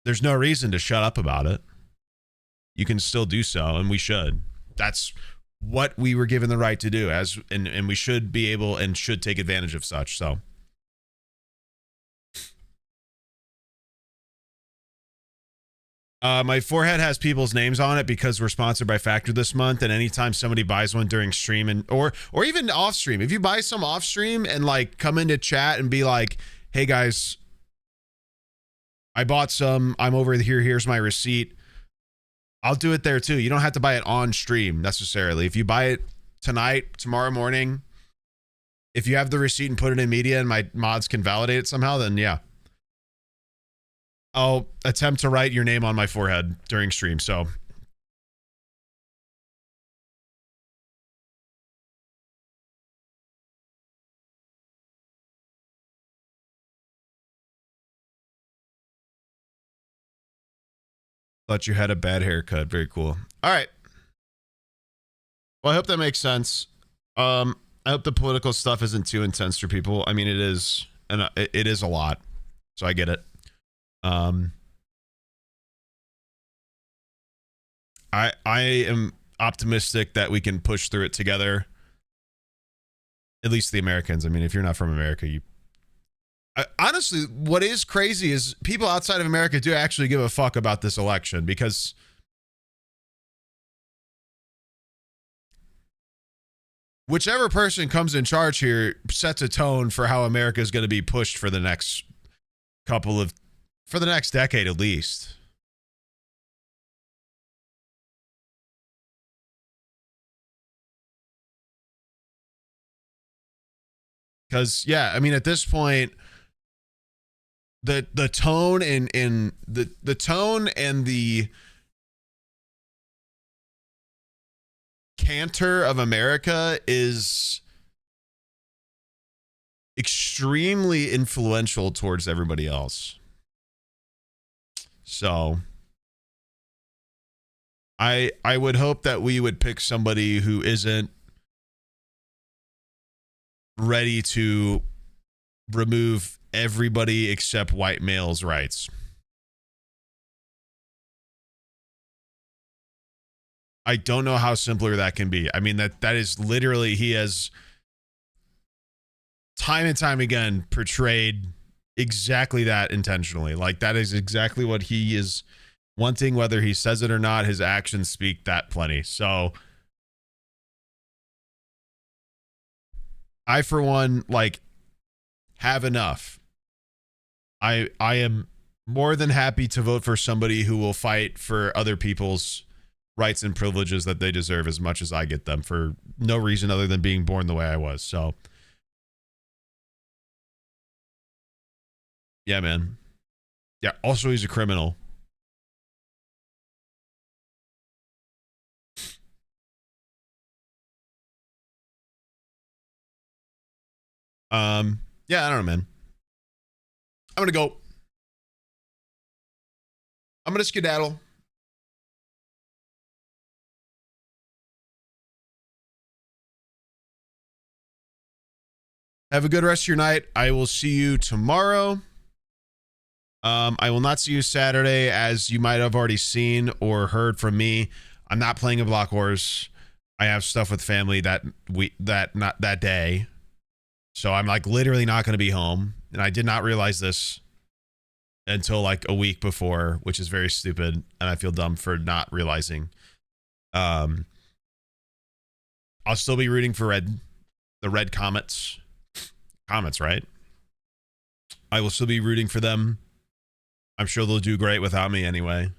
There's no reason to shut up about it. You can still do so, and we should. That's what we were given the right to do, and we should be able and should take advantage of such. So, my forehead has people's names on it because we're sponsored by Factor this month, and anytime somebody buys one during stream or even off stream, if you buy some off stream and like come into chat and be like, "Hey guys, I bought some. I'm over here. Here's my receipt." I'll do it there too. You don't have to buy it on stream necessarily. If you buy it tonight, tomorrow morning, if you have the receipt and put it in media and my mods can validate it somehow, then yeah. I'll attempt to write your name on my forehead during stream. So thought you had a bad haircut. Very cool. All right. Well, I hope that makes sense. I hope the political stuff isn't too intense for people. I mean, it is, and it is a lot. So I get it. I am optimistic that we can push through it together. At least the Americans. I mean, if you're not from America, honestly, what is crazy is people outside of America do actually give a fuck about this election, because whichever person comes in charge here sets a tone for how America is going to be pushed for the next for the next decade at least. Because, yeah, I mean, at this point, the tone and the tone and the canter of America is extremely influential towards everybody else. So I would hope that we would pick somebody who isn't ready to remove everybody except white males' rights. I don't know how simpler that can be. I mean, that is literally, he has time and time again portrayed exactly that intentionally. Like, that is exactly what he is wanting, whether he says it or not. His actions speak that plenty. So I, for one, like, have enough. I am more than happy to vote for somebody who will fight for other people's rights and privileges that they deserve as much as I get them, for no reason other than being born the way I was. So, yeah, man. Yeah, also he's a criminal. Yeah, I don't know, man. I'm going to go. I'm going to skedaddle. Have a good rest of your night. I will see you tomorrow. I will not see you Saturday, as you might have already seen or heard from me. I'm not playing a Block Wars. I have stuff with family that day. So I'm like literally not going to be home. And I did not realize this until like a week before, which is very stupid. And I feel dumb for not realizing. I'll still be rooting for the Red Comets. Comets, right? I will still be rooting for them. I'm sure they'll do great without me anyway.